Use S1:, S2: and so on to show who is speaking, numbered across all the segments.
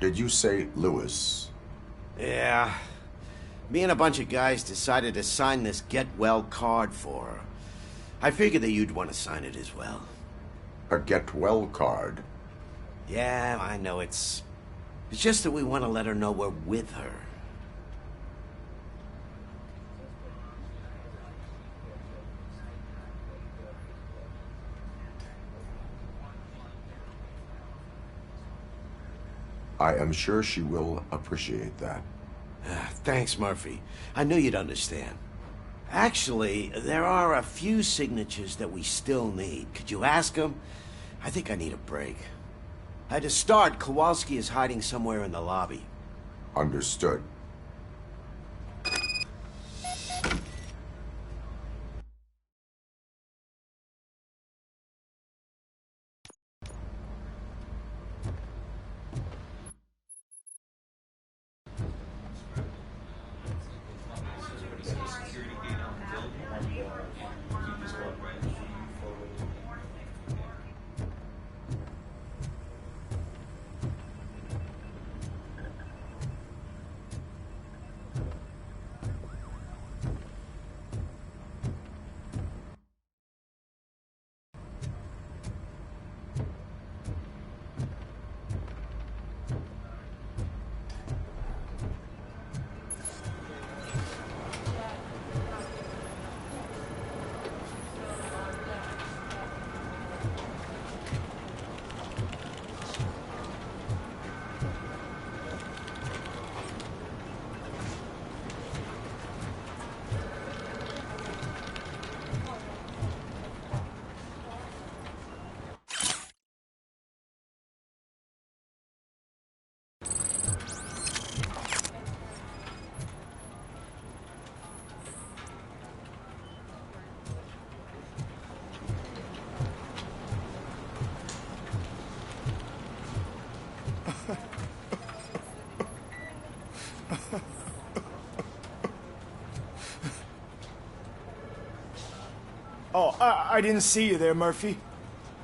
S1: Did you say Lewis?
S2: Yeah. Me and a bunch of guys decided to sign this get well card for her. I figured that you'd want to sign it as well.
S1: A get well card?
S2: Yeah, I know it's just that we want to let her know we're with her.
S1: I am sure she will appreciate that.
S2: Thanks, Murphy. I knew you'd understand. Actually, there are a few signatures that we still need. Could you ask them? I think I need a break. To start, Kowalski is hiding somewhere in the lobby.
S1: Understood.
S3: Oh, I didn't see you there, Murphy.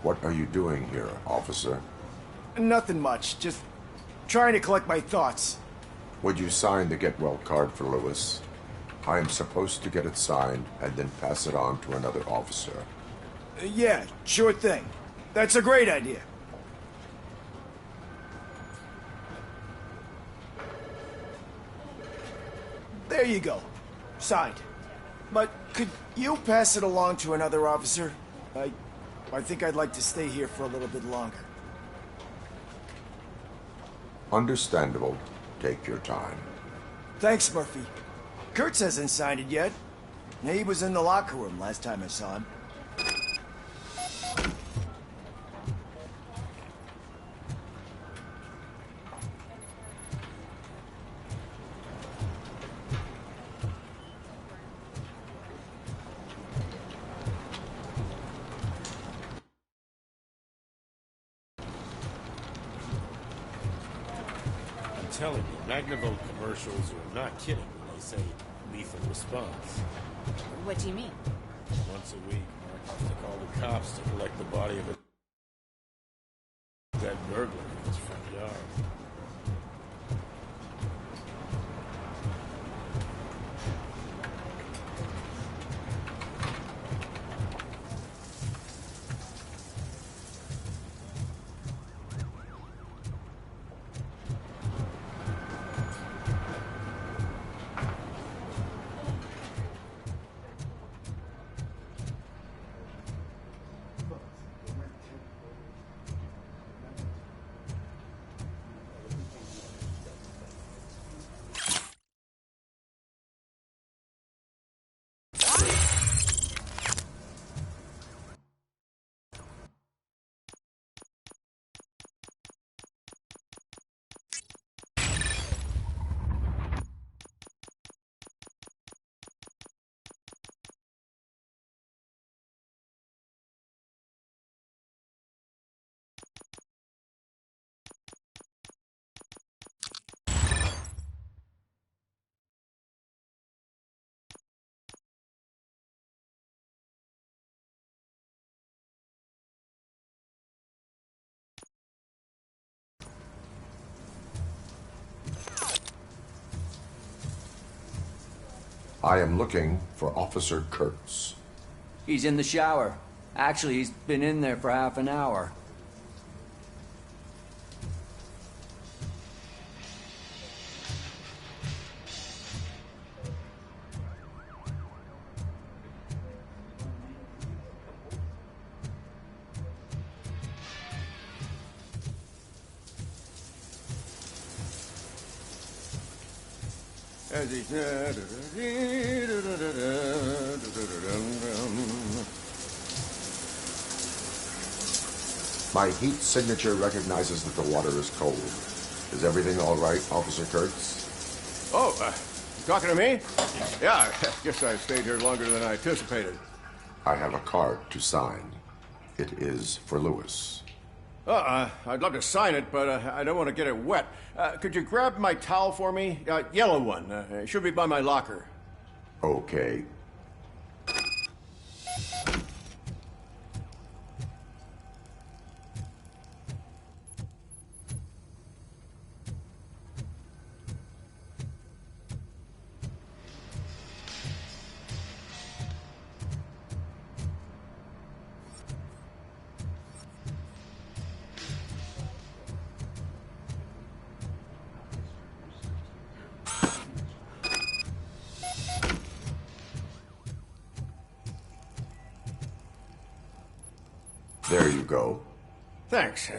S1: What are you doing here, officer?
S3: Nothing much, just trying to collect my thoughts.
S1: Would you sign the get well card for Lewis? I am supposed to get it signed and then pass it on to another officer.
S3: Yeah, sure thing. That's a great idea. There you go. Signed. But could you pass it along to another officer? I think I'd like to stay here for a little bit longer.
S1: Understandable. Take your time.
S3: Thanks, Murphy. Kurtz hasn't signed it yet. He was in the locker room last time I saw him.
S4: I'm telling you, Magnavolt commercials are not kidding when they say lethal response.
S5: What do you mean?
S4: Once a week, Mark has to call the cops to collect the body of a dead burglar in his front yard.
S1: I am looking for Officer Kurtz.
S5: He's in the shower. Actually, he's been in there for half an hour.
S1: My heat signature recognizes that the water is cold. Is everything all right, Officer Kurtz?
S6: Oh, you talking to me? Yeah, I guess I stayed here longer than I anticipated.
S1: I have a card to sign. It is for Lewis.
S6: I'd love to sign it, but I don't want to get it wet. Could you grab my towel for me? Yellow one. It should be by my locker.
S1: Okay. There you go.
S6: Thanks.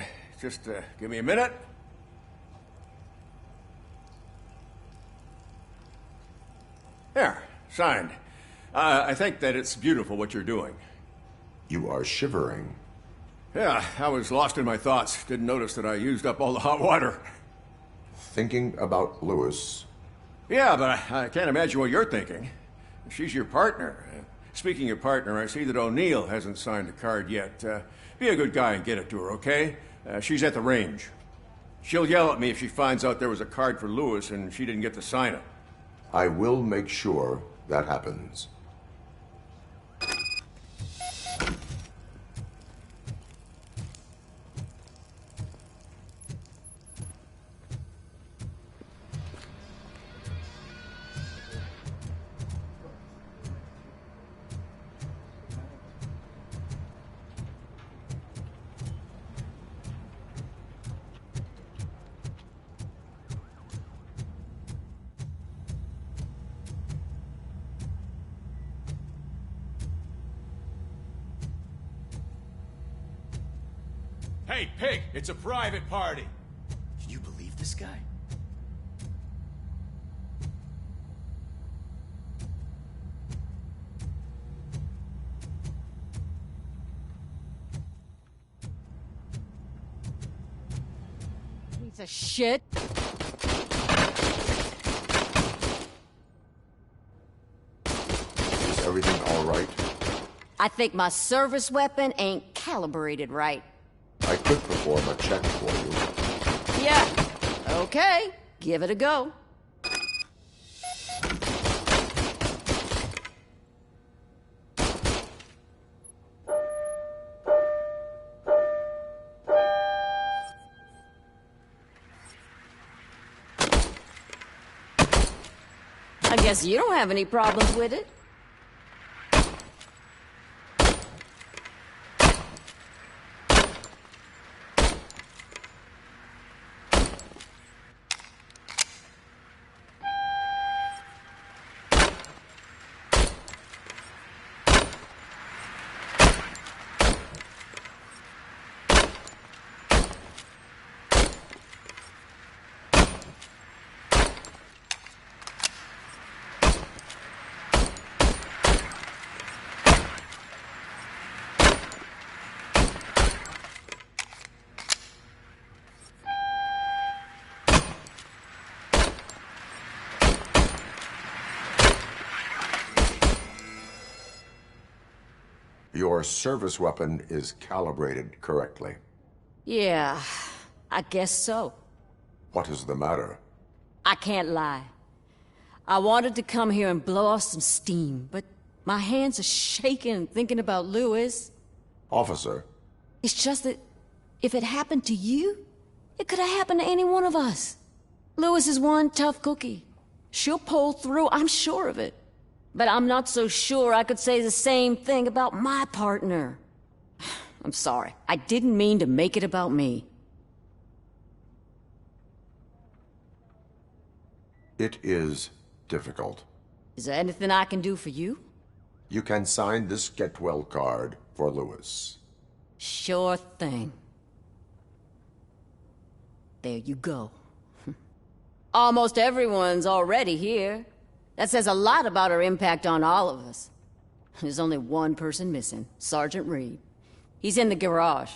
S6: Just give me a minute. There, signed. I think that it's beautiful what you're doing.
S1: You are shivering.
S6: Yeah, I was lost in my thoughts. Didn't notice that I used up all the hot water.
S1: Thinking about Lewis.
S6: Yeah, but I can't imagine what you're thinking. She's your partner. Speaking of partner, I see that O'Neill hasn't signed a card yet. Be a good guy and get it to her, okay? She's at the range. She'll yell at me if she finds out there was a card for Lewis and she didn't get to sign it.
S1: I will make sure that happens.
S7: Hey, Pig, it's a private party.
S2: Can you believe this guy?
S8: Piece of shit.
S1: Is everything all right?
S8: I think my service weapon ain't calibrated right.
S1: I could perform a check for you.
S8: Yeah. Okay. Give it a go. I guess you don't have any problems with it.
S1: Your service weapon is calibrated correctly.
S8: Yeah, I guess so.
S1: What is the matter?
S8: I can't lie. I wanted to come here and blow off some steam, but my hands are shaking thinking about Lewis.
S1: Officer,
S8: It's just that if it happened to you, it could have happened to any one of us. Lewis is one tough cookie. She'll pull through, I'm sure of it. But I'm not so sure I could say the same thing about my partner. I'm sorry. I didn't mean to make it about me.
S1: It is difficult.
S8: Is there anything I can do for you?
S1: You can sign this get well card for Lewis.
S8: Sure thing. There you go. Almost everyone's already here. That says a lot about her impact on all of us. There's only one person missing, Sergeant Reed. He's in the garage.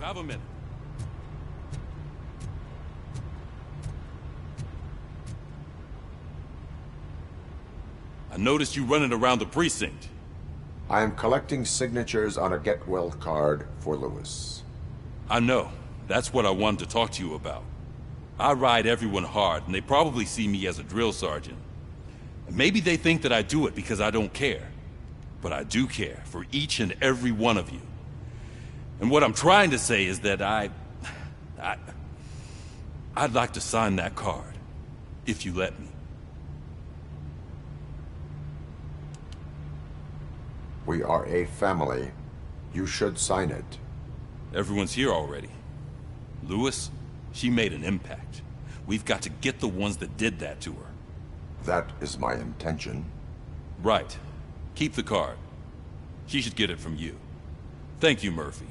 S7: Have a minute. I noticed you running around the precinct.
S1: I am collecting signatures on a get well card for Lewis.
S7: I know. That's what I wanted to talk to you about. I ride everyone hard, and they probably see me as a drill sergeant. And maybe they think that I do it because I don't care. But I do care for each and every one of you. And what I'm trying to say is that I'd like to sign that card, if you let me.
S1: We are a family. You should sign it.
S7: Everyone's here already. Lewis, she made an impact. We've got to get the ones that did that to her.
S1: That is my intention.
S7: Right. Keep the card. She should get it from you. Thank you, Murphy.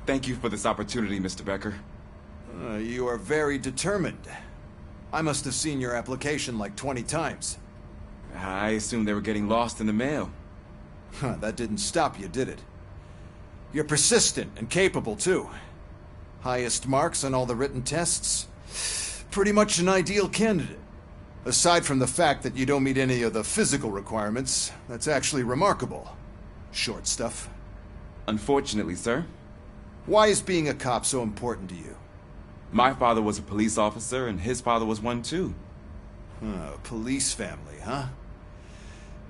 S9: Thank you for this opportunity, Mr. Becker.
S10: You are very determined. I must have seen your application like 20 times.
S9: I assumed they were getting lost in the mail.
S10: That didn't stop you, did it? You're persistent and capable, too. Highest marks on all the written tests. Pretty much an ideal candidate. Aside from the fact that you don't meet any of the physical requirements, that's actually remarkable. Short stuff.
S9: Unfortunately, sir.
S10: Why is being a cop so important to you?
S9: My father was a police officer, and his father was one, too.
S10: Police family, huh?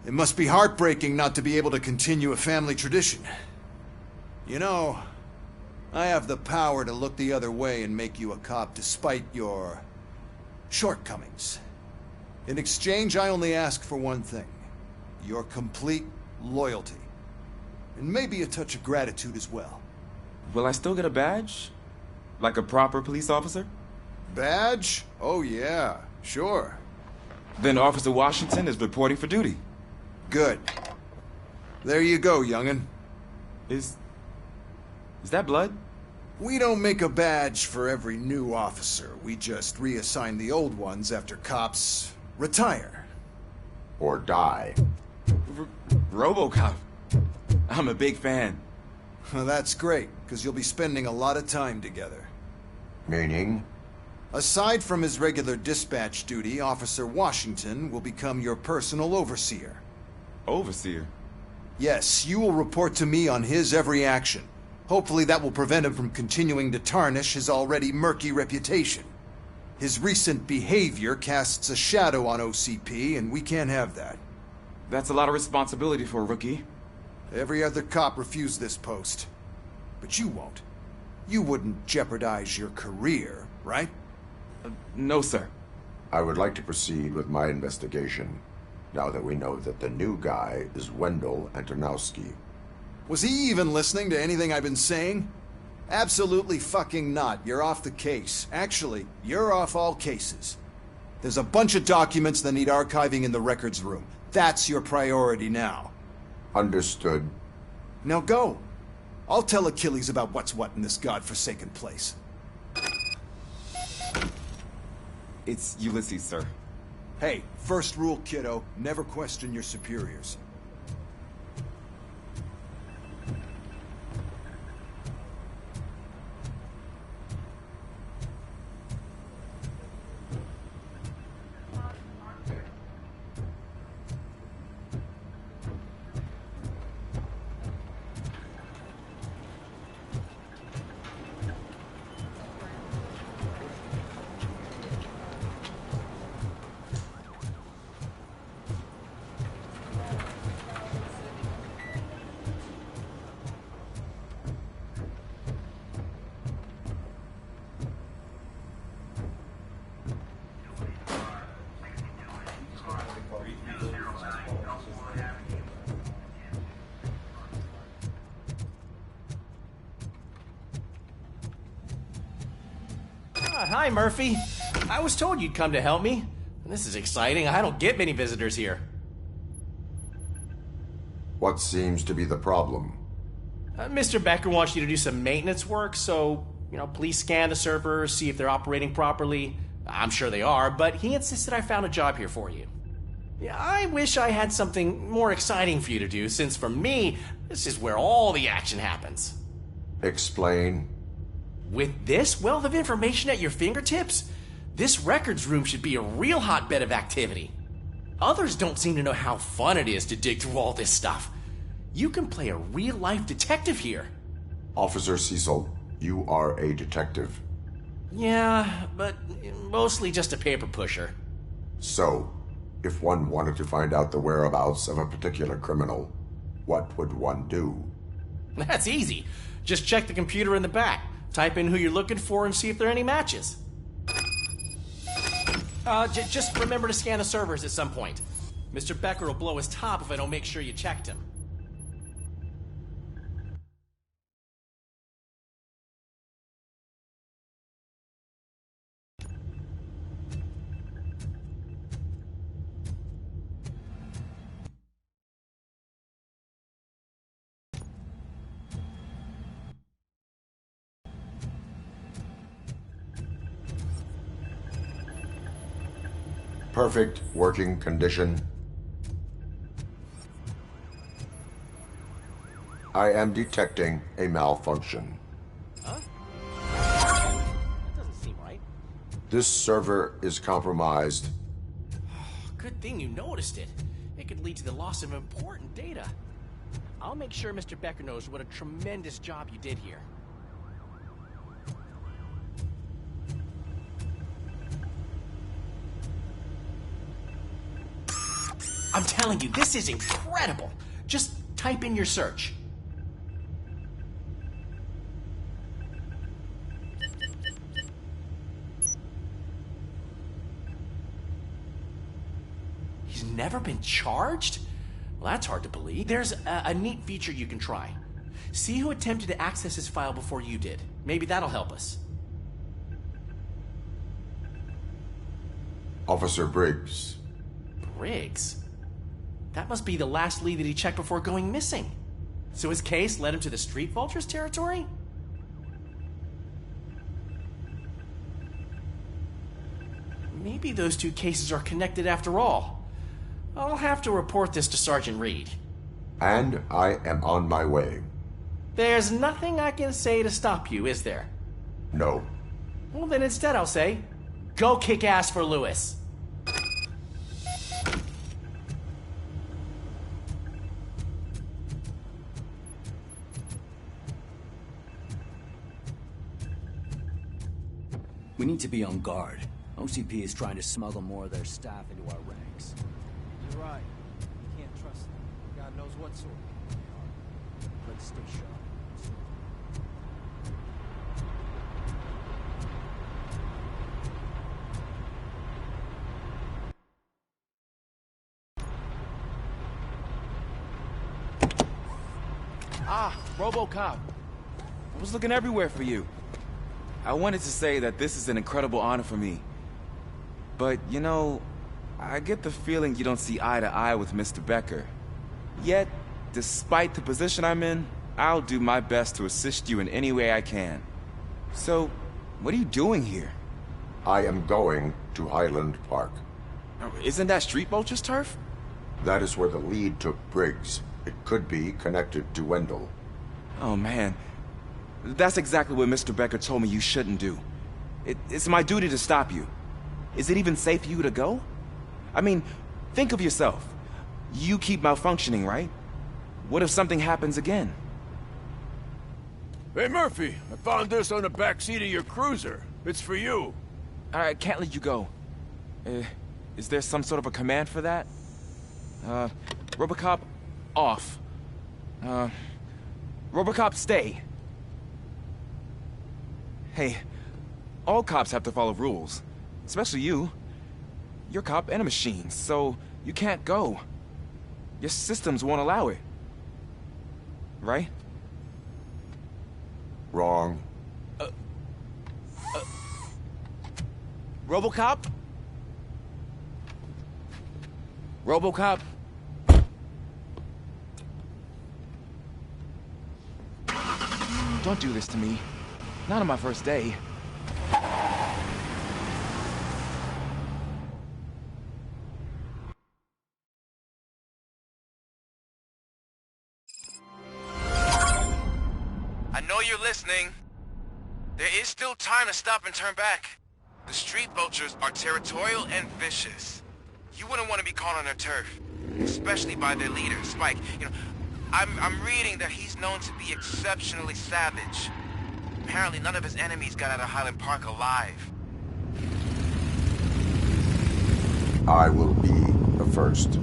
S10: It must be heartbreaking not to be able to continue a family tradition. You know, I have the power to look the other way and make you a cop despite your shortcomings. In exchange, I only ask for one thing. Your complete loyalty. And maybe a touch of gratitude as well.
S9: Will I still get a badge? Like a proper police officer?
S10: Badge? Oh yeah, sure.
S9: Then Officer Washington is reporting for duty.
S10: Good. There you go, young'un.
S9: Is that blood?
S10: We don't make a badge for every new officer. We just reassign the old ones after cops retire.
S1: Or die.
S9: Robo Cop. I'm a big fan.
S10: Well, that's great, because you'll be spending a lot of time together.
S1: Meaning?
S10: Aside from his regular dispatch duty, Officer Washington will become your personal overseer.
S9: Overseer?
S10: Yes, you will report to me on his every action. Hopefully that will prevent him from continuing to tarnish his already murky reputation. His recent behavior casts a shadow on OCP, and we can't have that.
S9: That's a lot of responsibility for a rookie.
S10: Every other cop refused this post. But you won't. You wouldn't jeopardize your career, right?
S9: No, sir.
S1: I would like to proceed with my investigation, now that we know that the new guy is Wendell Antonowski.
S10: Was he even listening to anything I've been saying? Absolutely fucking not. You're off the case. Actually, you're off all cases. There's a bunch of documents that need archiving in the records room. That's your priority now.
S1: Understood.
S10: Now go. I'll tell Achilles about what's what in this godforsaken place.
S9: It's Ulysses, sir.
S10: Hey, first rule, kiddo, never question your superiors.
S11: Hi, Murphy. I was told you'd come to help me. This is exciting. I don't get many visitors here.
S1: What seems to be the problem?
S11: Mr. Becker wants you to do some maintenance work, so, please scan the servers, see if they're operating properly. I'm sure they are, but he insisted I found a job here for you. Yeah, I wish I had something more exciting for you to do, since for me, this is where all the action happens.
S1: Explain.
S11: With this wealth of information at your fingertips, this records room should be a real hotbed of activity. Others don't seem to know how fun it is to dig through all this stuff. You can play a real-life detective here.
S1: Officer Cecil, you are a detective.
S11: Yeah, but mostly just a paper pusher.
S1: So, if one wanted to find out the whereabouts of a particular criminal, what would one do?
S11: That's easy. Just check the computer in the back. Type in who you're looking for and see if there are any matches. Just remember to scan the servers at some point. Mr. Becker will blow his top if I don't make sure you checked him.
S1: Perfect working condition. I am detecting a malfunction.
S11: Huh? That doesn't seem right.
S1: This server is compromised.
S11: Good thing you noticed it. It could lead to the loss of important data. I'll make sure Mr. Becker knows what a tremendous job you did here. I'm telling you, this is incredible. Just type in your search. He's never been charged? Well, that's hard to believe. There's a neat feature you can try. See who attempted to access his file before you did. Maybe that'll help us.
S1: Officer Briggs.
S11: Briggs? That must be the last lead that he checked before going missing. So his case led him to the Street Vultures territory? Maybe those two cases are connected after all. I'll have to report this to Sergeant Reed.
S1: And I am on my way.
S11: There's nothing I can say to stop you, is there?
S1: No.
S11: Well, then instead I'll say, go kick ass for Lewis.
S5: We need to be on guard. OCP is trying to smuggle more of their staff into our ranks.
S3: You're right. We can't
S12: God knows what sort they are. Let's stay sharp.
S9: Ah, Robo Cop. I was looking everywhere for you. I wanted to say that this is an incredible honor for me. But, you know, I get the feeling you don't see eye to eye with Mr. Becker. Yet, despite the position I'm in, I'll do my best to assist you in any way I can. So, what are you doing here?
S1: I am going to Highland Park.
S9: Isn't that Street Vulture's turf?
S1: That is where the lead took Briggs. It could be connected to Wendell.
S9: Oh, man. That's exactly what Mr. Becker told me you shouldn't do. It's my duty to stop you. Is it even safe for you to go? I mean, think of yourself. You keep malfunctioning, right? What if something happens again?
S6: Hey, Murphy, I found this on the back seat of your cruiser. It's for you.
S9: I can't let you go. Is there some sort of a command for that? Robocop, off. Robocop, stay. Hey, all cops have to follow rules. Especially you. You're a cop and a machine, so you can't go. Your systems won't allow it. Right?
S1: Wrong.
S9: Robocop? Robocop? Don't do this to me. Not on my first day.
S13: I know you're listening. There is still time to stop and turn back. The street vultures are territorial and vicious. You wouldn't want to be caught on their turf, especially by their leader, Spike. You know, I'm reading that he's known to be exceptionally savage. Apparently none of his enemies got out of Highland Park alive.
S1: I will be the first.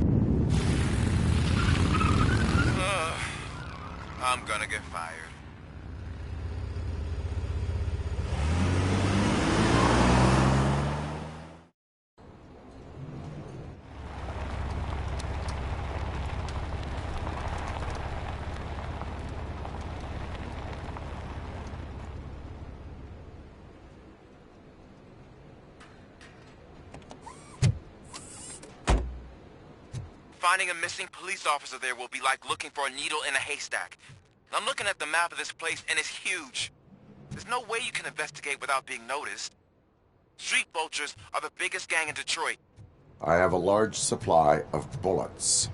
S13: I'm gonna get fired. Finding a missing police officer there will be like looking for a needle in a haystack. I'm looking at the map of this place, and it's huge. There's no way you can investigate without being noticed. Street vultures are the biggest gang in Detroit.
S1: I have a large supply of bullets.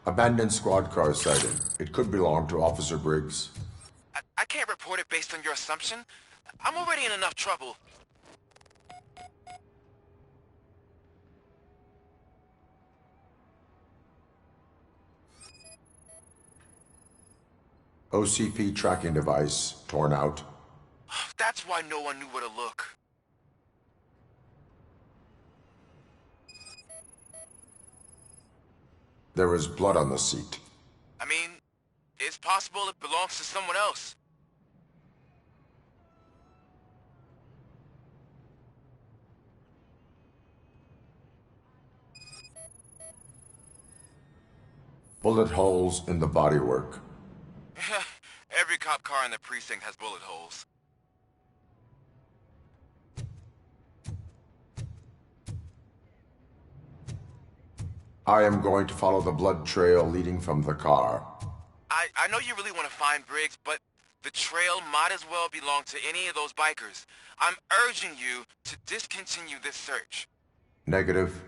S1: Abandoned squad car sighting. It could belong to Officer Briggs.
S13: I can't report it based on your assumption. I'm already in enough trouble.
S1: OCP tracking device torn out.
S13: That's why no one knew where to look.
S1: There was blood on the seat.
S13: I mean, it's possible it belongs to someone else.
S1: Bullet holes in the bodywork.
S13: Every cop car in the precinct has bullet holes.
S1: I am going to follow the blood trail leading from the car.
S13: I know you really want to find Briggs, but the trail might as well belong to any of those bikers. I'm urging you to discontinue this search.
S1: Negative.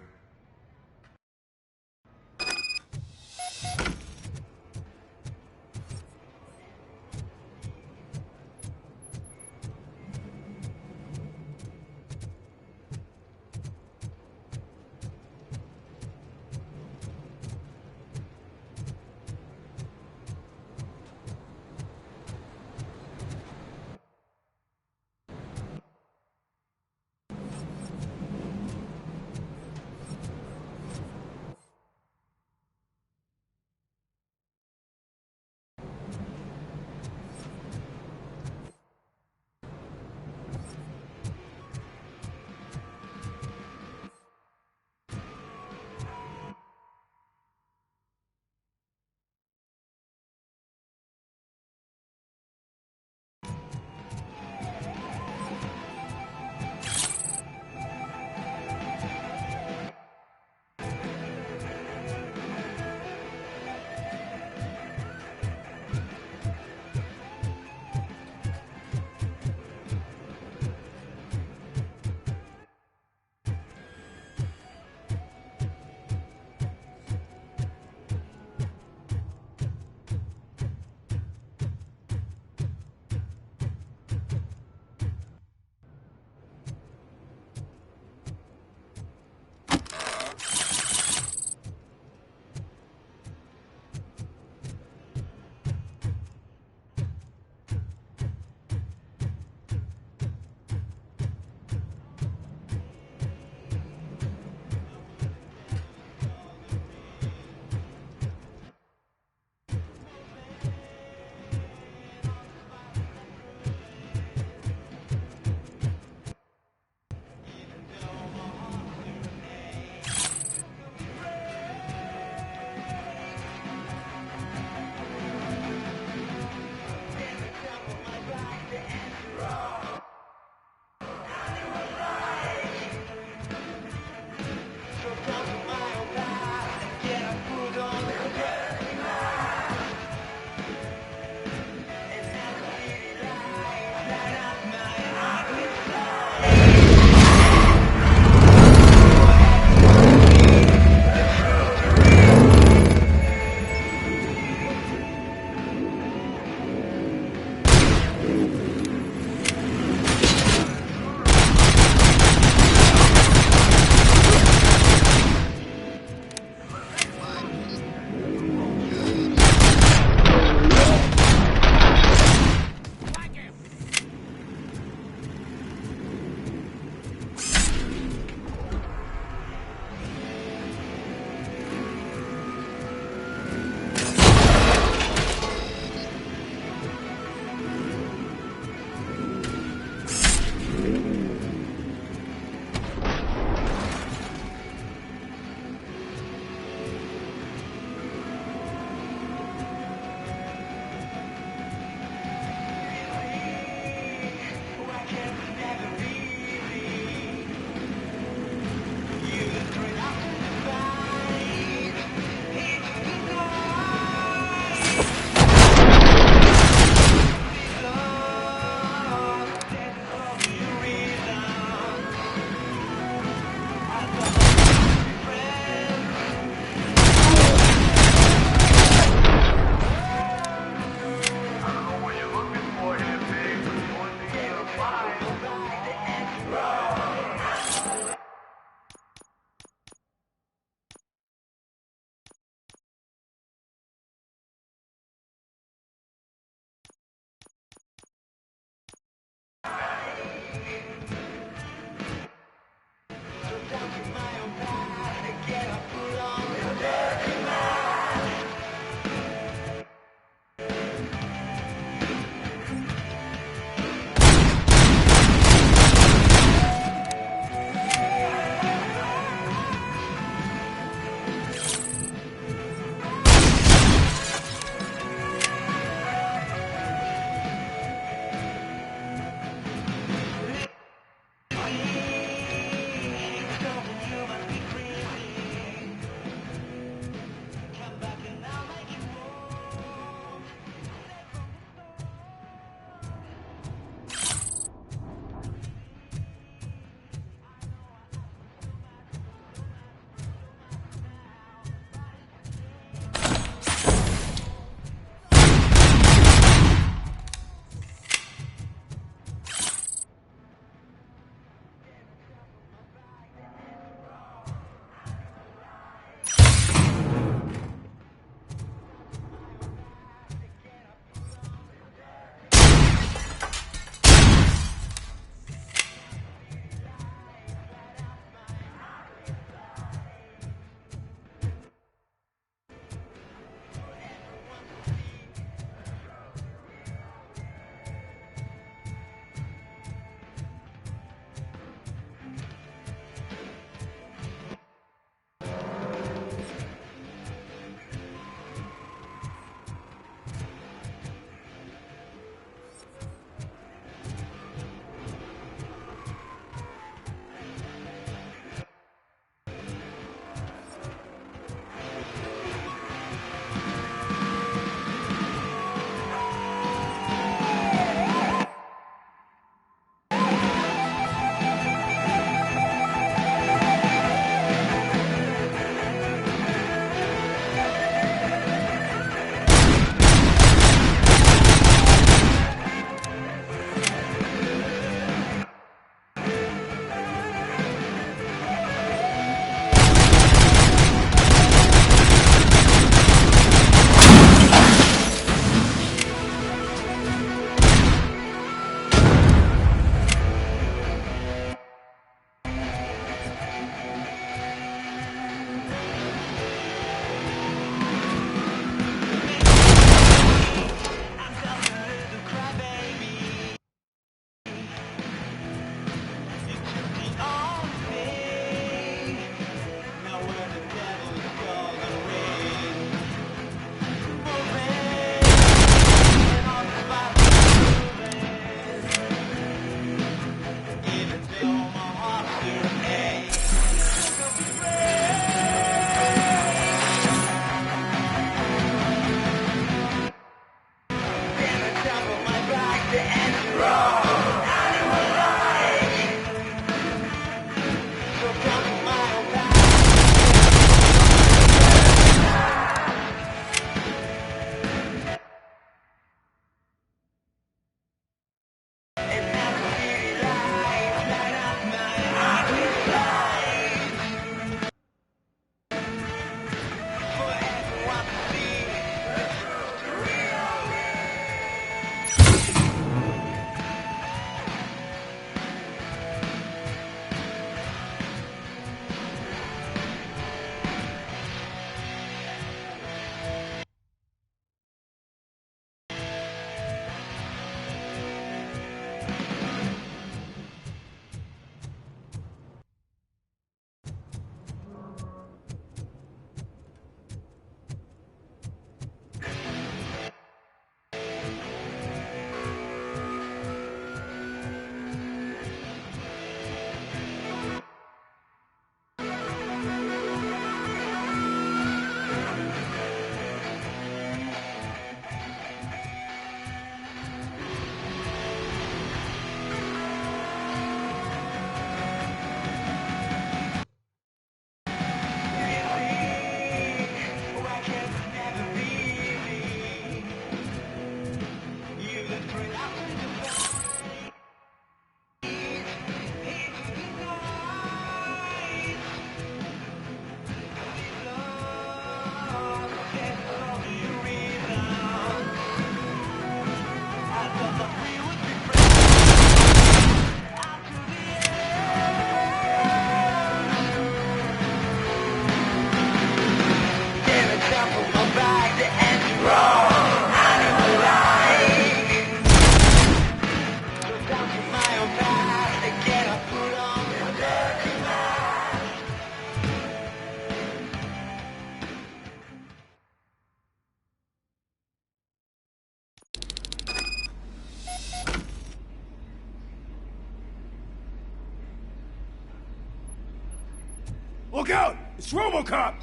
S3: Look out! It's Robo Cop!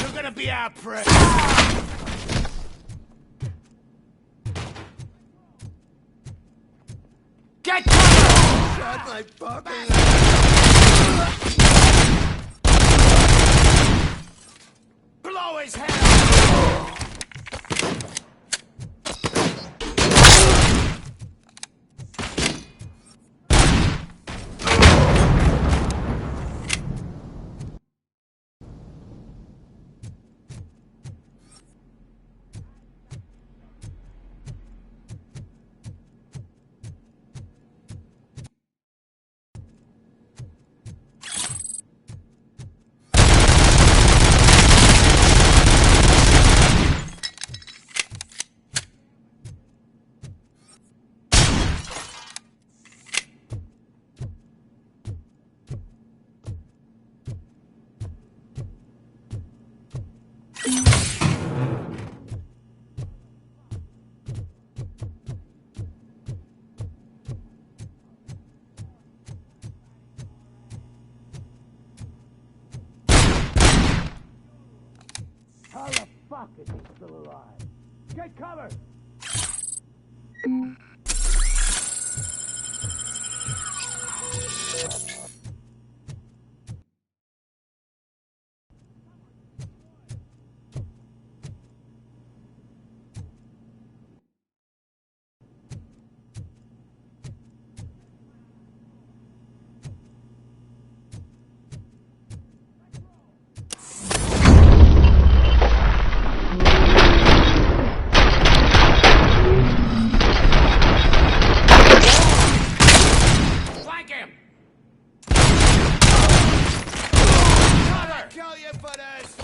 S2: You're gonna be our prey. Get cover! Shut my fucking blow his head off! How the fuck is he still alive? Get cover! Flank him! Cover! Kill you for this!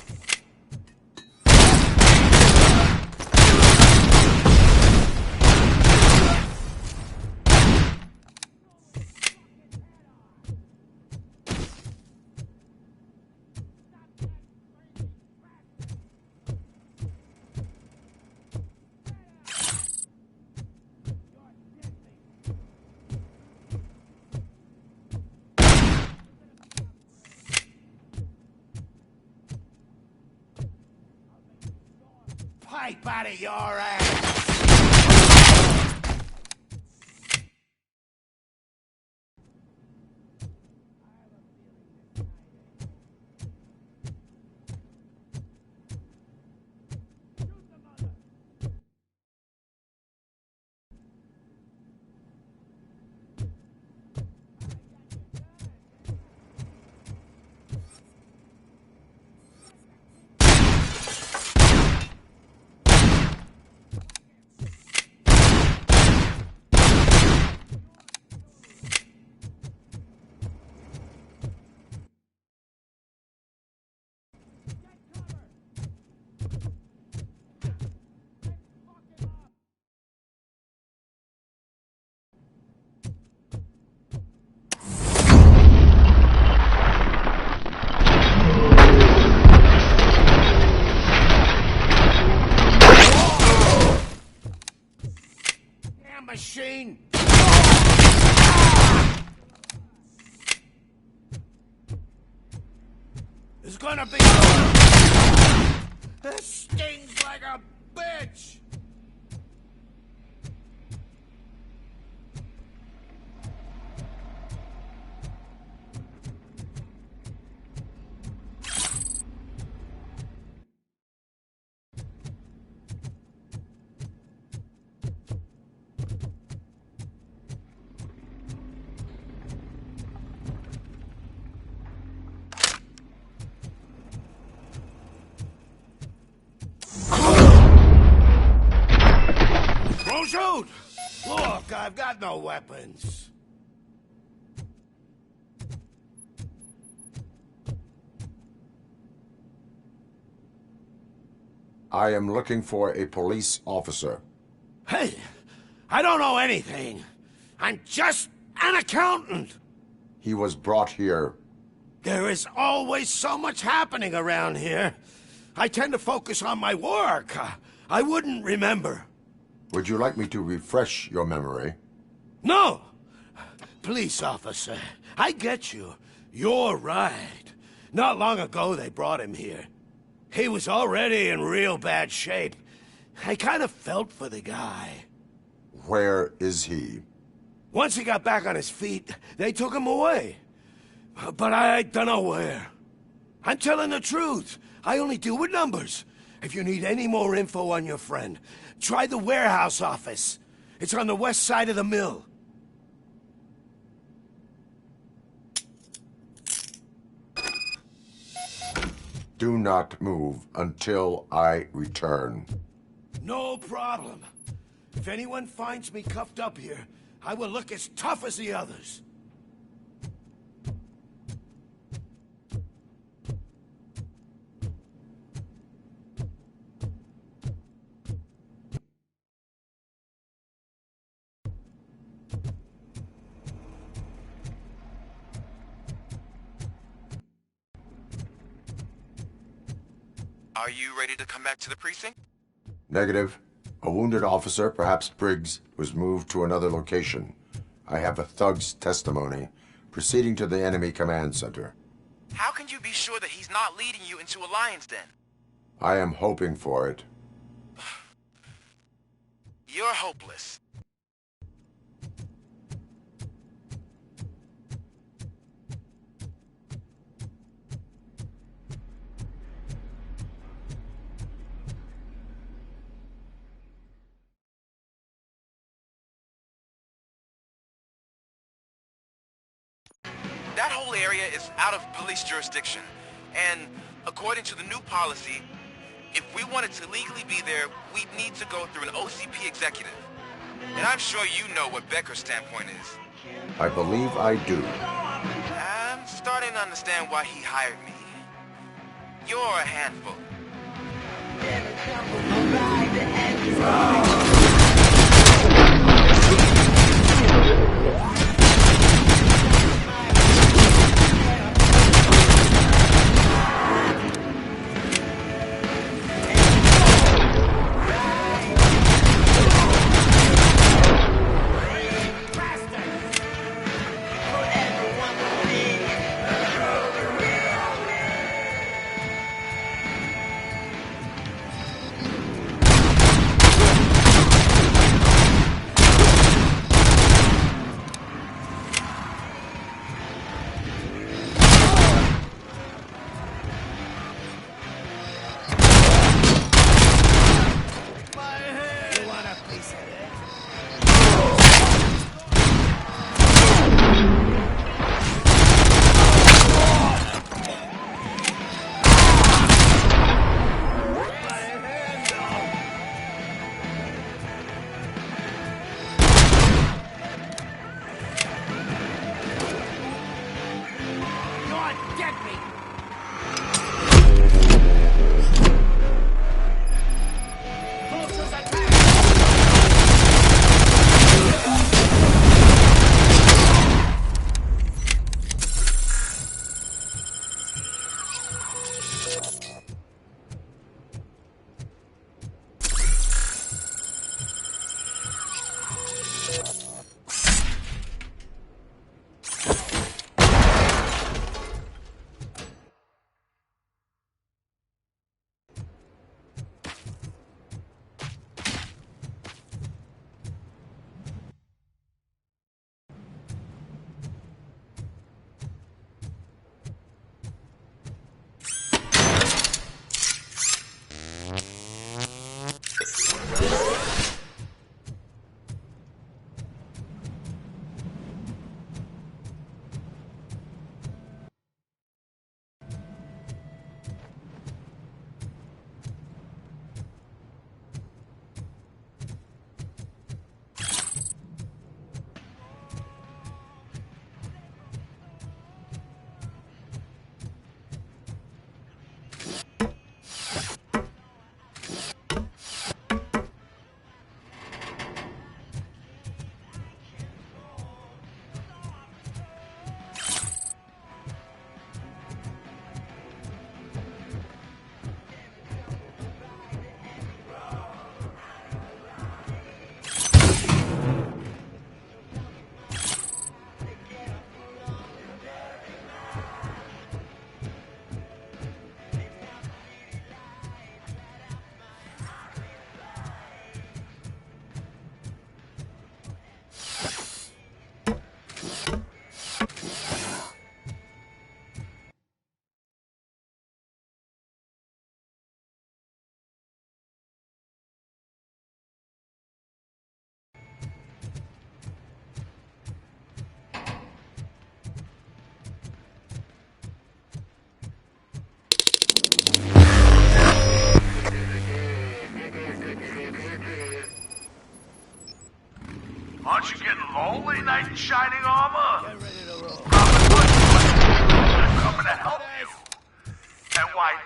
S2: Pipe out of your ass! Machine! It's gonna be... This stings like a bitch! Don't shoot! Look, I've got no weapons.
S1: I am looking for a police officer.
S2: Hey, I don't know anything. I'm just an accountant.
S1: He was brought here.
S2: There is always so much happening around here. I tend to focus on my work. I wouldn't remember.
S1: Would you like me to refresh your memory?
S2: No! Police officer, I get you. You're right. Not long ago they brought him here. He was already in real bad shape. I kind of felt for the guy.
S1: Where is he?
S2: Once he got back on his feet, they took him away. But I don't know where. I'm telling the truth. I only deal with numbers. If you need any more info on your friend, try the warehouse office. It's on the west side of the mill.
S1: Do not move until I return.
S2: No problem. If anyone finds me cuffed up here, I will look as tough as the others.
S13: Are you ready to come back to the precinct?
S1: Negative. A wounded officer, perhaps Briggs, was moved to another location. I have a thug's testimony, proceeding to the enemy command center.
S13: How can you be sure that he's not leading you into a lion's den?
S1: I am hoping for it.
S13: You're hopeless. That whole area is out of police jurisdiction, and according to the new policy, if we wanted to legally be there, we'd need to go through an OCP executive. And I'm sure you know what Becker's standpoint is.
S1: I believe I do.
S13: I'm starting to understand why he hired me. You're a handful.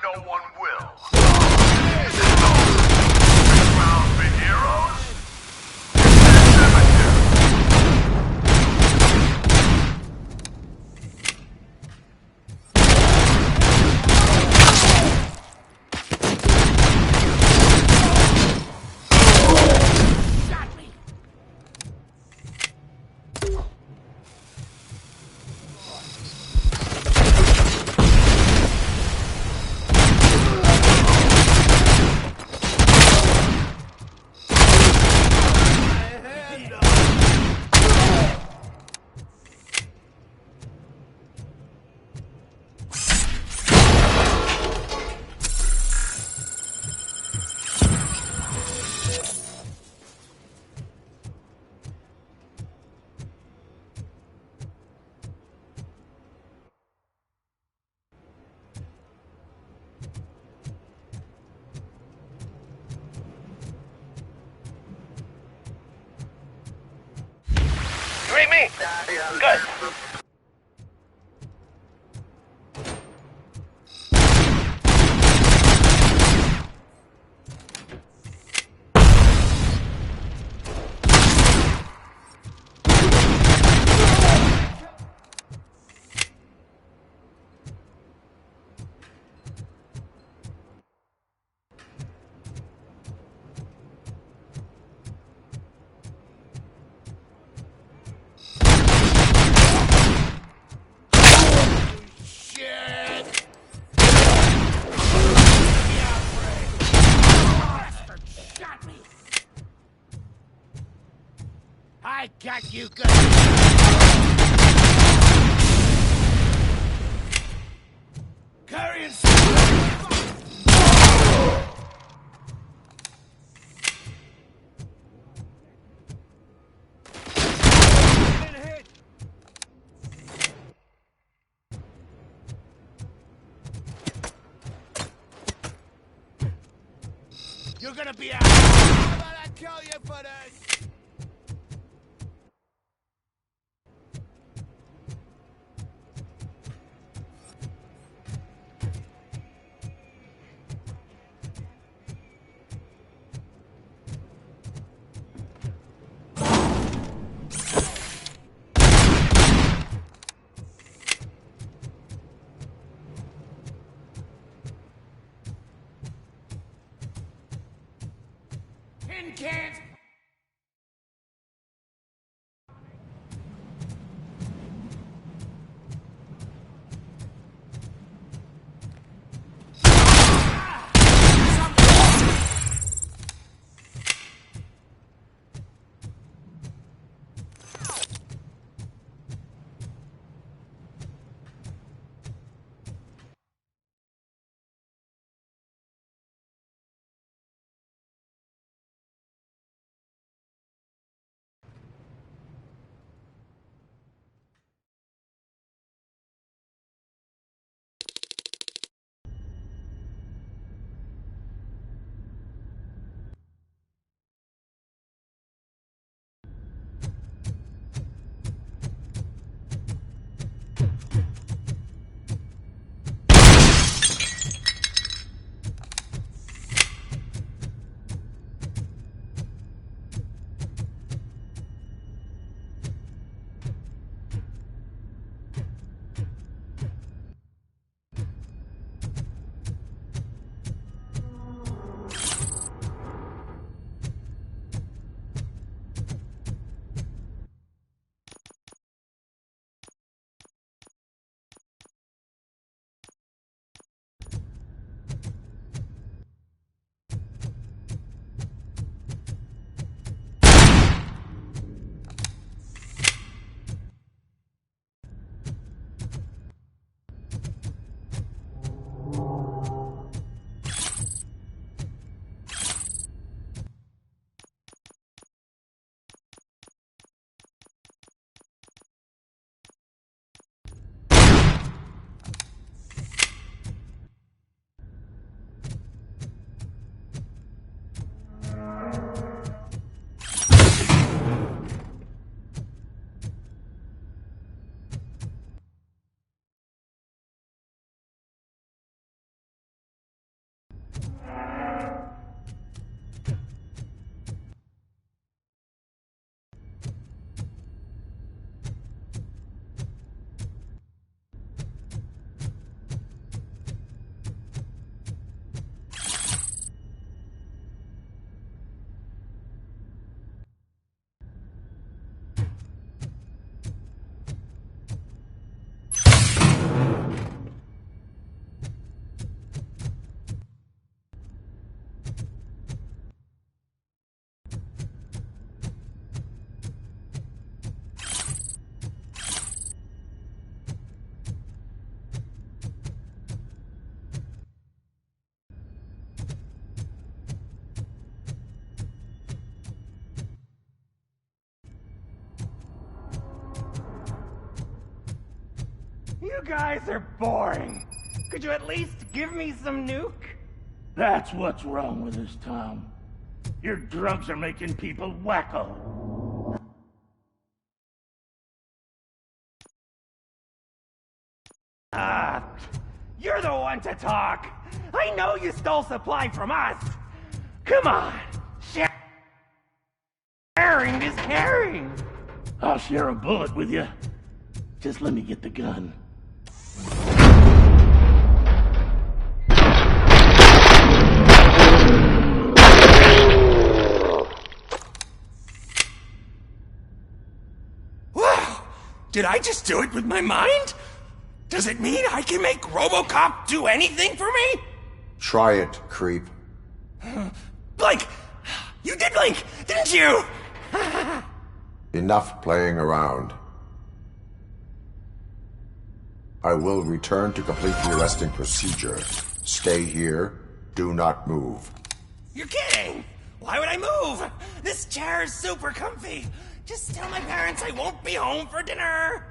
S14: no one will. Round big heroes?
S13: You read me? Good.
S14: I got you good. Carrying. You're gonna be out. How about I kill you for this? Tin cans
S15: guys are boring. Could you at least give me some nuke?
S16: That's what's wrong with this town. Your drugs are making people wacko.
S15: You're the one to talk. I know you stole supply from us. Come on. Sharing is caring.
S16: I'll share a bullet with you. Just let me get the gun.
S15: Wow! Did I just do it with my mind? Does it mean I can make Robo Cop do anything for me?
S1: Try it, creep.
S15: Blink! You did blink, didn't you?
S1: Enough playing around. I will return to complete the arresting procedure. Stay here. Do not move.
S15: You're kidding! Why would I move? This chair is super comfy. Just tell my parents I won't be home for dinner.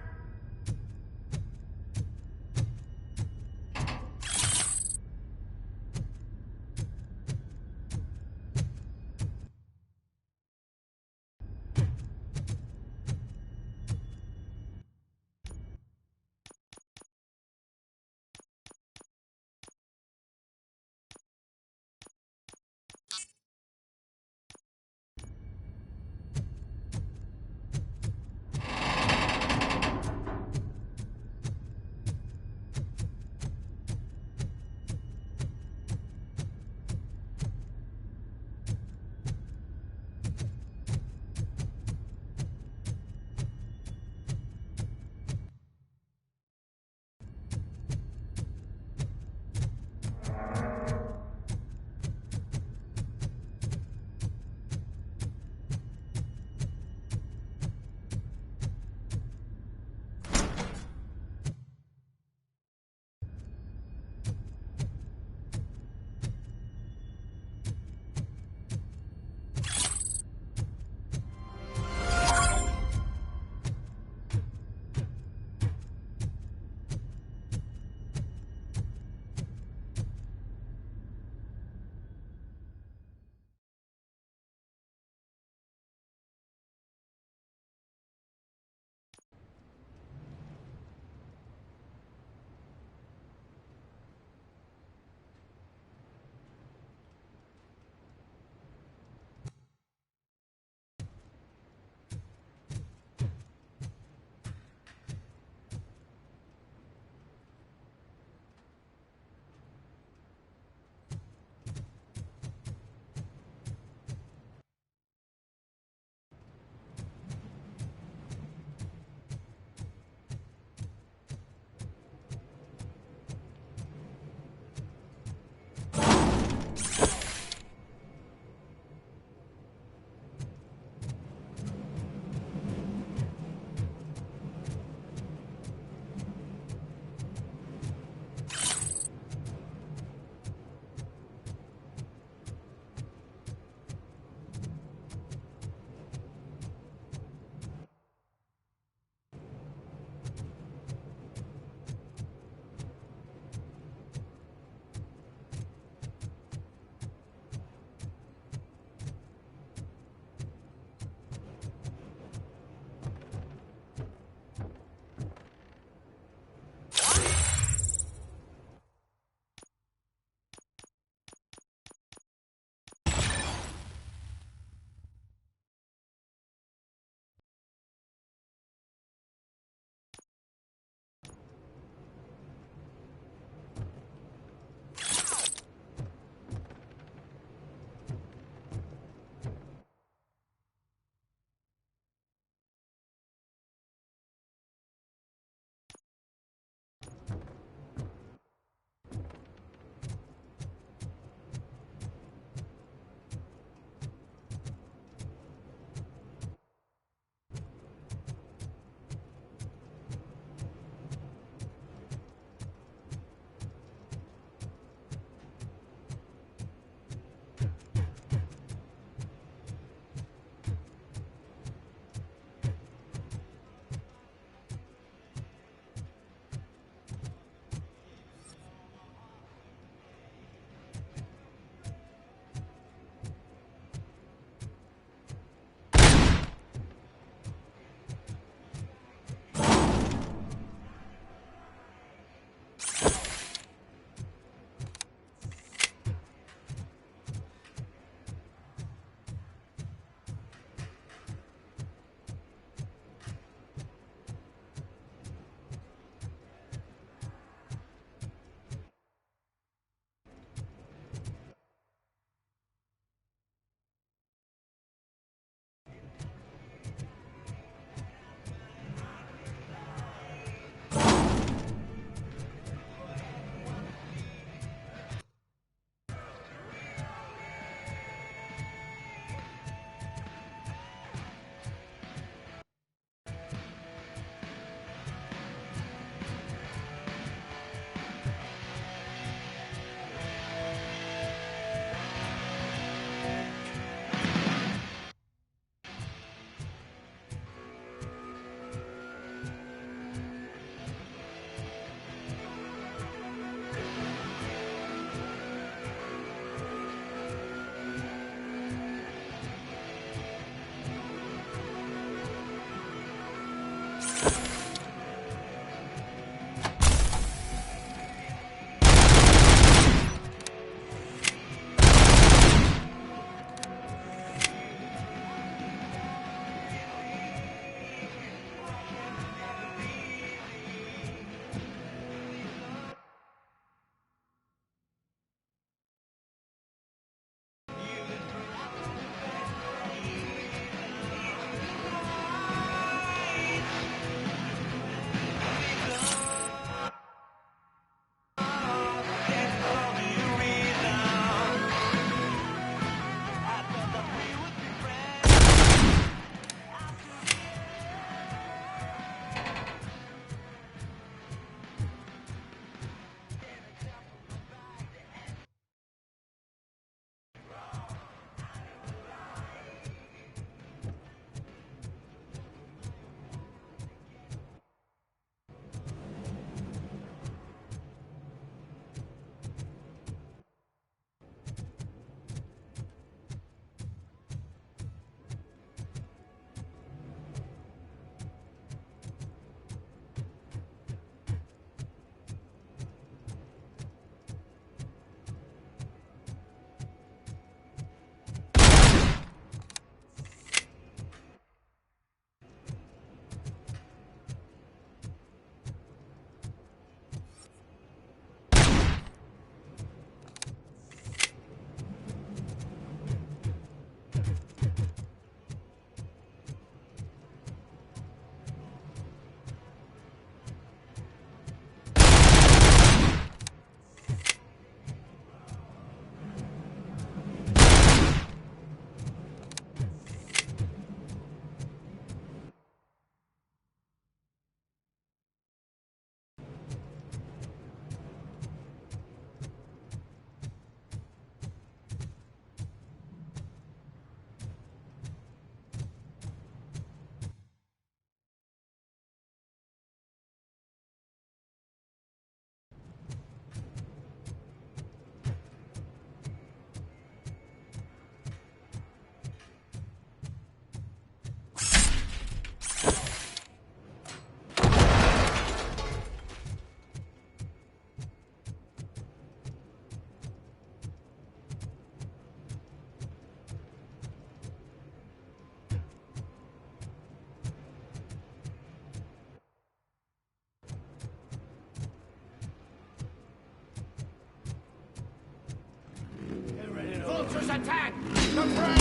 S14: attack! The frame!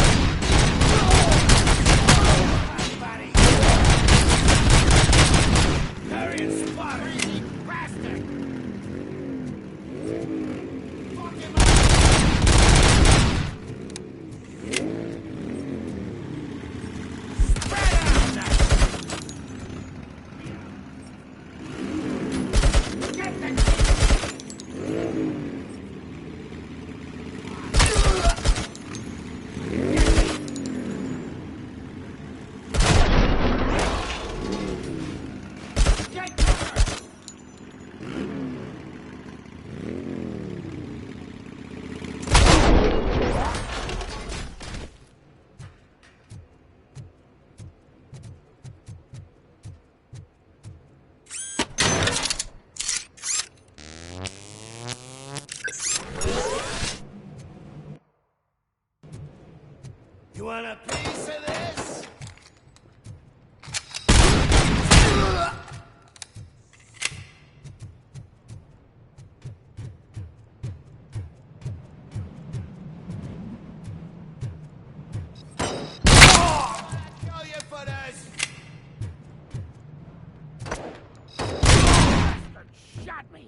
S14: Variant spotter! Easy bastard! Fuck him up! Spread out! Get the You want a piece of this? I'll kill you for this! Bastard shot me!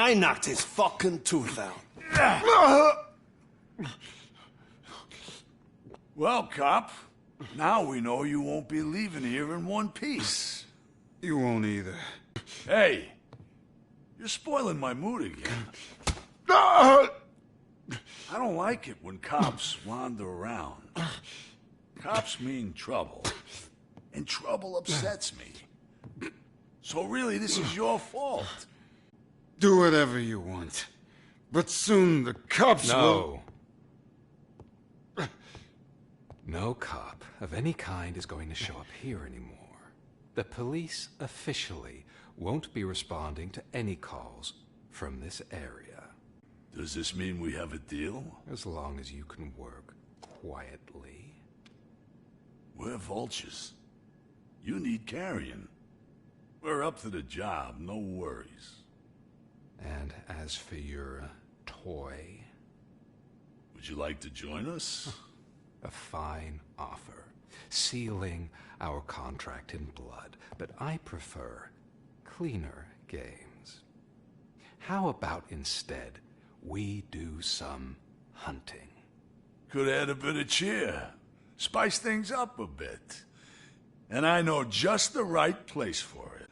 S2: I knocked his fucking tooth out.
S17: Well, cop, now we know you won't be leaving here in one piece.
S18: You won't either.
S17: Hey, you're spoiling my mood again. I don't like it when cops wander around. Cops mean trouble, and trouble upsets me. So really, this is your fault.
S18: Do whatever you want. But soon the cops will...
S19: No cop of any kind is going to show up here anymore. The police officially won't be responding to any calls from this area.
S17: Does this mean we have a deal?
S19: As long as you can work quietly.
S17: We're vultures. You need carrion. We're up to the job, no worries.
S19: And as for your toy...
S17: Would you like to join us?
S19: A fine offer, sealing our contract in blood, but I prefer cleaner games. How about instead we do some hunting?
S17: Could add a bit of cheer, spice things up a bit. And I know just the right place for it.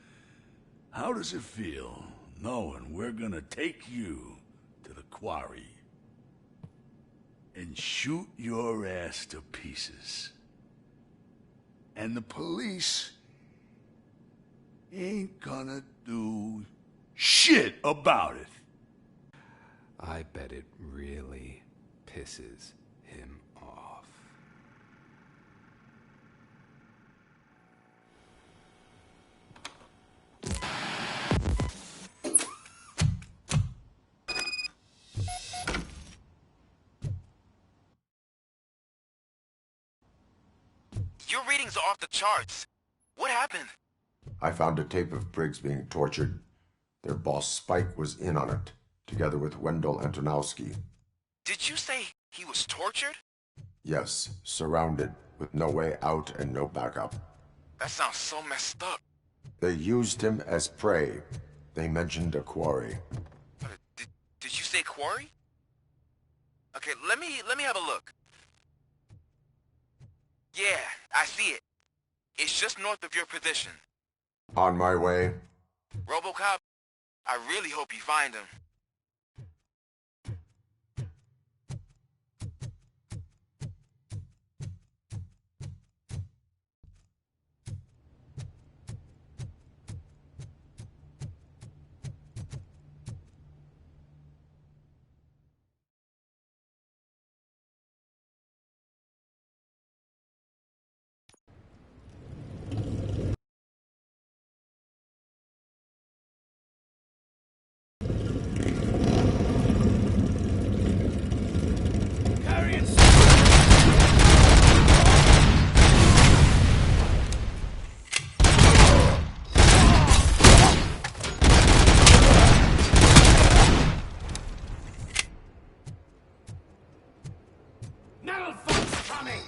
S17: How does it feel knowing we're gonna take you to the quarry and shoot your ass to pieces? And the police ain't gonna do shit about it.
S19: I bet it really pisses him off.
S13: Your readings are off the charts. What happened?
S1: I found a tape of Briggs being tortured. Their boss Spike was in on it, together with Wendell Antonowski.
S13: Did you say he was tortured?
S1: Yes, surrounded, with no way out and no backup.
S13: That sounds so messed up.
S1: They used him as prey. They mentioned a quarry.
S13: Did you say quarry? Okay, let me have a look. Yeah, I see it. It's just north of your position.
S1: On my way.
S13: Robo Cop, I really hope you find him.
S15: Metal folks coming!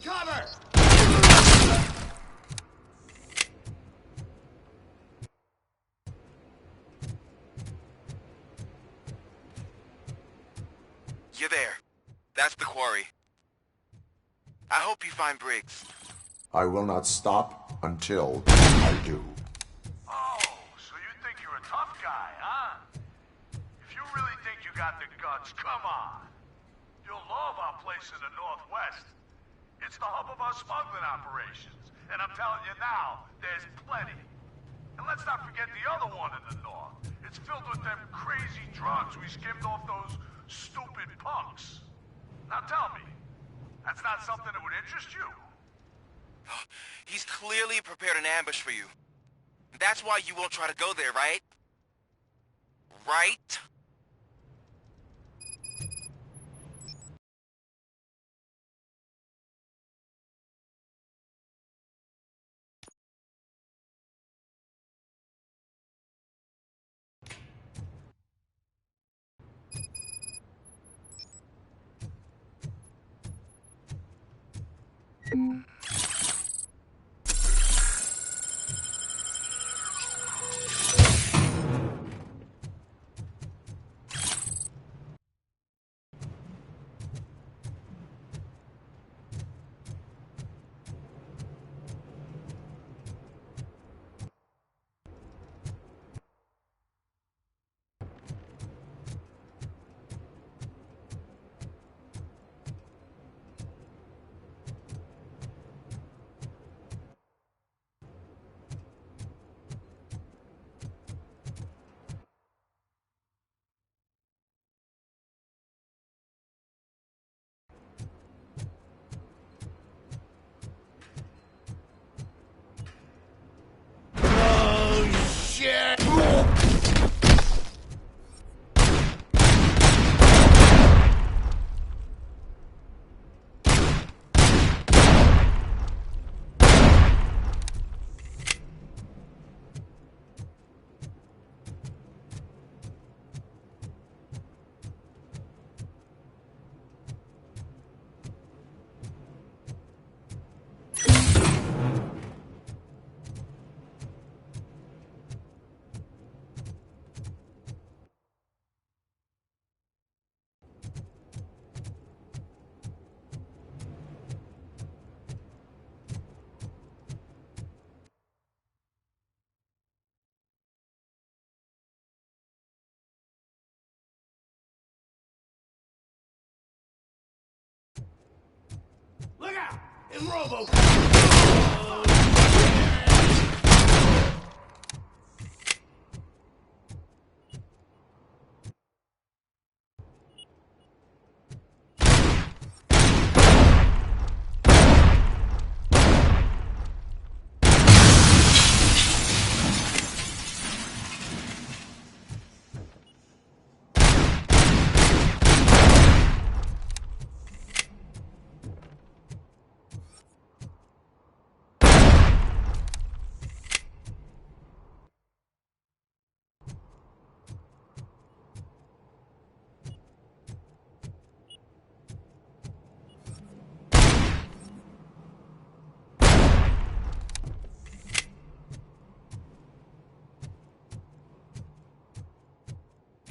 S15: Cover!
S13: You're there. That's the quarry. I hope you find Briggs.
S1: I will not stop until I do.
S17: Oh, so you think you're a tough guy, huh? If you really think you got the guts, come on. You'll love our place in the Northwest. It's the hub of our smuggling operations. And I'm telling you now, there's plenty. And let's not forget the other one in the north. It's filled with them crazy drugs we skimmed off those stupid punks. Now tell me, that's not something that would interest you?
S13: He's clearly prepared an ambush for you. That's why you won't try to go there, right? Right?
S14: in Robo.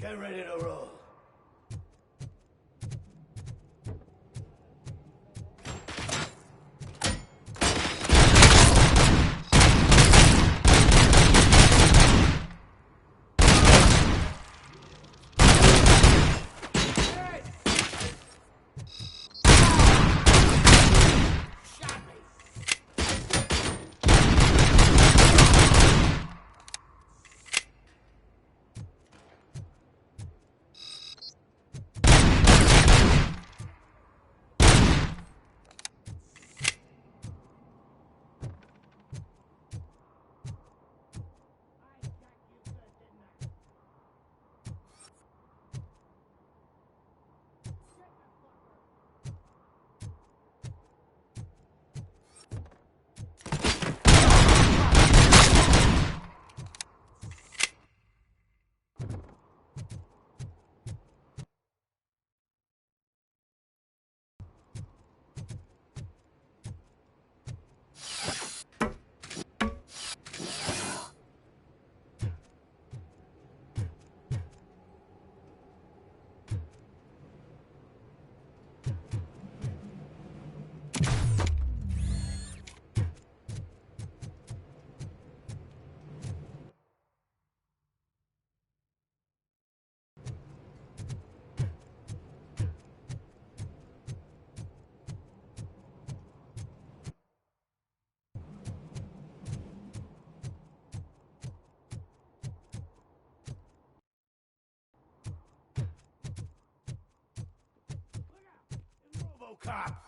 S14: Get ready to roll. Robo Cop.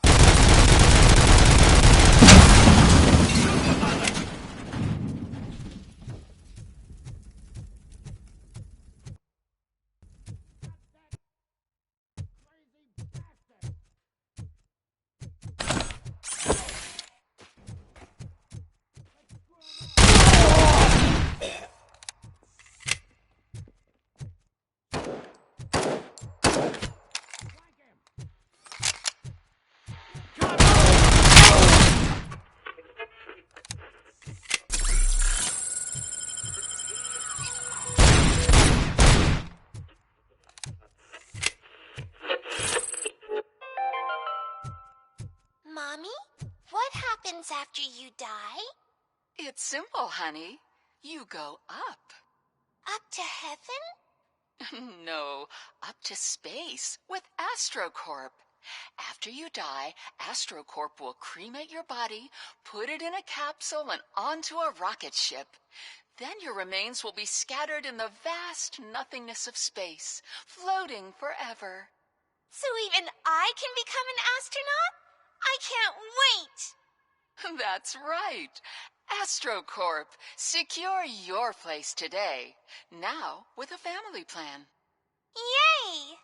S20: Mommy, what happens after you die?
S21: It's simple, honey. You go up.
S20: Up to heaven?
S21: No, up to space with AstroCorp. After you die, AstroCorp will cremate your body, put it in a capsule and onto a rocket ship. Then your remains will be scattered in the vast nothingness of space, floating forever.
S20: So even I can become an astronaut? I can't wait!
S21: That's right. AstroCorp. Secure your place today. Now with a family plan.
S20: Yay!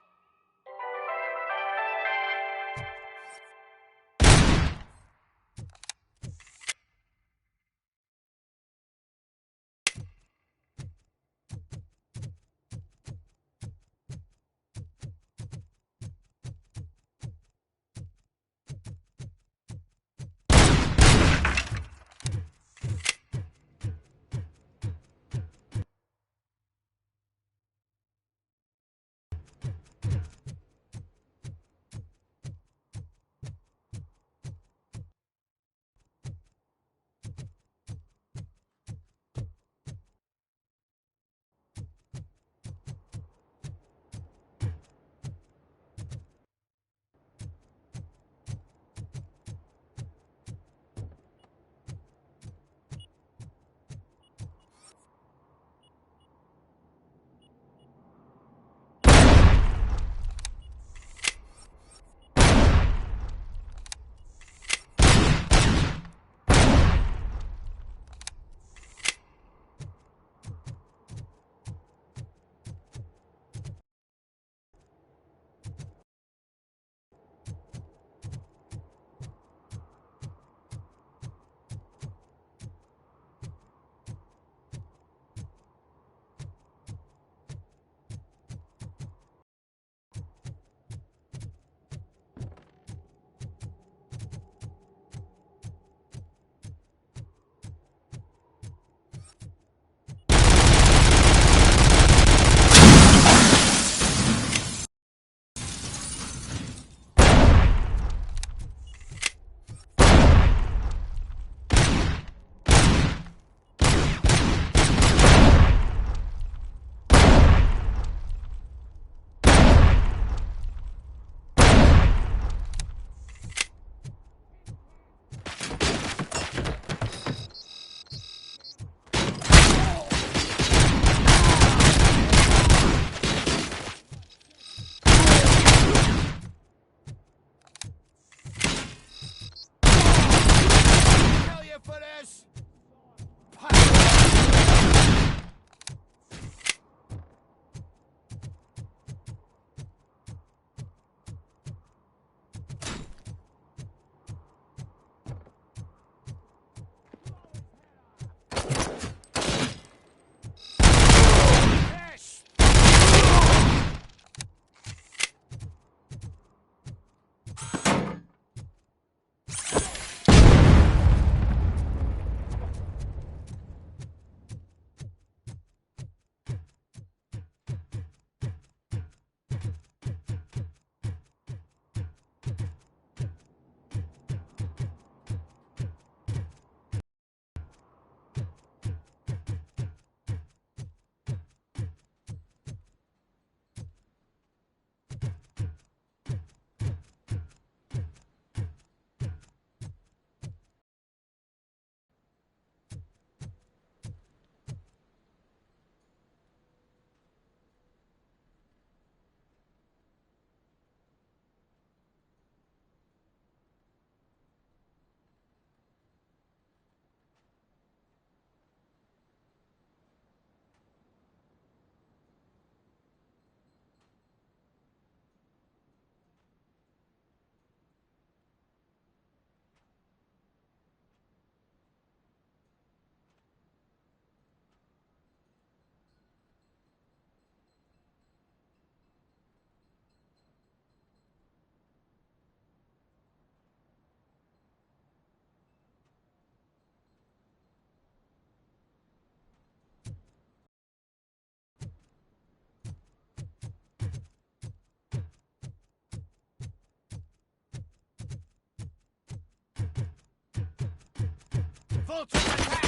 S14: vultures attack!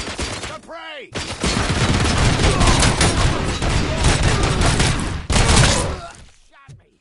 S14: The prey! Shot me!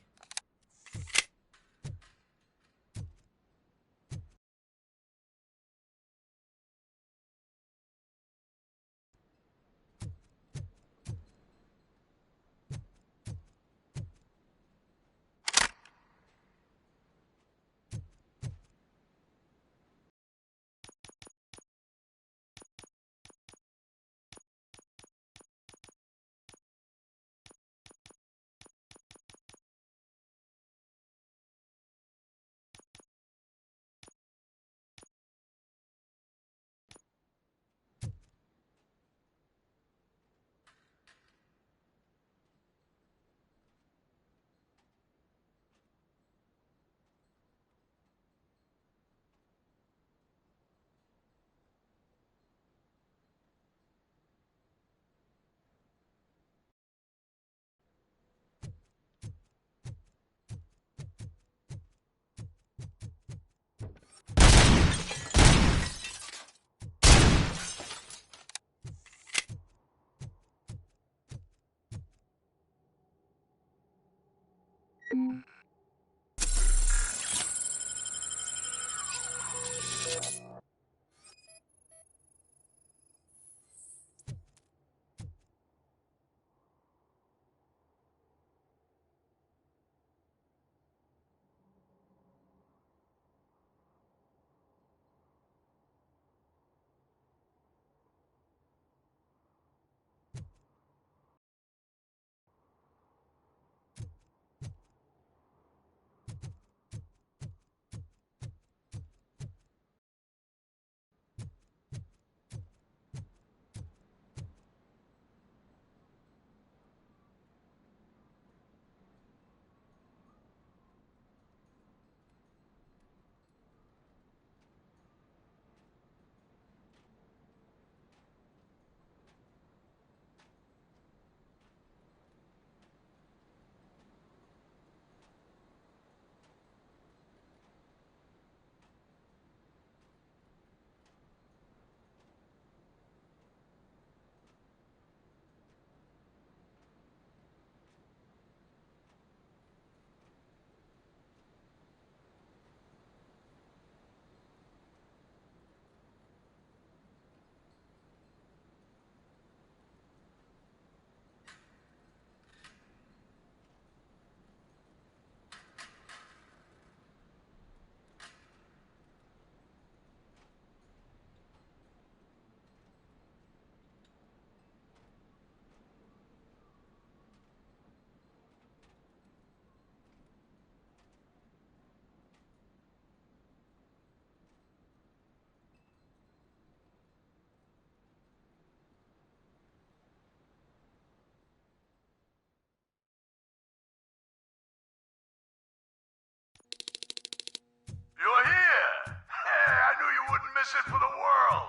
S17: You're here! Hey, I knew you wouldn't miss it for the world.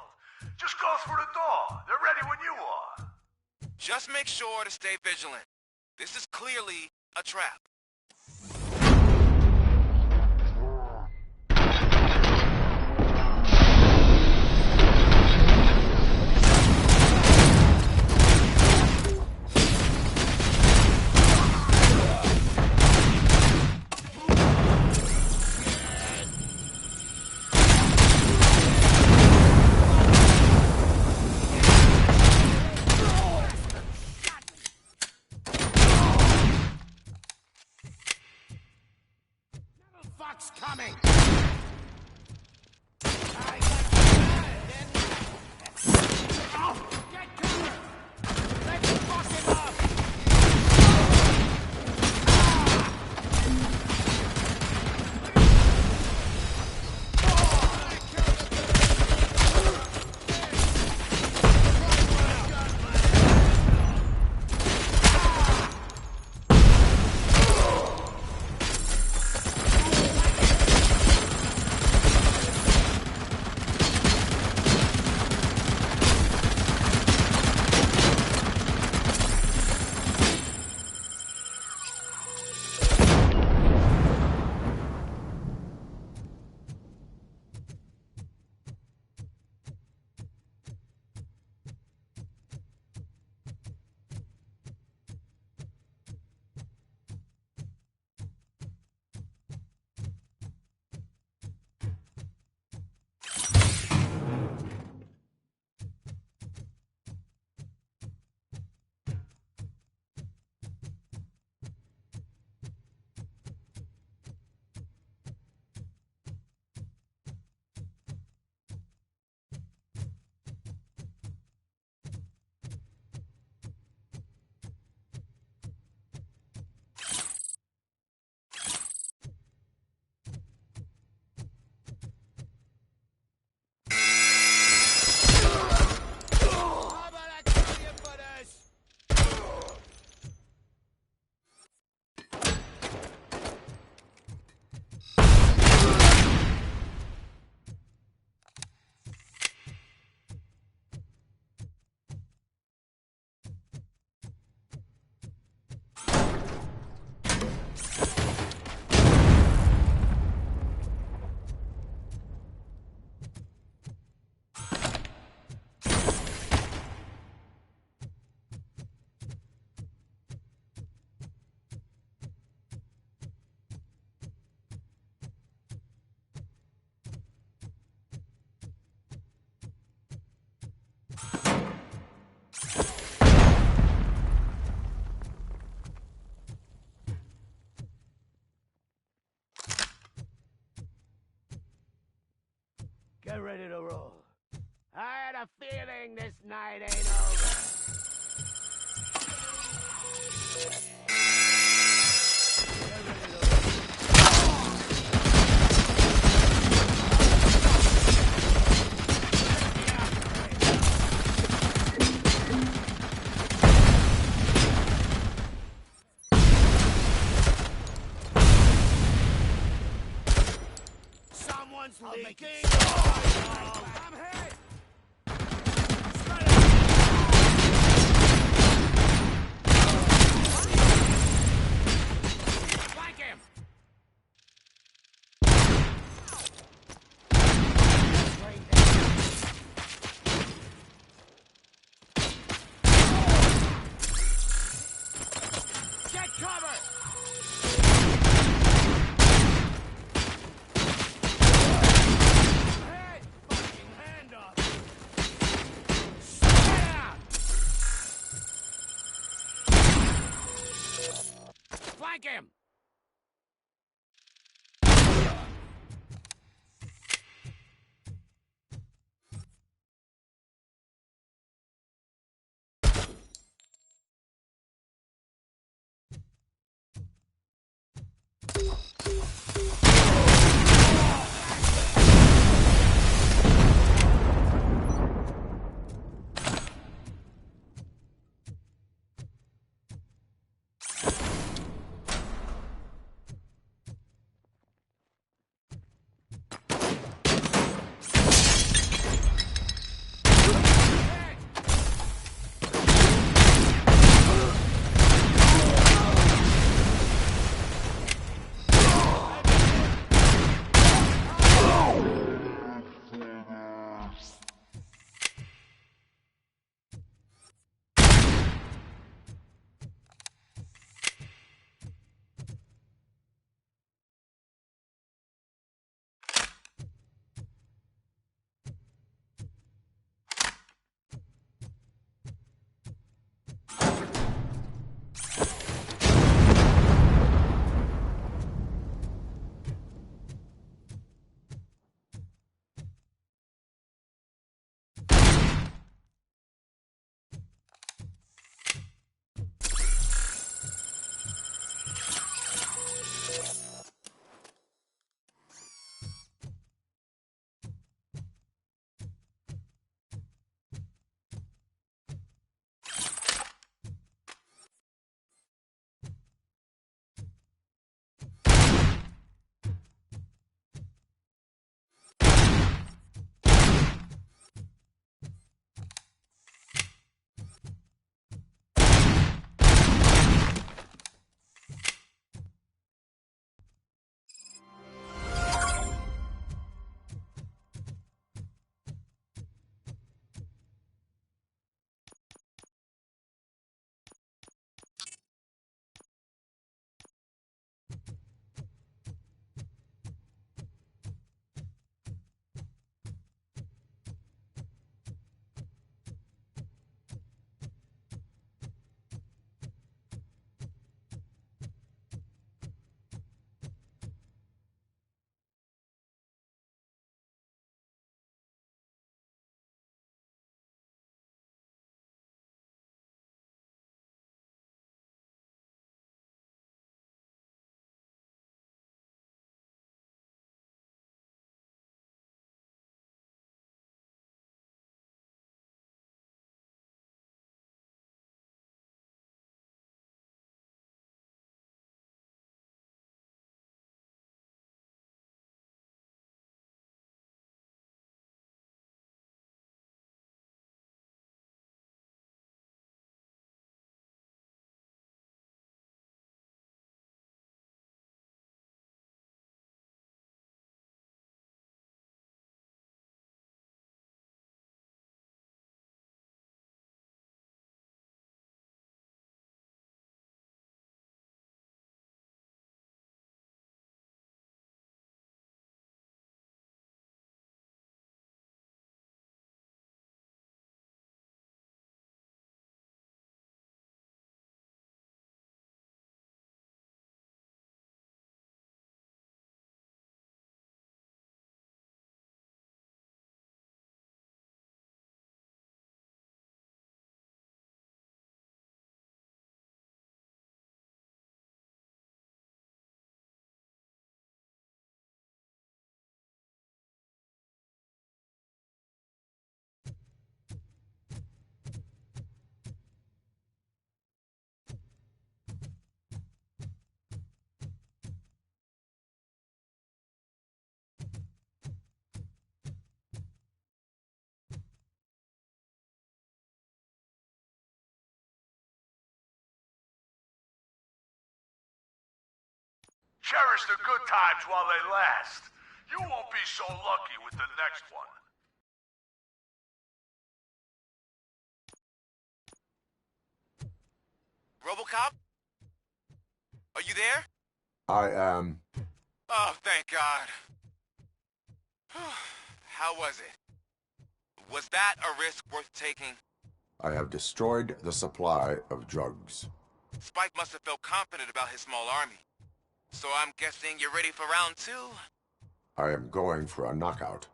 S17: Just go through the door. They're ready when you are.
S13: Just make sure to stay vigilant. This is clearly a trap.
S14: Fox coming! Get ready to roll. I had a feeling this night ain't over. Someone's leaking. I'm hit. Flank him. Get cover.
S17: Cherish the good times while they last. You won't be so lucky with the next one.
S13: Robo Cop? Are you there?
S1: I am.
S13: Oh, thank God. How was it? Was that a risk worth taking?
S1: I have destroyed the supply of drugs.
S13: Spike must have felt confident about his small army. So I'm guessing you're ready for round 2?
S1: I am going for a knockout.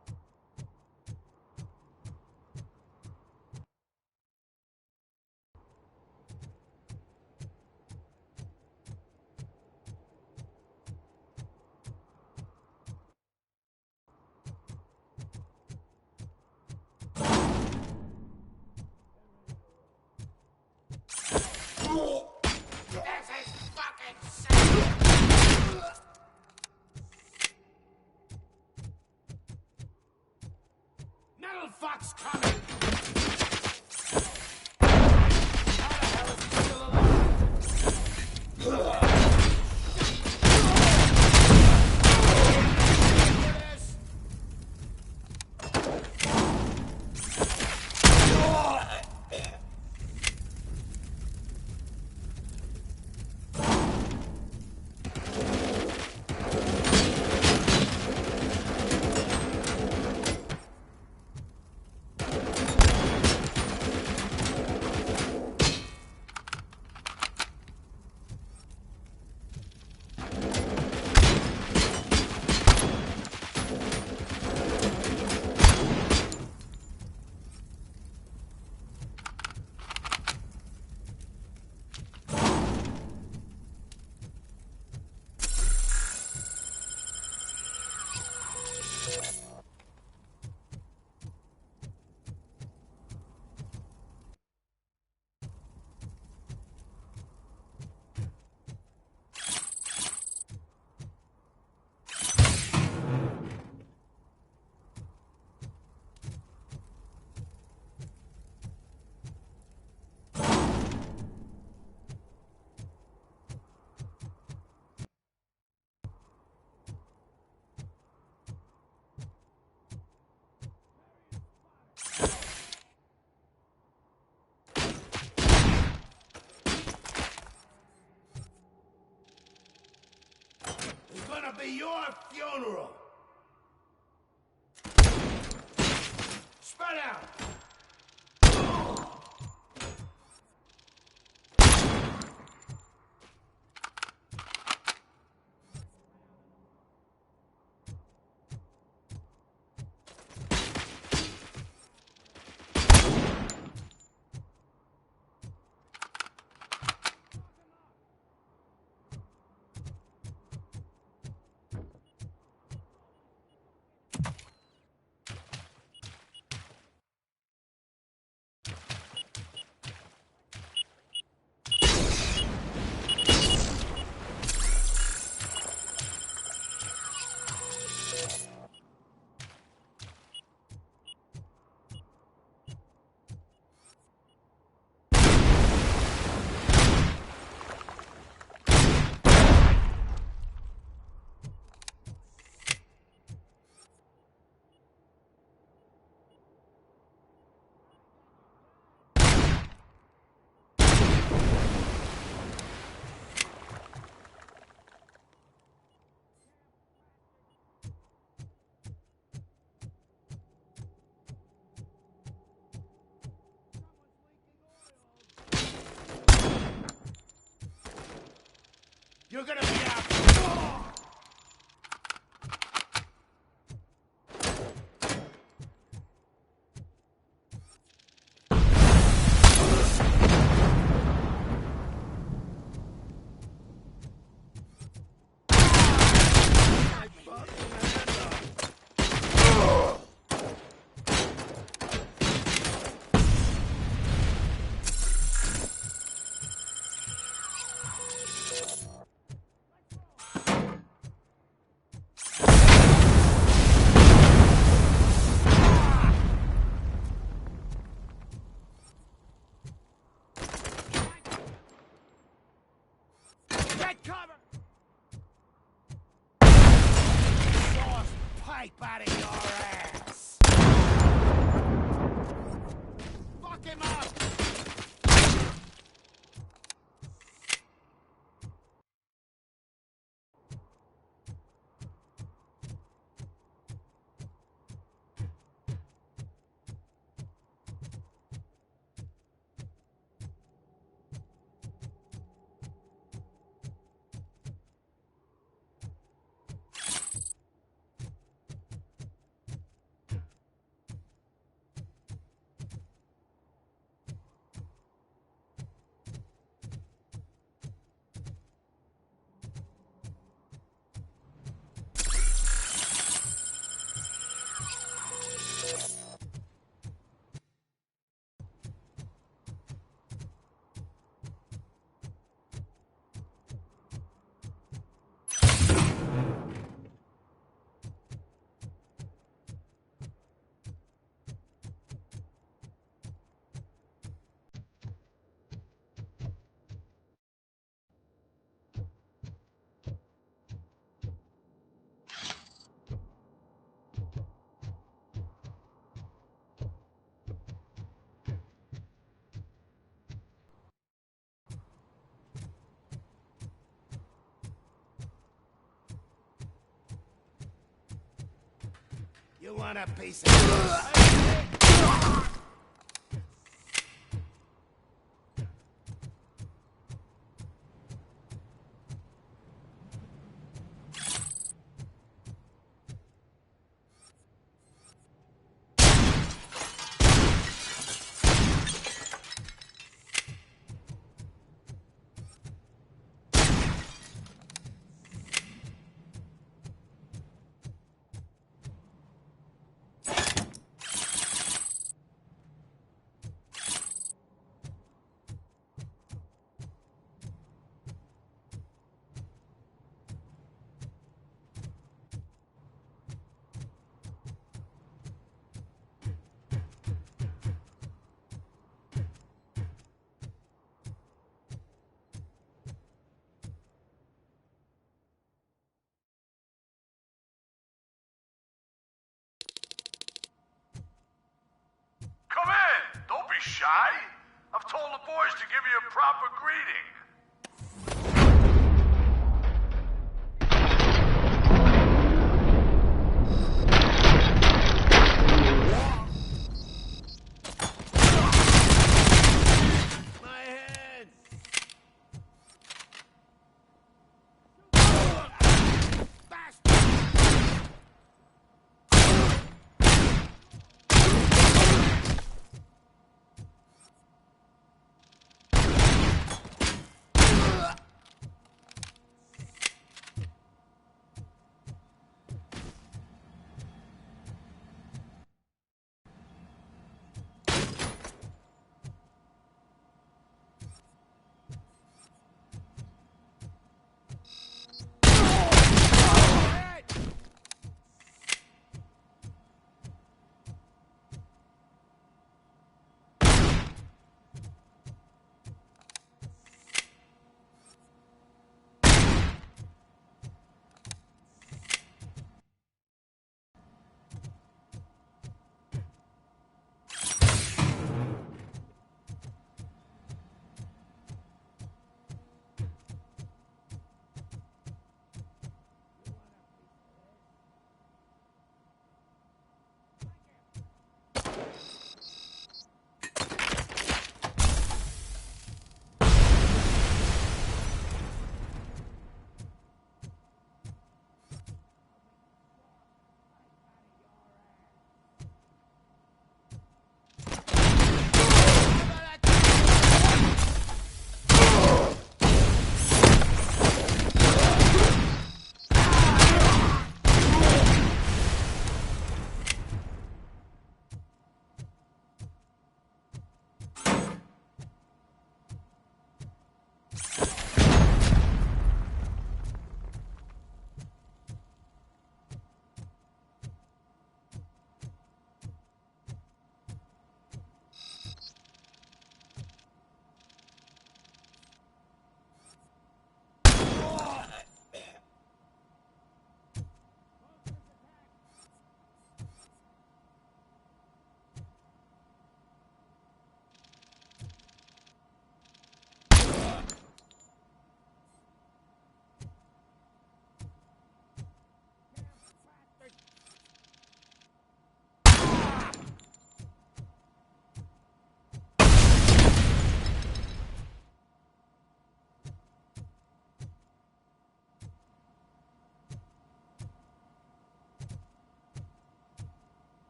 S14: Metal Fox coming! It's gonna be your funeral! Spread out! You're gonna be out! wipe out of your ass! Fuck him up! You want a piece of
S17: Come in! Don't be shy! I've told the boys to give you a proper greeting.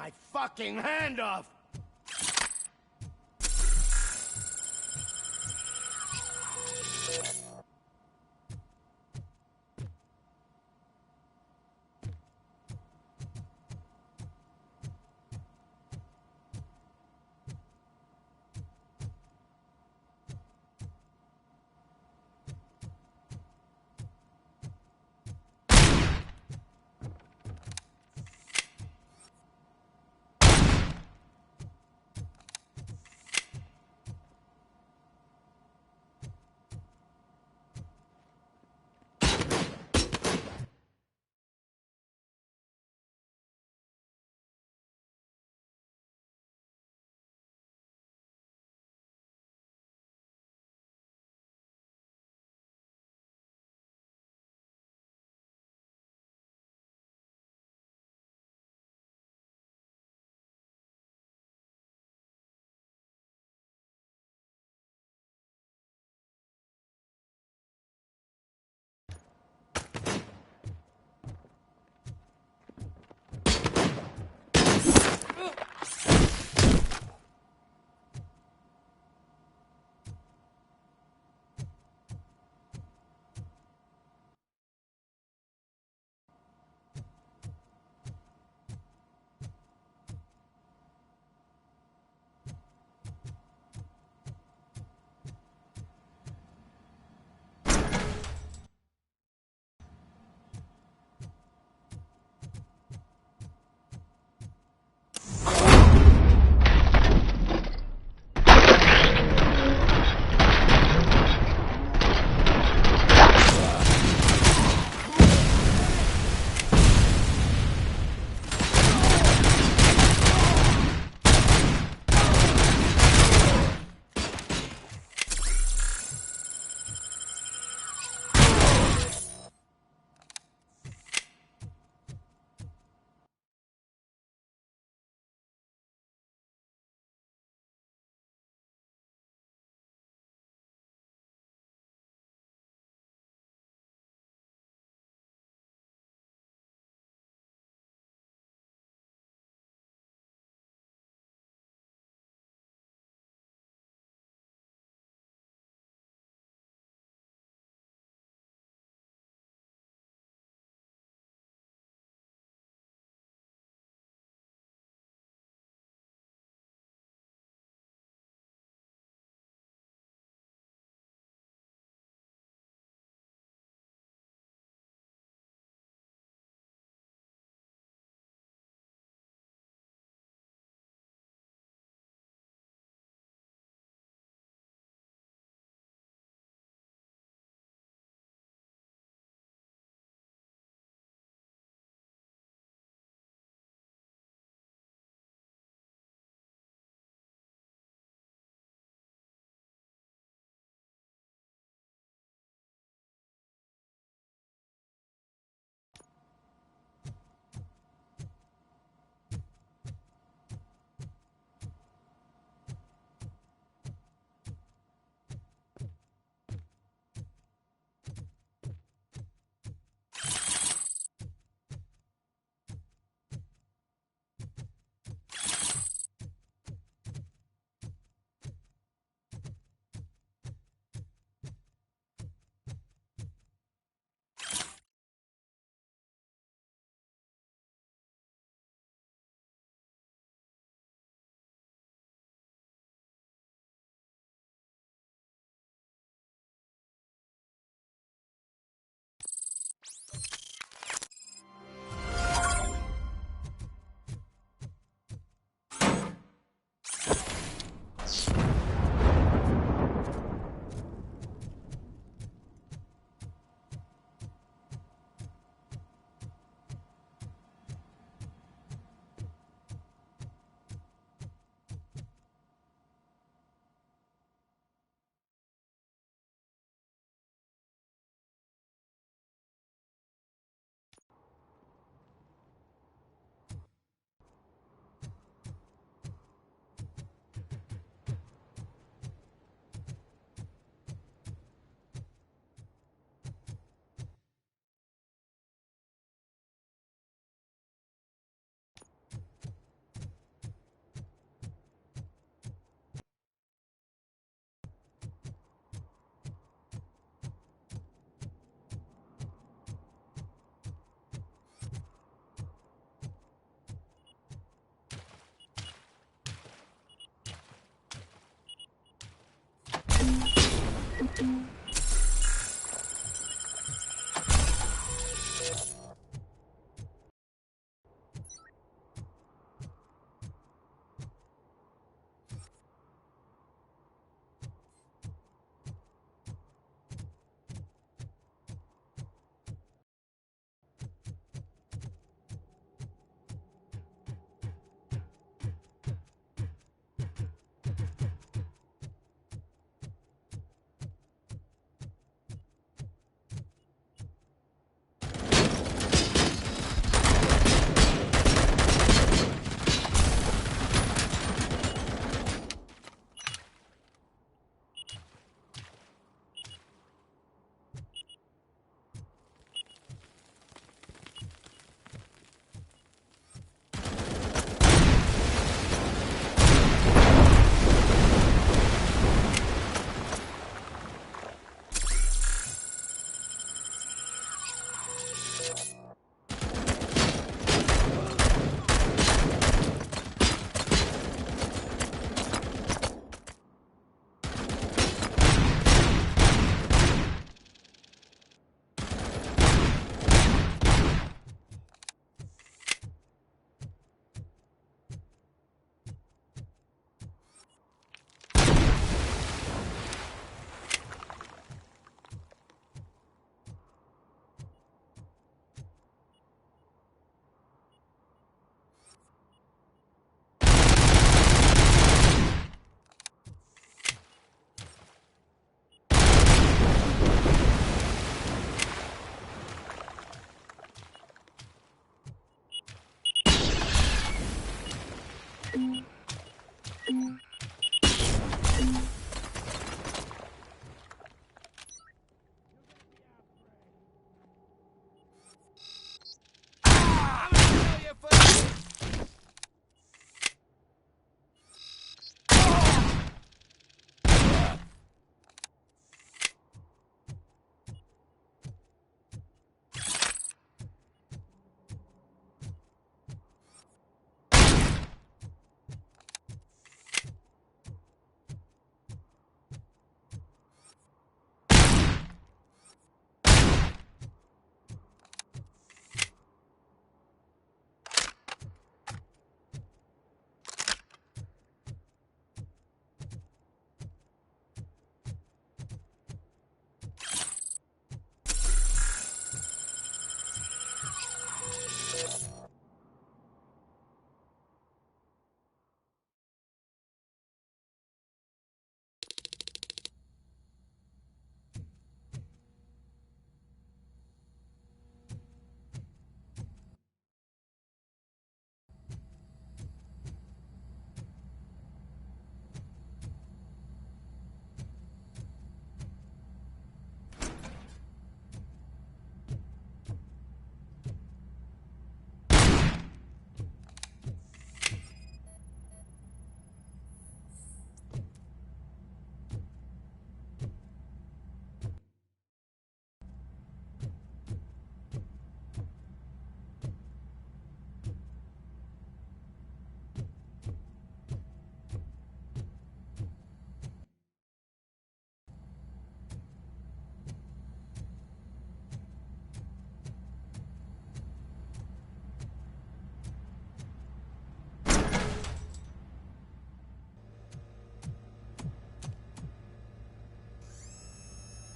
S14: my fucking hand off!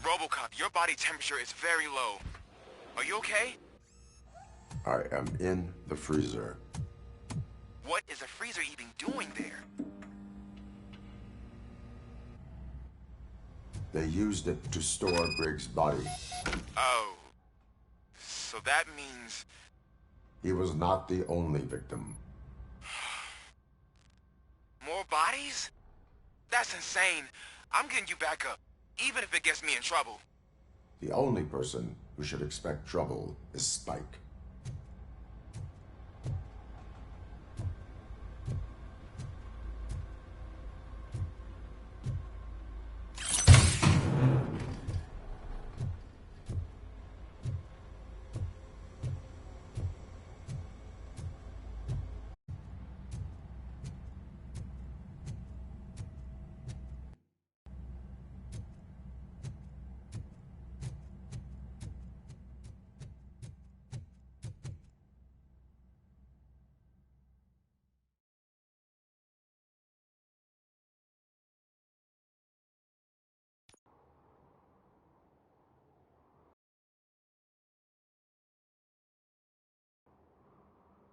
S13: Robo Cop, your body temperature is very low. Are you okay?
S1: I am in the freezer.
S13: What is the freezer even doing there?
S1: They used it to store Briggs' body.
S13: Oh. So that means...
S1: He was not the only victim.
S13: More bodies? That's insane. I'm getting you back up, even if it gets me in trouble.
S1: The only person who should expect trouble is Spike.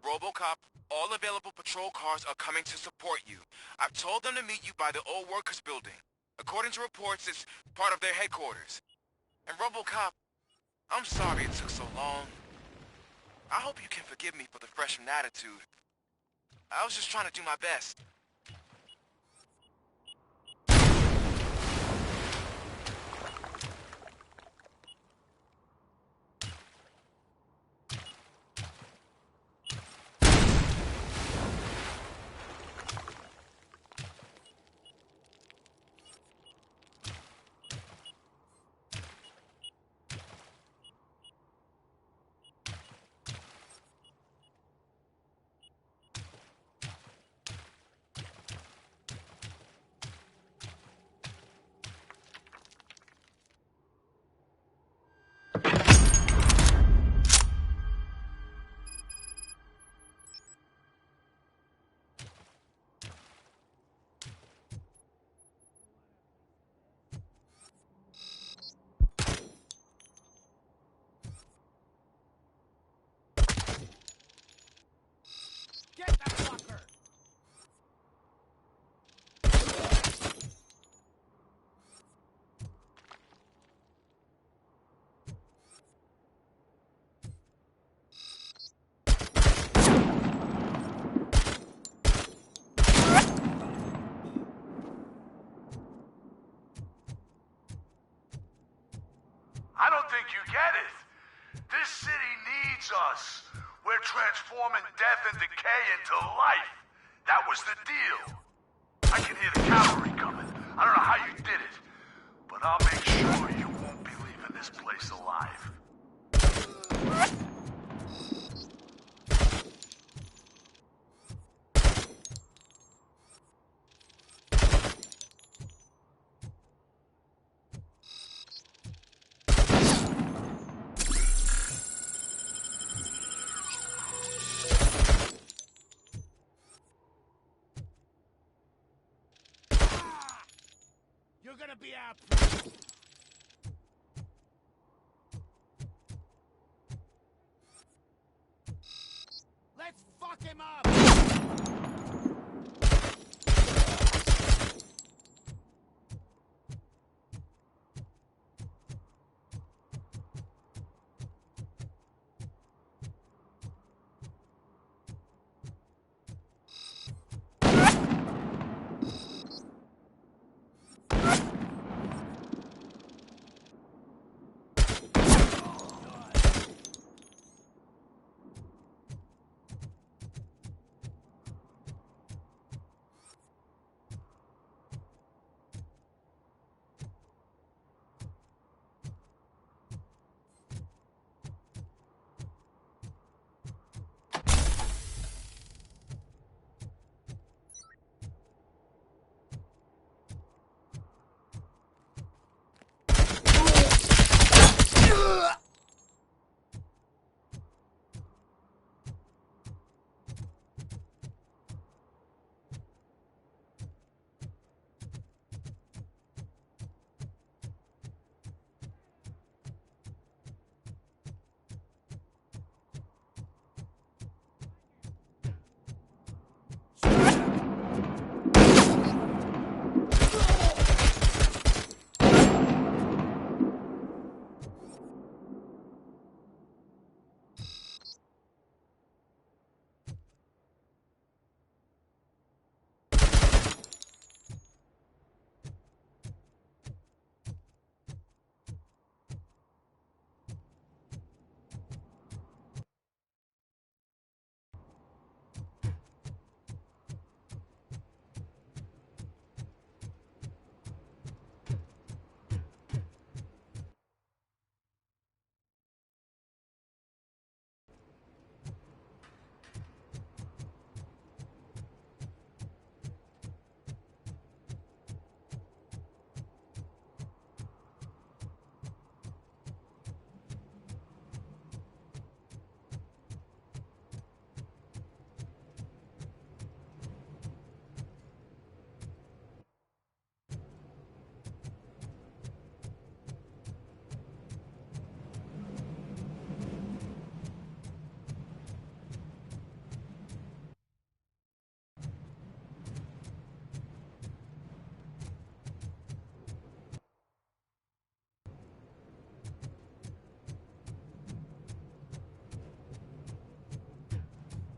S13: Robo Cop, all available patrol cars are coming to support you. I've told them to meet you by the old workers building. According to reports, it's part of their headquarters. And Robo Cop, I'm sorry it took so long. I hope you can forgive me for the freshman attitude. I was just trying to do my best.
S14: Get that fucker!
S17: I don't think you get it. This city needs us. We're transforming death and decay into life. That was the deal. I can hear the cavalry coming. I don't know how you did it, but I'll make sure you won't be leaving this place alive.
S14: You're gonna be out. Let's fuck him up!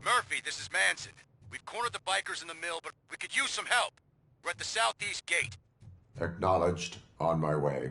S13: Murphy, this is Manson. We've cornered the bikers in the mill, but we could use some help. We're at the southeast gate.
S1: Acknowledged. On my way.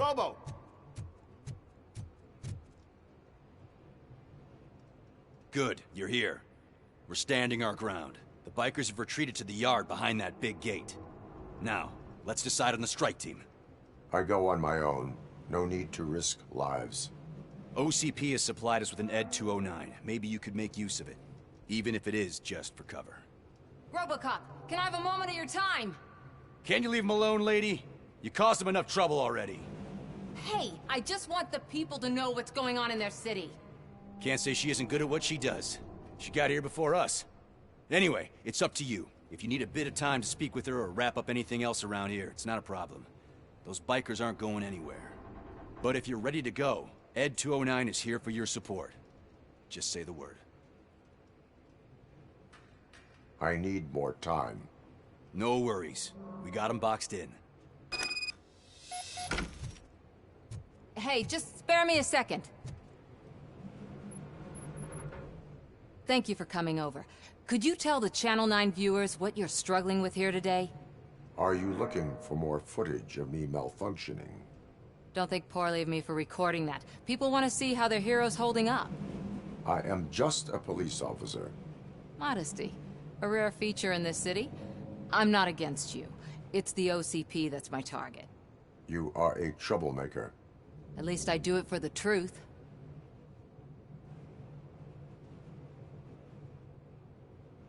S3: Robo!
S4: Good, you're here. We're standing our ground. The bikers have retreated to the yard behind that big gate. Now, let's decide on the strike team.
S1: I go on my own. No need to risk lives.
S4: OCP has supplied us with an ED 209. Maybe you could make use of it. Even if it is just for cover.
S22: Robo Cop, can I have a moment of your time?
S4: Can you leave him alone, lady? You caused him enough trouble already.
S22: Hey, I just want the people to know what's going on in their city.
S4: Can't say she isn't good at what she does. She got here before us. Anyway, it's up to you. If you need a bit of time to speak with her or wrap up anything else around here, it's not a problem. Those bikers aren't going anywhere. But if you're ready to go, ED 209 is here for your support. Just say the word.
S1: I need more time.
S4: No worries. We got him boxed in.
S22: Hey, just spare me a second. Thank you for coming over. Could you tell the Channel 9 viewers what you're struggling with here today?
S1: Are you looking for more footage of me malfunctioning?
S22: Don't think poorly of me for recording that. People want to see how their hero's holding up.
S1: I am just a police officer.
S22: Modesty. A rare feature in this city. I'm not against you. It's the OCP that's my target.
S1: You are a troublemaker.
S22: At least I do it for the truth.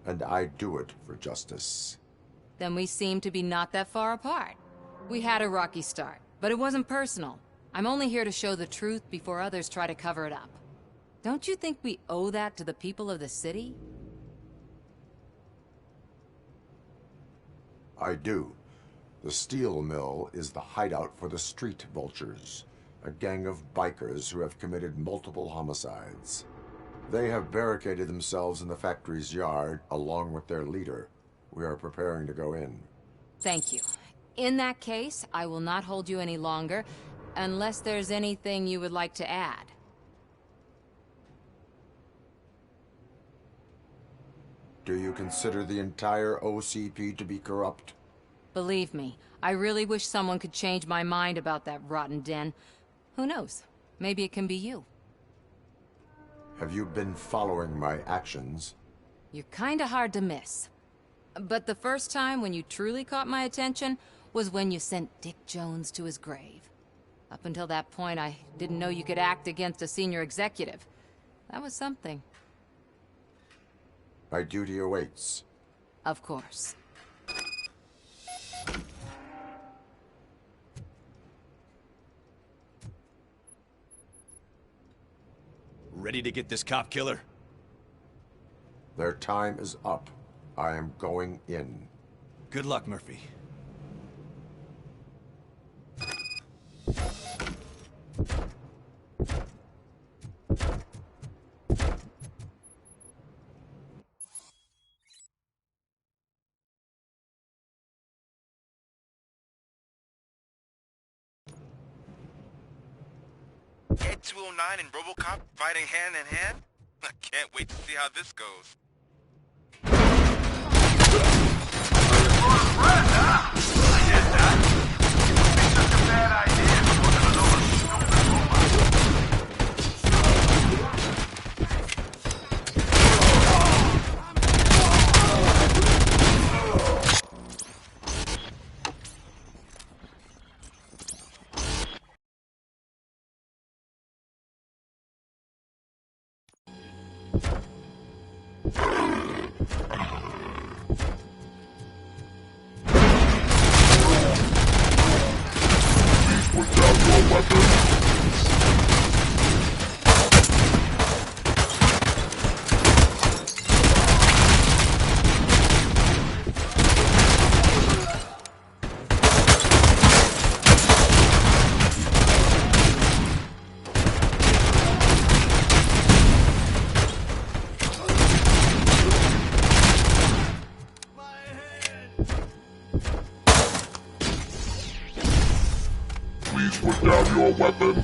S1: And I do it for justice.
S22: Then we seem to be not that far apart. We had a rocky start, but it wasn't personal. I'm only here to show the truth before others try to cover it up. Don't you think we owe that to the people of the city?
S1: I do. The steel mill is the hideout for the street vultures, a gang of bikers who have committed multiple homicides. They have barricaded themselves in the factory's yard, along with their leader. We are preparing to go in.
S22: Thank you. In that case, I will not hold you any longer, unless there's anything you would like to add.
S1: Do you consider the entire OCP to be corrupt?
S22: Believe me, I really wish someone could change my mind about that rotten den. Who knows? Maybe it can be you.
S1: Have you been following my actions?
S22: You're kinda hard to miss. But the first time when you truly caught my attention was when you sent Dick Jones to his grave. Up until that point, I didn't know you could act against a senior executive. That was something.
S1: My duty awaits.
S22: Of course.
S4: Ready to get this cop killer?
S1: Their time is up. I am going in.
S4: Good luck, Murphy.
S13: Ed 209 and Robo Cop fighting hand in hand? I can't wait to see how this goes.
S23: Please put down your weapon.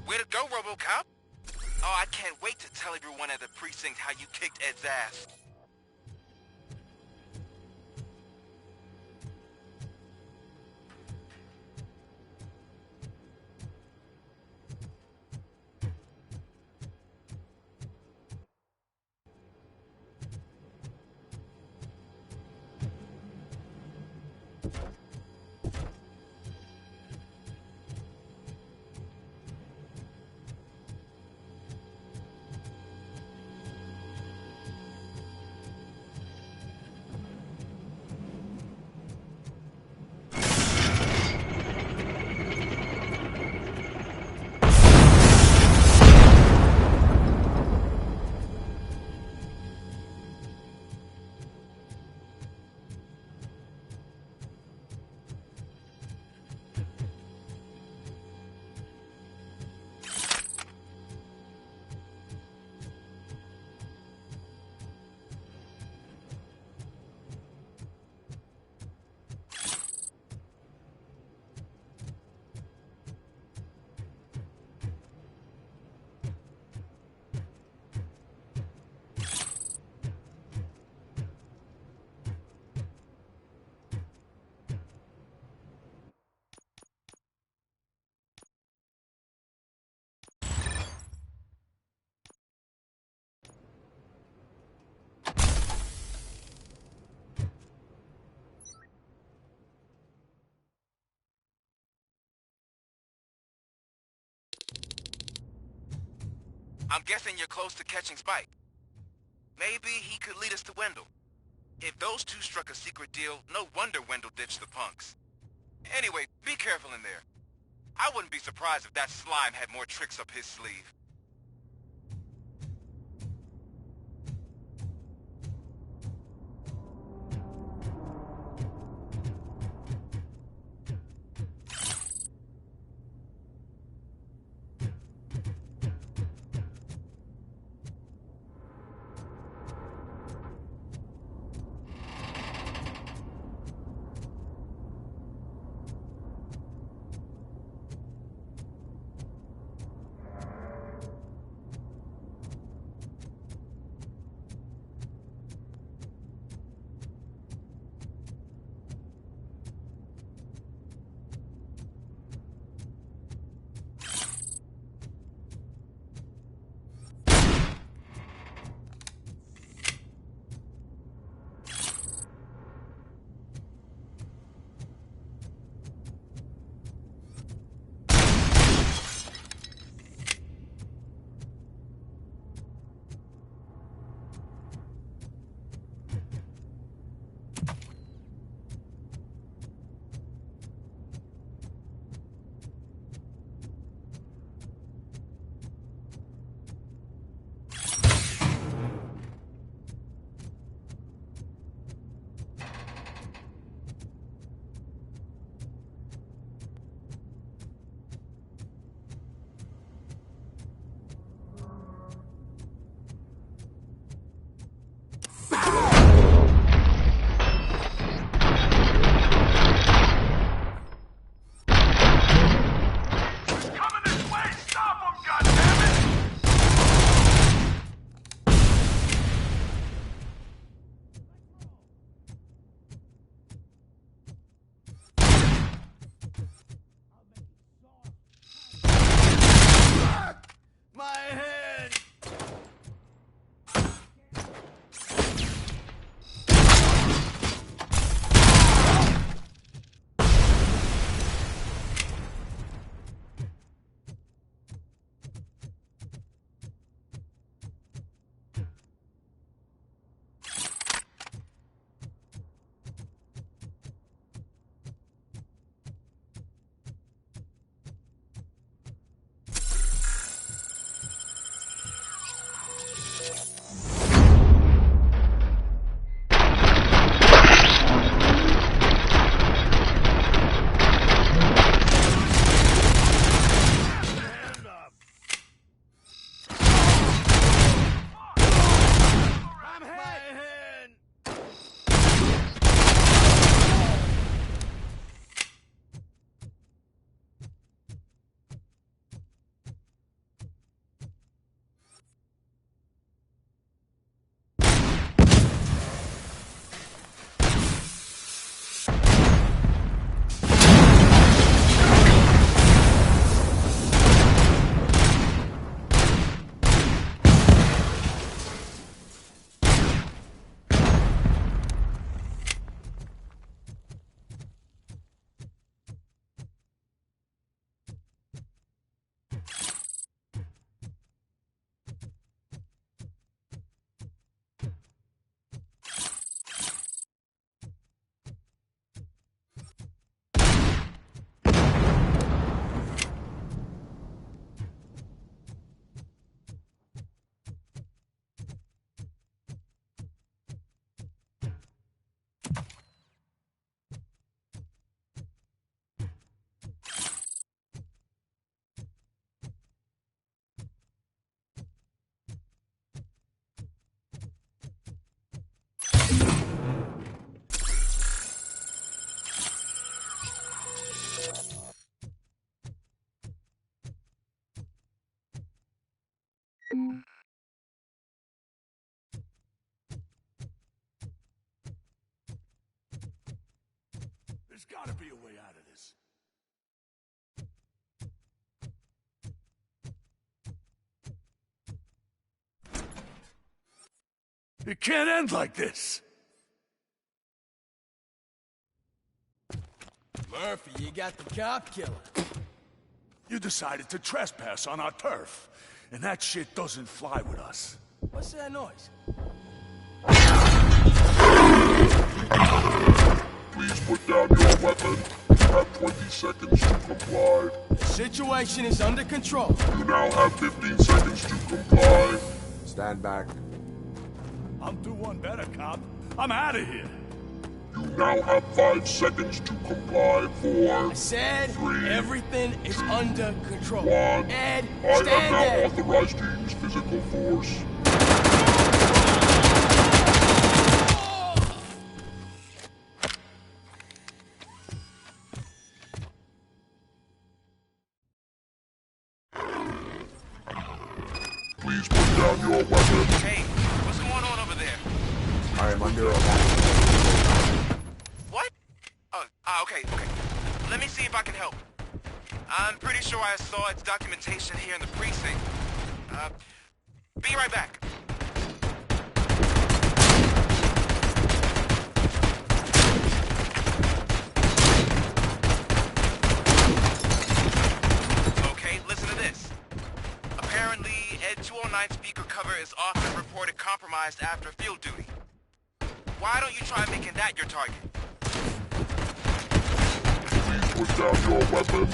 S13: Way to go, Robo Cop. Oh, I can't wait to tell everyone at the precinct how you kicked Ed's ass. I'm guessing you're close to catching Spike. Maybe he could lead us to Wendell. If those two struck a secret deal, no wonder Wendell ditched the punks. Anyway, be careful in there. I wouldn't be surprised if that slime had more tricks up his sleeve.
S17: gotta be a way out of this. It can't end like this.
S7: Murphy, you got the cop killer.
S17: You decided to trespass on our turf, and that shit doesn't fly with us.
S7: What's that noise?
S23: Please put down your weapon. You have 20 seconds to comply.
S7: The situation is under control.
S23: You now have 15 seconds to comply.
S1: Stand back.
S17: I'll do one better, cop. I'm out of here.
S23: You now have 5 seconds to comply. 4,
S7: I said
S23: 3,
S7: everything is under control.
S23: 1.
S7: Ed,
S23: I
S7: stand
S23: am now
S7: there.
S23: authorized to use physical force. Please put down your weapon.
S13: Hey, what's going on over there?
S1: I am under attack.
S13: What? Oh, okay. Let me see if I can help. I'm pretty sure I saw its documentation here in the precinct. Be right back. Okay, listen to this. Apparently, Ed 209 speaker cover is often reported compromised after field duty. Why don't you try making that your target?
S23: Please put down your weapon.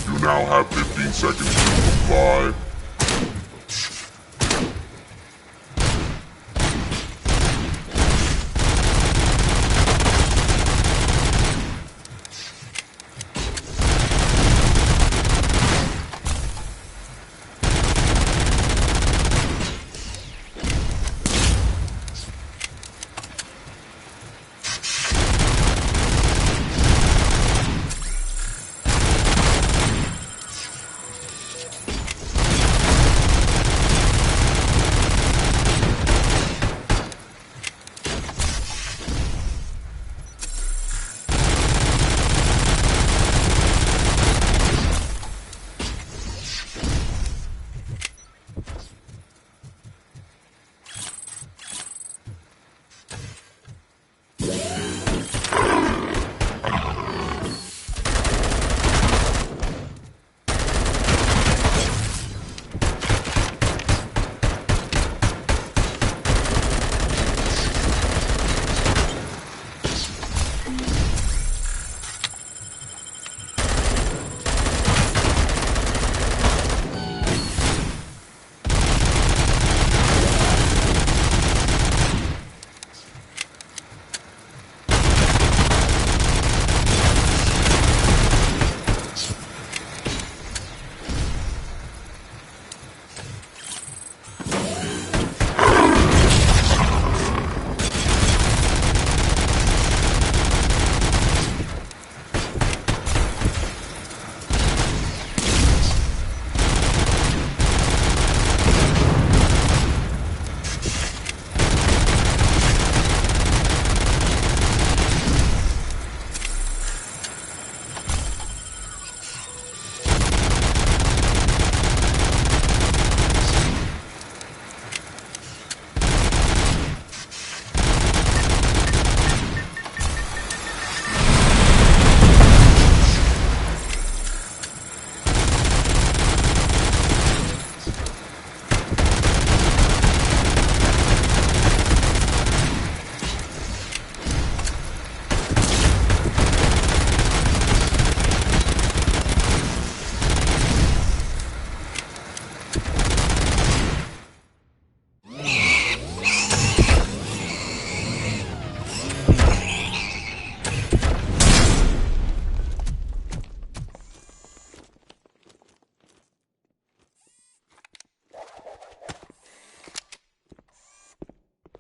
S23: You now have 15 seconds to comply.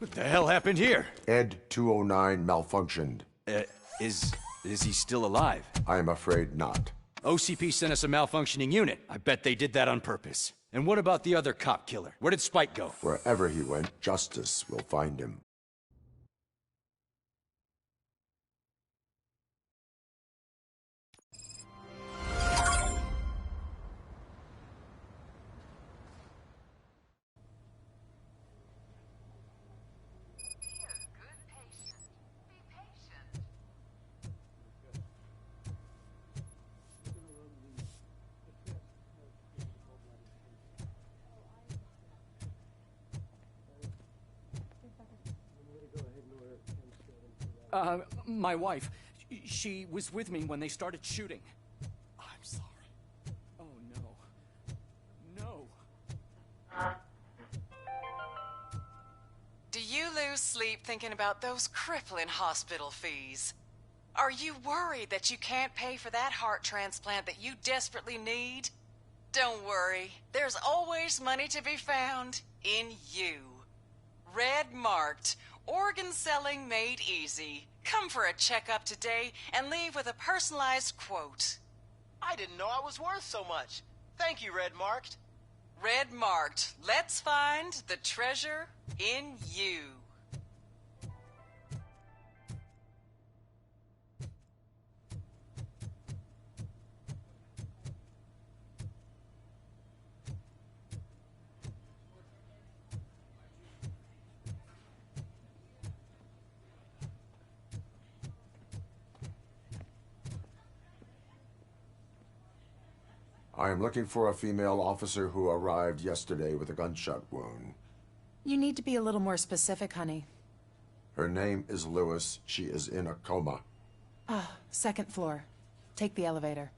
S4: What the hell happened here?
S1: Ed 209 malfunctioned.
S4: Is he still alive?
S1: I am afraid not.
S4: OCP sent us a malfunctioning unit. I bet they did that on purpose. And what about the other cop killer? Where did Spike go?
S1: Wherever he went, justice will find him.
S12: My wife. She was with me when they started shooting. I'm sorry. Oh, no. No.
S21: Do you lose sleep thinking about those crippling hospital fees? Are you worried that you can't pay for that heart transplant that you desperately need? Don't worry. There's always money to be found in you. Red Marked. Organ selling made easy. Come for a checkup today and leave with a personalized quote.
S8: I didn't know I was worth so much. Thank you, Red Marked.
S21: Red Marked. Let's find the treasure in you.
S1: I am looking for a female officer who arrived yesterday with a gunshot wound.
S10: You need to be a little more specific, honey.
S1: Her name is Lewis. She is in a coma.
S10: Ah, second floor. Take the elevator.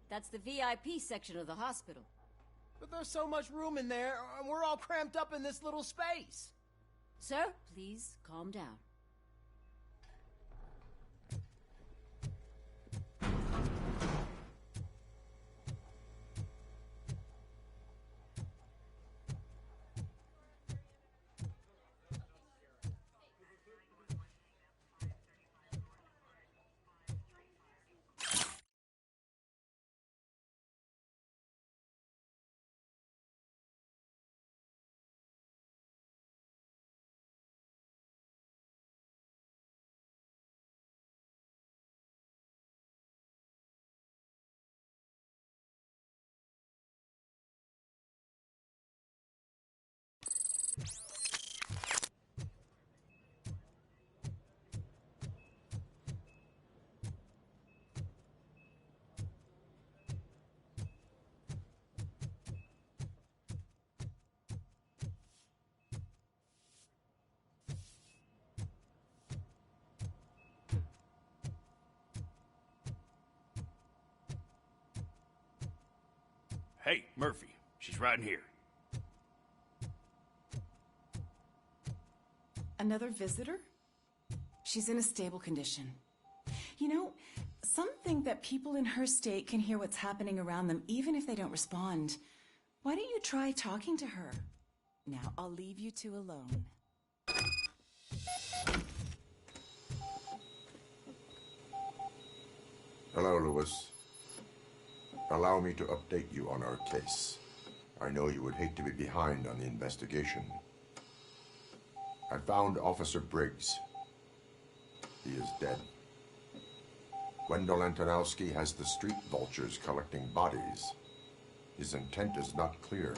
S11: That's the VIP section of the hospital.
S7: But there's so much room in there, and we're all cramped up in this little space.
S11: Sir, please calm down.
S17: Hey, Murphy. She's right in here.
S10: Another visitor? She's in a stable condition. You know, some think that people in her state can hear what's happening around them even if they don't respond. Why don't you try talking to her? Now, I'll leave you two alone.
S1: Hello, Lewis. Allow me to update you on our case. I know you would hate to be behind on the investigation. I found Officer Briggs. He is dead. Wendell Antonowski has the street vultures collecting bodies. His intent is not clear.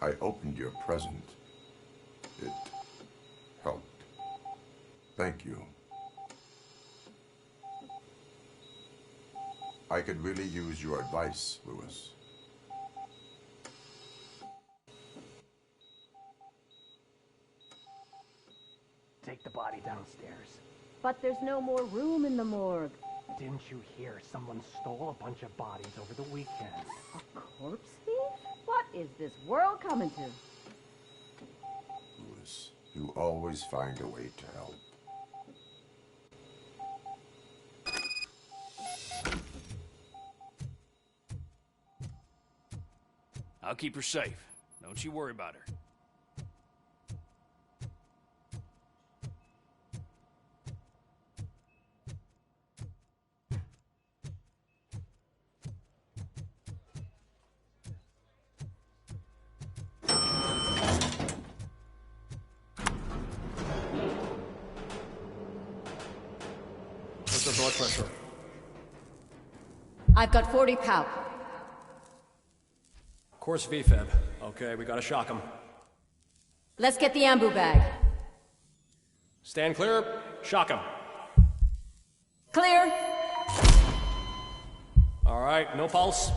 S1: I opened your present. It helped. Thank you. I could really use your advice, Lewis.
S12: Take the body downstairs.
S24: But there's no more room in the morgue.
S12: Didn't you hear someone stole a bunch of bodies over the weekend?
S24: A corpse thief? What is this world coming to?
S1: yours. You always find a way to help.
S12: I'll keep her safe. Don't you worry about her.
S5: What's her blood pressure?
S11: I've got 40 pow.
S5: Course VFib. Okay, we gotta shock him.
S11: Let's get the ambu bag.
S5: Stand clear. Shock him.
S11: Clear.
S5: All right, no pulse.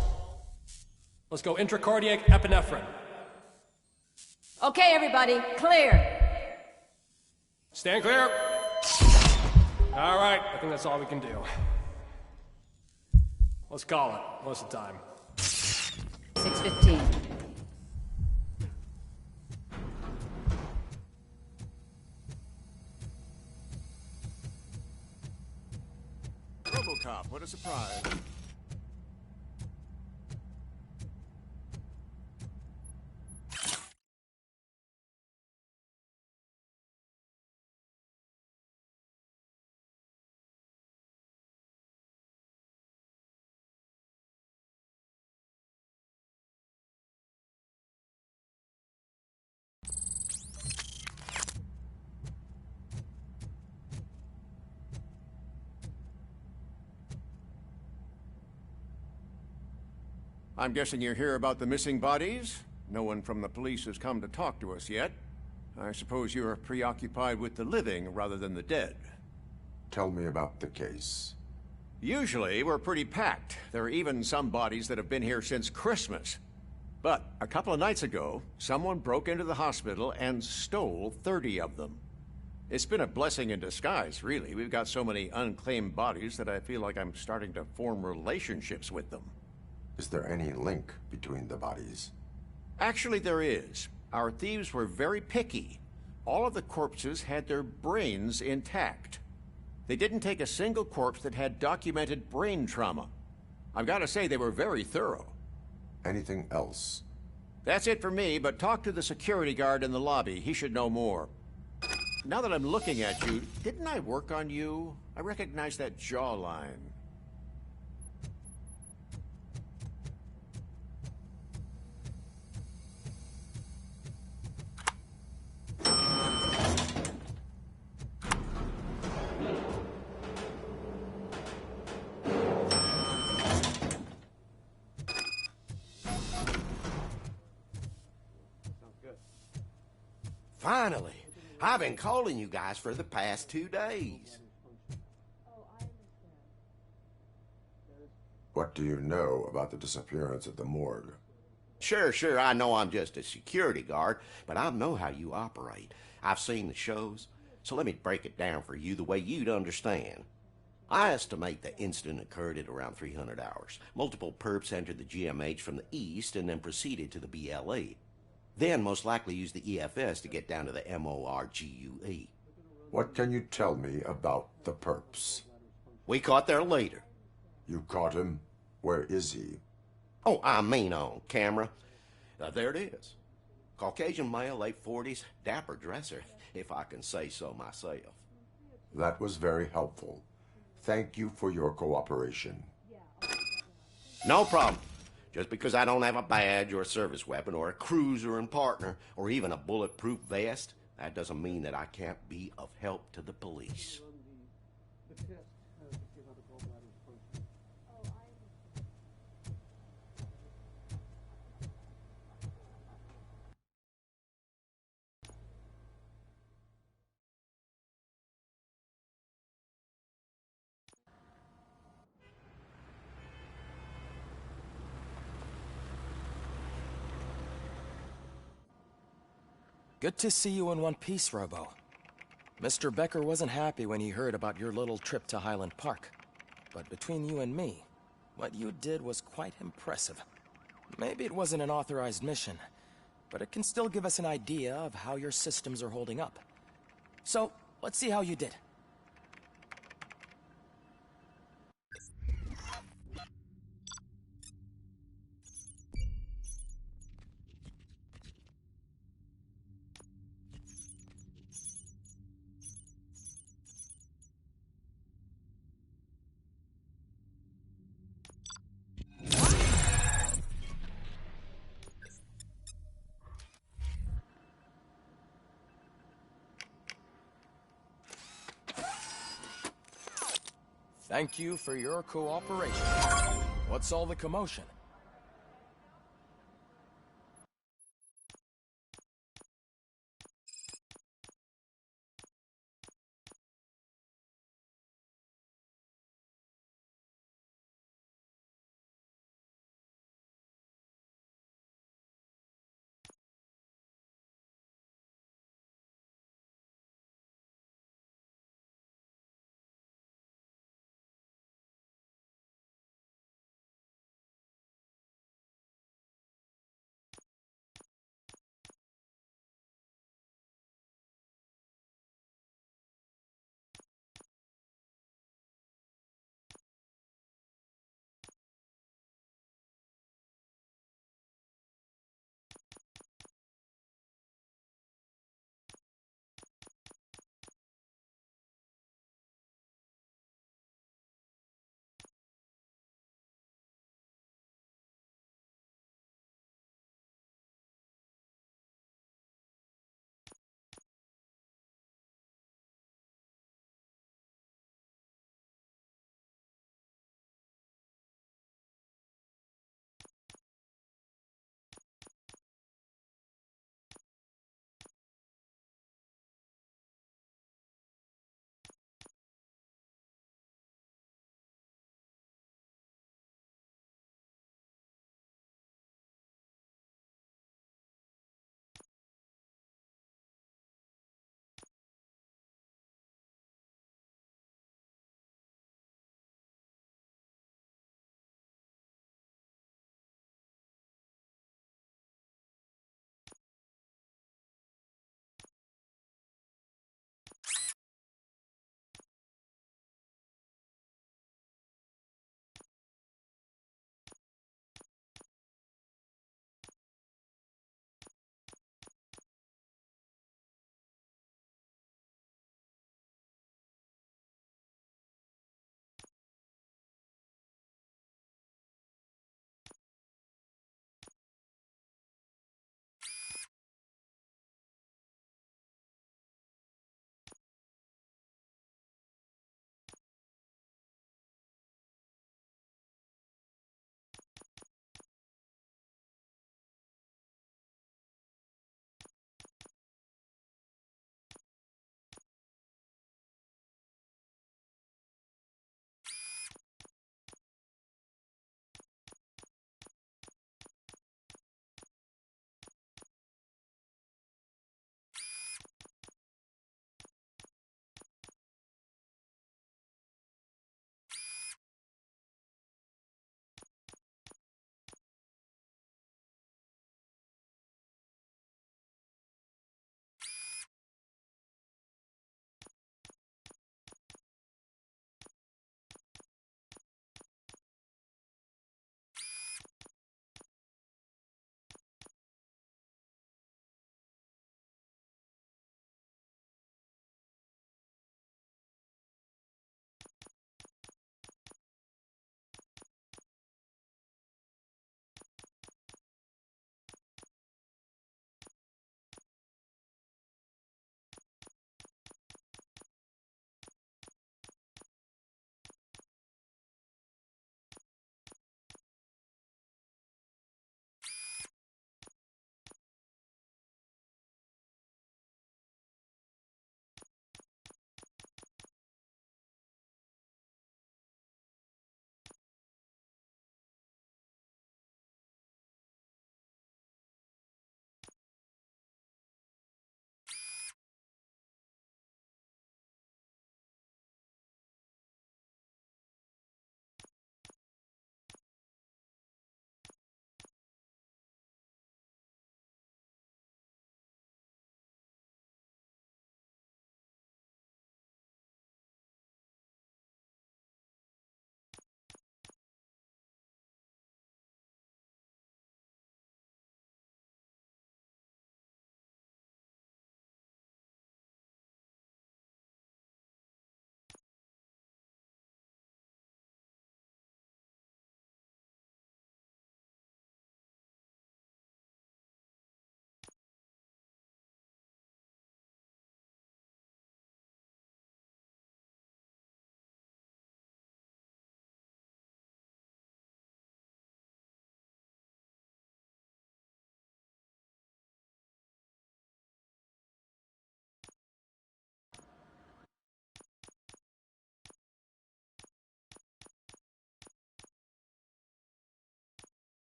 S5: Let's go intracardiac epinephrine.
S11: Okay, everybody, clear.
S5: Stand clear. All right, I think that's all we can do. Let's call it. What's the time?
S11: 6:15.
S3: Robo Cop, what a surprise. I'm guessing you're here about the missing bodies? No one from the police has come to talk to us yet. I suppose you're preoccupied with the living rather than the dead.
S1: Tell me about the case.
S3: Usually, we're pretty packed. There are even some bodies that have been here since Christmas. But a couple of nights ago, someone broke into the hospital and stole 30 of them. It's been a blessing in disguise, really. We've got so many unclaimed bodies that I feel like I'm starting to form relationships with them.
S1: Is there any link between the bodies?
S3: Actually, there is. Our thieves were very picky. All of the corpses had their brains intact. They didn't take a single corpse that had documented brain trauma. I've got to say, they were very thorough.
S1: Anything else?
S3: That's it for me, but talk to the security guard in the lobby. He should know more. Now that I'm looking at you, didn't I work on you? I recognize that jawline.
S2: Finally! I've been calling you guys for the past 2 days.
S1: What do you know about the disappearance at the morgue?
S2: Sure, I know I'm just a security guard, but I know how you operate. I've seen the shows, so let me break it down for you the way you'd understand. I estimate the incident occurred at around 300 hours. Multiple perps entered the GMH from the east and then proceeded to the BLE. Then most likely used the EFS to get down to the MORGUE.
S1: What can you tell me about the perps?
S2: We caught their leader.
S1: You caught him? Where is he?
S2: Oh, I mean on camera. There it is. Caucasian male, late 40s, dapper dresser, if I can say so myself.
S1: That was very helpful. Thank you for your cooperation.
S2: No problem. Just because I don't have a badge or a service weapon or a cruiser and partner or even a bulletproof vest, that doesn't mean that I can't be of help to the police.
S6: Good to see you in one piece, Robo. Mr. Becker wasn't happy when he heard about your little trip to Highland Park. But between you and me, what you did was quite impressive. Maybe it wasn't an authorized mission, but it can still give us an idea of how your systems are holding up. So, let's see how you did. Thank you for your cooperation. What's all the commotion?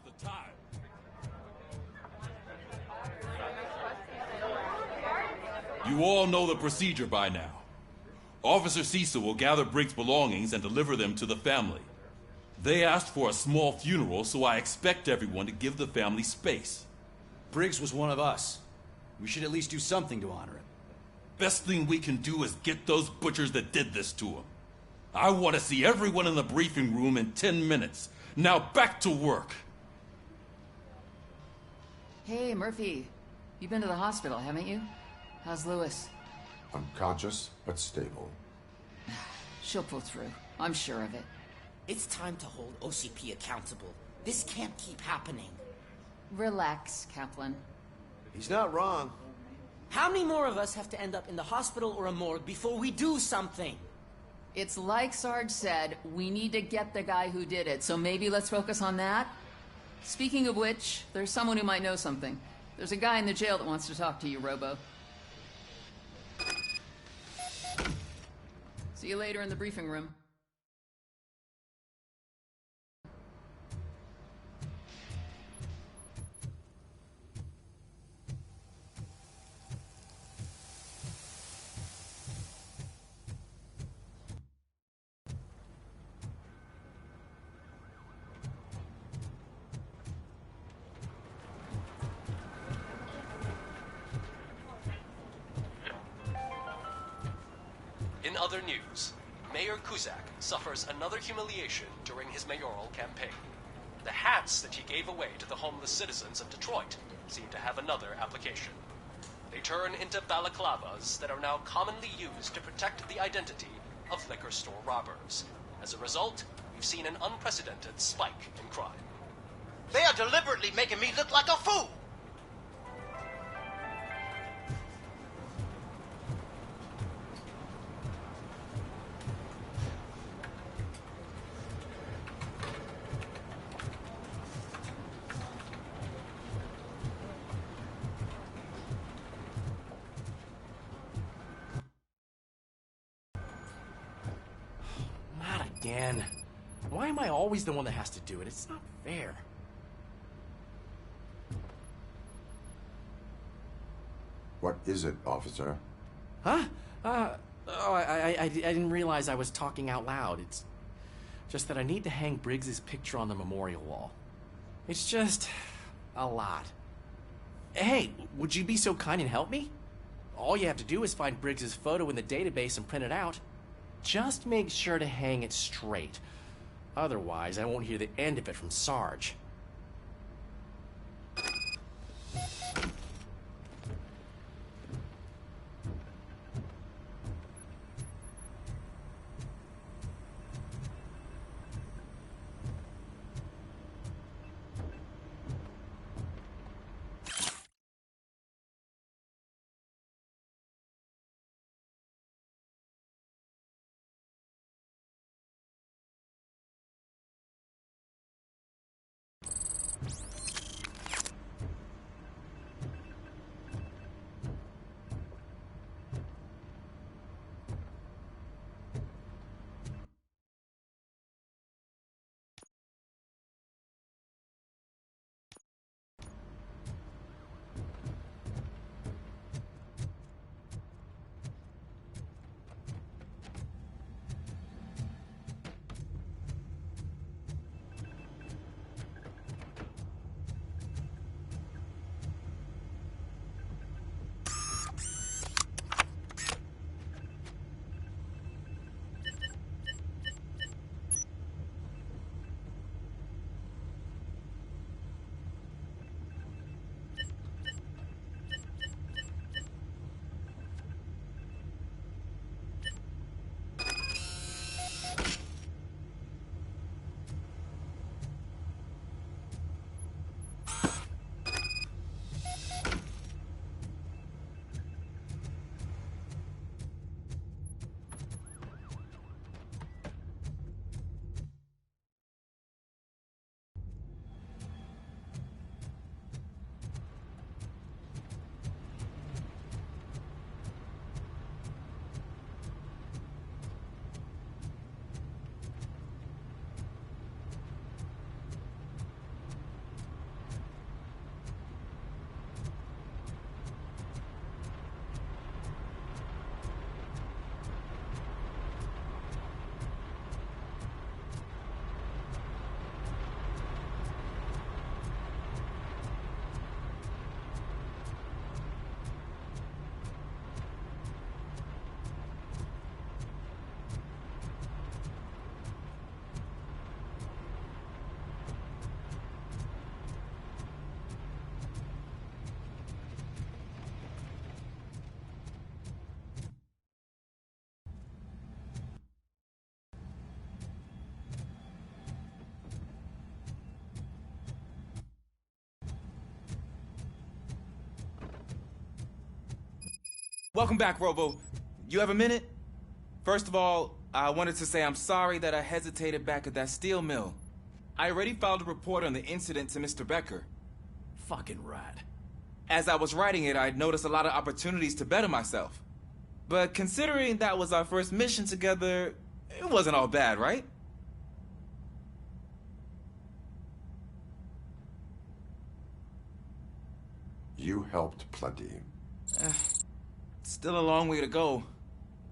S9: the time. You all know the procedure by now. Officer Cecil will gather Briggs' belongings and deliver them to the family. They asked for a small funeral, so I expect everyone to give the family space.
S4: Briggs was one of us. We should at least do something to honor him.
S9: Best thing we can do is get those butchers that did this to him. I want to see everyone in the briefing room in 10 minutes. Now back to work.
S16: Hey, Murphy. You've been to the hospital, haven't you? How's Lewis?
S1: Unconscious, but stable.
S16: She'll pull through. I'm sure of it.
S15: It's time to hold OCP accountable. This can't keep happening.
S16: Relax, Kaplan.
S2: He's not wrong.
S7: How many more of us have to end up in the hospital or a morgue before we do something?
S16: It's like Sarge said, we need to get the guy who did it, so maybe let's focus on that? Speaking of which, there's someone who might know something. There's a guy in the jail that wants to talk to you, Robo. See you later in the briefing room.
S18: In other news, Mayor Kuzak suffers another humiliation during his mayoral campaign. The hats that he gave away to the homeless citizens of Detroit seem to have another application. They turn into balaclavas that are now commonly used to protect the identity of liquor store robbers. As a result, we've seen an unprecedented spike in crime.
S8: They are deliberately making me look like a fool!
S12: Not again. Why am I always the one that has to do it? It's not fair.
S1: What is it, officer?
S12: Huh? I didn't realize I was talking out loud. It's just that I need to hang Briggs's picture on the memorial wall. It's just a lot. Hey, would you be so kind and help me? All you have to do is find Briggs's photo in the database and print it out. Just make sure to hang it straight. Otherwise, I won't hear the end of it from Sarge.
S14: Welcome back, Robo. You have a minute? First of all, I wanted to say I'm sorry that I hesitated back at that steel mill. I already filed a report on the incident to Mr. Becker.
S12: Fucking rat.
S14: As I was writing it, I'd noticed a lot of opportunities to better myself. But considering that was our first mission together, it wasn't all bad, right?
S1: You helped plenty.
S14: Still a long way to go.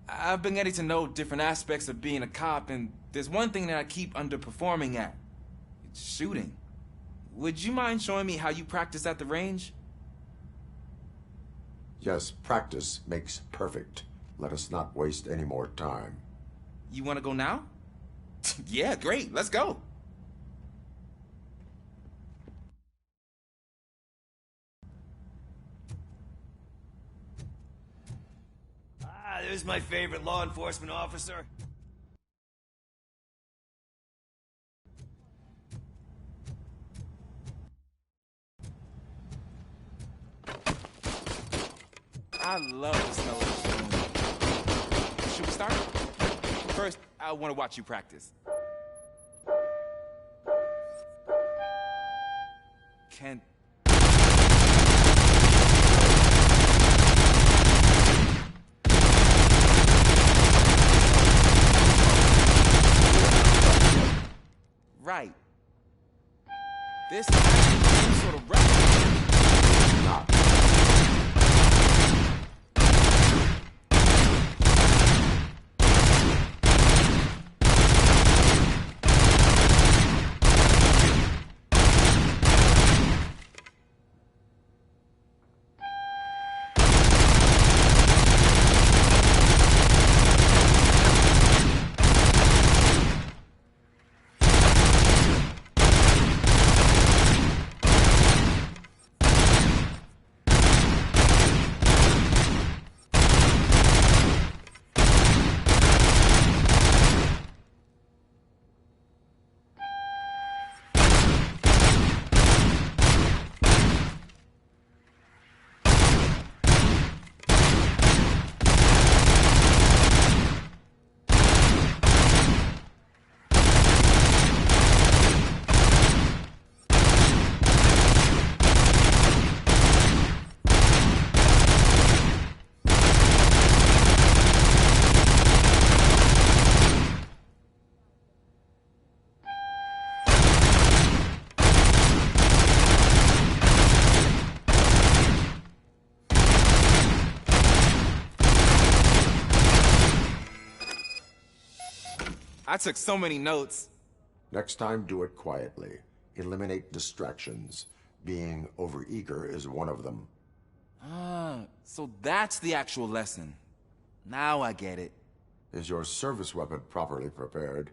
S14: I've been getting to know different aspects of being a cop, and there's one thing that I keep underperforming at. It's shooting. Would you mind showing me how you practice at the range?
S1: Yes, practice makes perfect. Let us not waste any more time.
S14: You want to go now? Yeah, great. Let's go.
S15: There's my favorite law enforcement officer.
S14: I love the smell of this room. Should we start? First, I want to watch you practice. Can... Right. This is some sort of rap.
S1: Not.
S14: I took so many notes.
S1: Next time, do it quietly. Eliminate distractions. Being overeager is one of them.
S14: So that's the actual lesson. Now I get it.
S1: Is your service weapon properly prepared?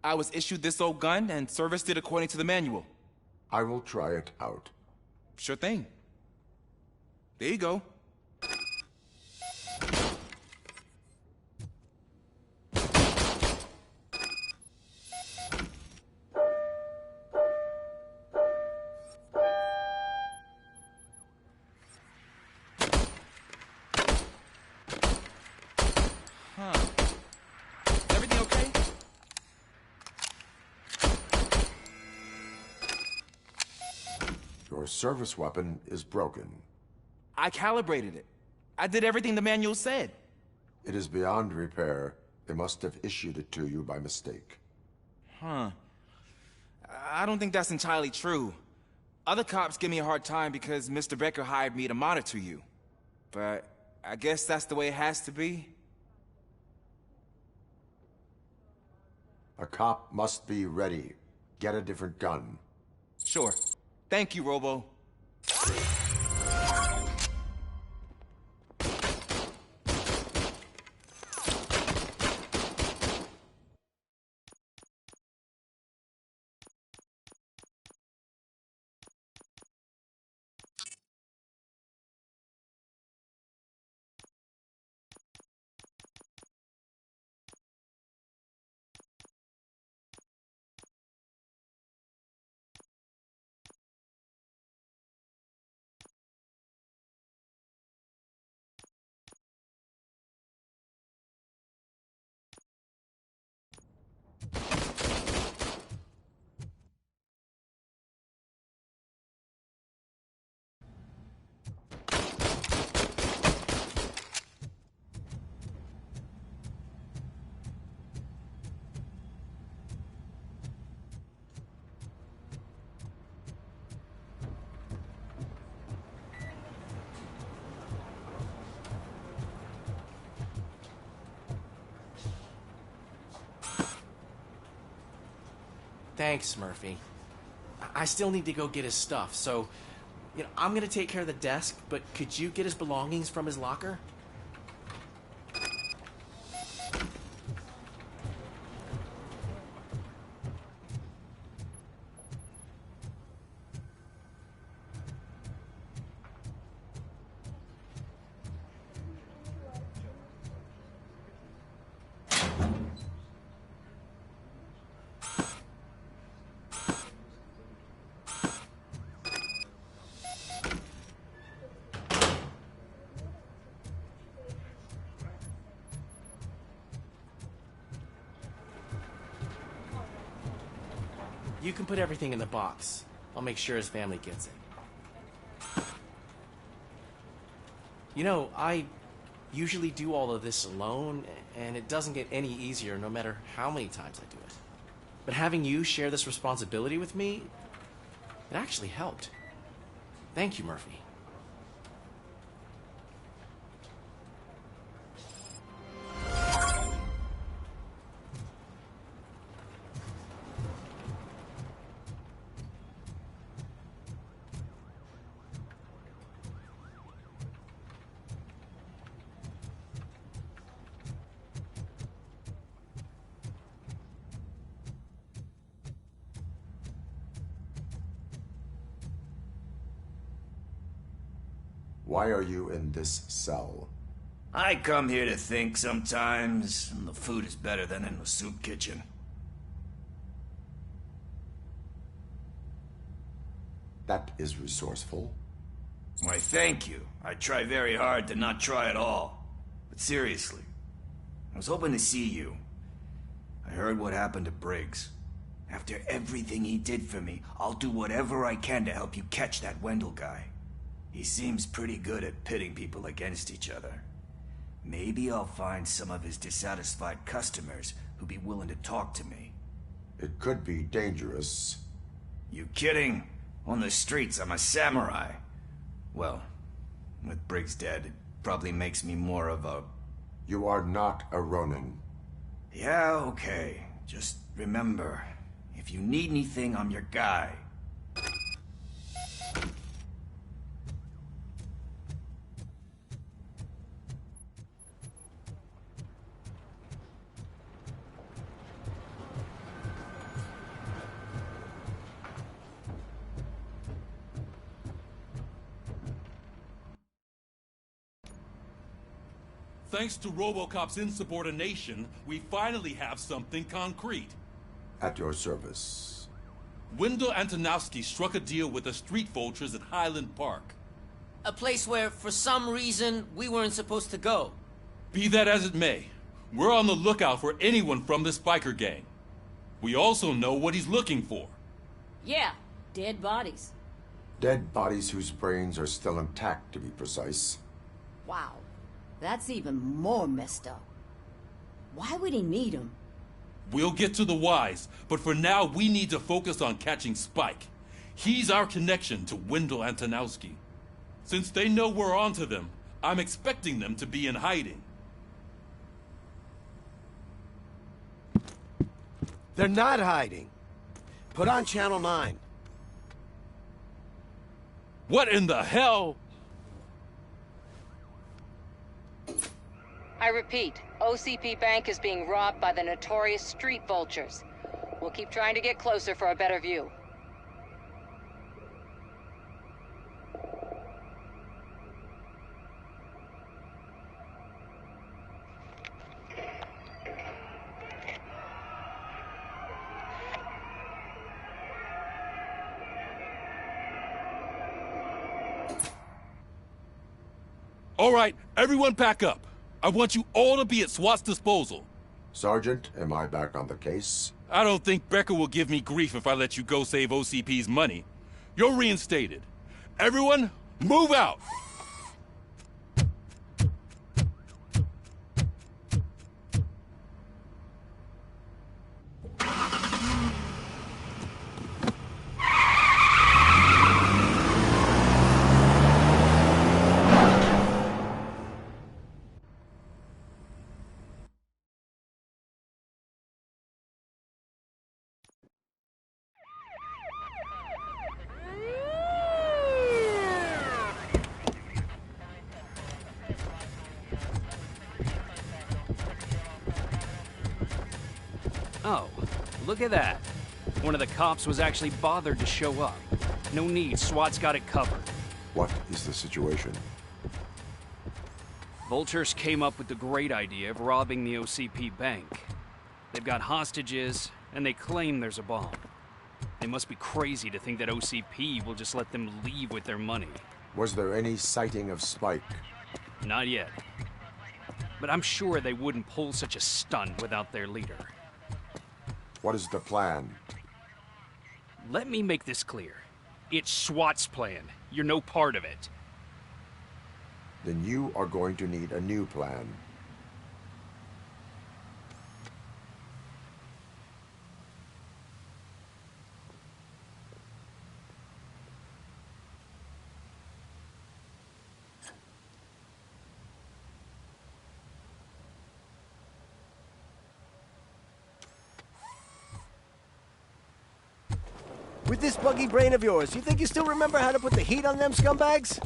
S14: I was issued this old gun and serviced it according to the manual.
S1: I will try it out.
S14: Sure thing. There you go. Everything okay?
S1: Your service weapon is broken.
S14: I calibrated it. I did everything the manual said.
S1: It is beyond repair. They must have issued it to you by mistake.
S14: I don't think that's entirely true. Other cops give me a hard time because Mr. Becker hired me to monitor you. But I guess that's the way it has to be.
S1: A cop must be ready. Get a different gun.
S14: Sure. Thank you, Robo.
S12: Thanks, Murphy. I still need to go get his stuff, so, I'm gonna take care of the desk, but could you get his belongings from his locker? You can put everything in the box. I'll make sure his family gets it. I usually do all of this alone, and it doesn't get any easier no matter how many times I do it. But having you share this responsibility with me, it actually helped. Thank you, Murphy.
S1: Why are you in this cell?
S13: I come here to think sometimes, and the food is better than in the soup kitchen.
S1: That is resourceful.
S13: Why, thank you. I try very hard to not try at all. But seriously, I was hoping to see you. I heard what happened to Briggs. After everything he did for me, I'll do whatever I can to help you catch that Wendell guy. He seems pretty good at pitting people against each other. Maybe I'll find some of his dissatisfied customers who'd be willing to talk to me.
S1: It could be dangerous.
S13: You kidding? On the streets, I'm a samurai. Well, with Briggs dead, it probably makes me more of a...
S1: You are not a Ronin.
S13: Yeah, okay. Just remember, if you need anything, I'm your guy.
S9: Thanks to Robo Cop's insubordination, we finally have something concrete.
S1: At your service.
S9: Wendell Antonowski struck a deal with the street vultures at Highland Park.
S7: A place where, for some reason, we weren't supposed to go.
S9: Be that as it may, we're on the lookout for anyone from this biker gang. We also know what he's looking for.
S11: Yeah, dead bodies.
S1: Dead bodies whose brains are still intact, to be precise.
S11: Wow, that's even more messed up. Why would he need them?
S9: We'll get to the whys, but for now we need to focus on catching Spike. He's our connection to Wendell Antonowski. Since they know we're onto them, I'm expecting them to be in hiding.
S2: They're not hiding. Put on Channel 9.
S9: What in the hell?
S21: I repeat, OCP Bank is being robbed by the notorious street vultures. We'll keep trying to get closer for a better view.
S9: All right, everyone pack up. I want you all to be at SWAT's disposal.
S1: Sergeant, am I back on the case?
S9: I don't think Becker will give me grief if I let you go save OCP's money. You're reinstated. Everyone, move out!
S19: look at that. One of the cops was actually bothered to show up. No need, SWAT's got it covered.
S1: What is the situation?
S19: Vultures came up with the great idea of robbing the OCP bank. They've got hostages, and they claim there's a bomb. They must be crazy to think that OCP will just let them leave with their money.
S1: Was there any sighting of Spike?
S19: Not yet. But I'm sure they wouldn't pull such a stunt without their leader.
S1: What is the plan?
S19: Let me make this clear. It's SWAT's plan. You're no part of it.
S1: Then you are going to need a new plan.
S7: With this buggy brain of yours, you think you still remember how to put the heat on them scumbags?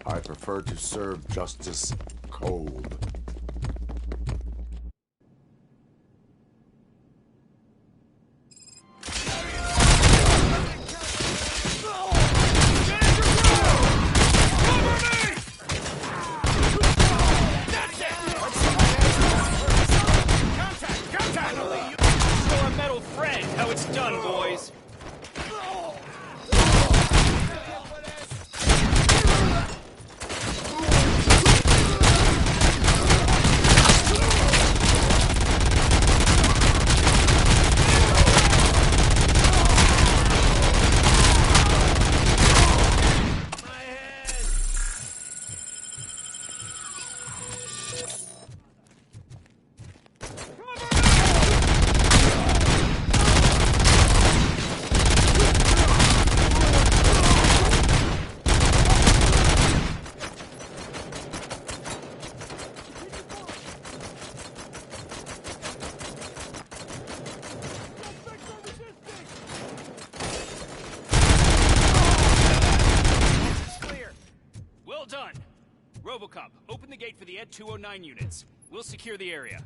S1: I prefer to serve justice cold.
S19: Show a metal friend how it's done, boys. Well done. Robo Cop, open the gate for the Ed 209 units. We'll secure the area.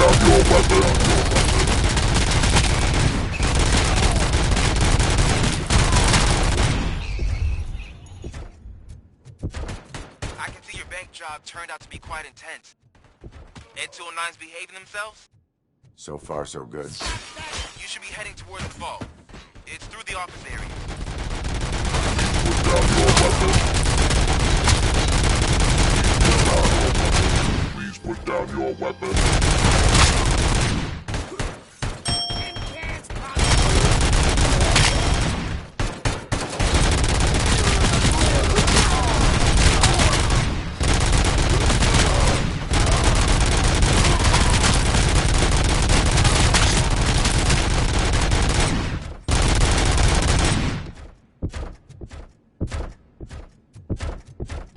S17: I can see your bank job turned out to be quite intense. Ed 209's behaving themselves?
S1: So far, so good.
S17: You should be heading towards the vault. It's through the office area.
S20: Please put down your weapon.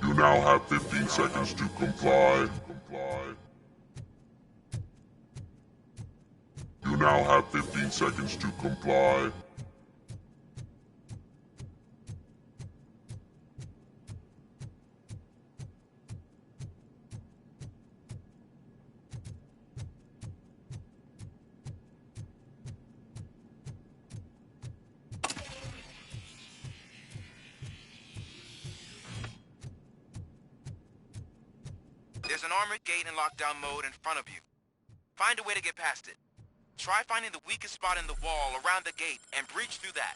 S20: You now have 15 seconds to comply. You now have 15 seconds to comply.
S17: There's an armored gate in lockdown mode in front of you. Find a way to get past it. Try finding the weakest spot in the wall around the gate and breach through that.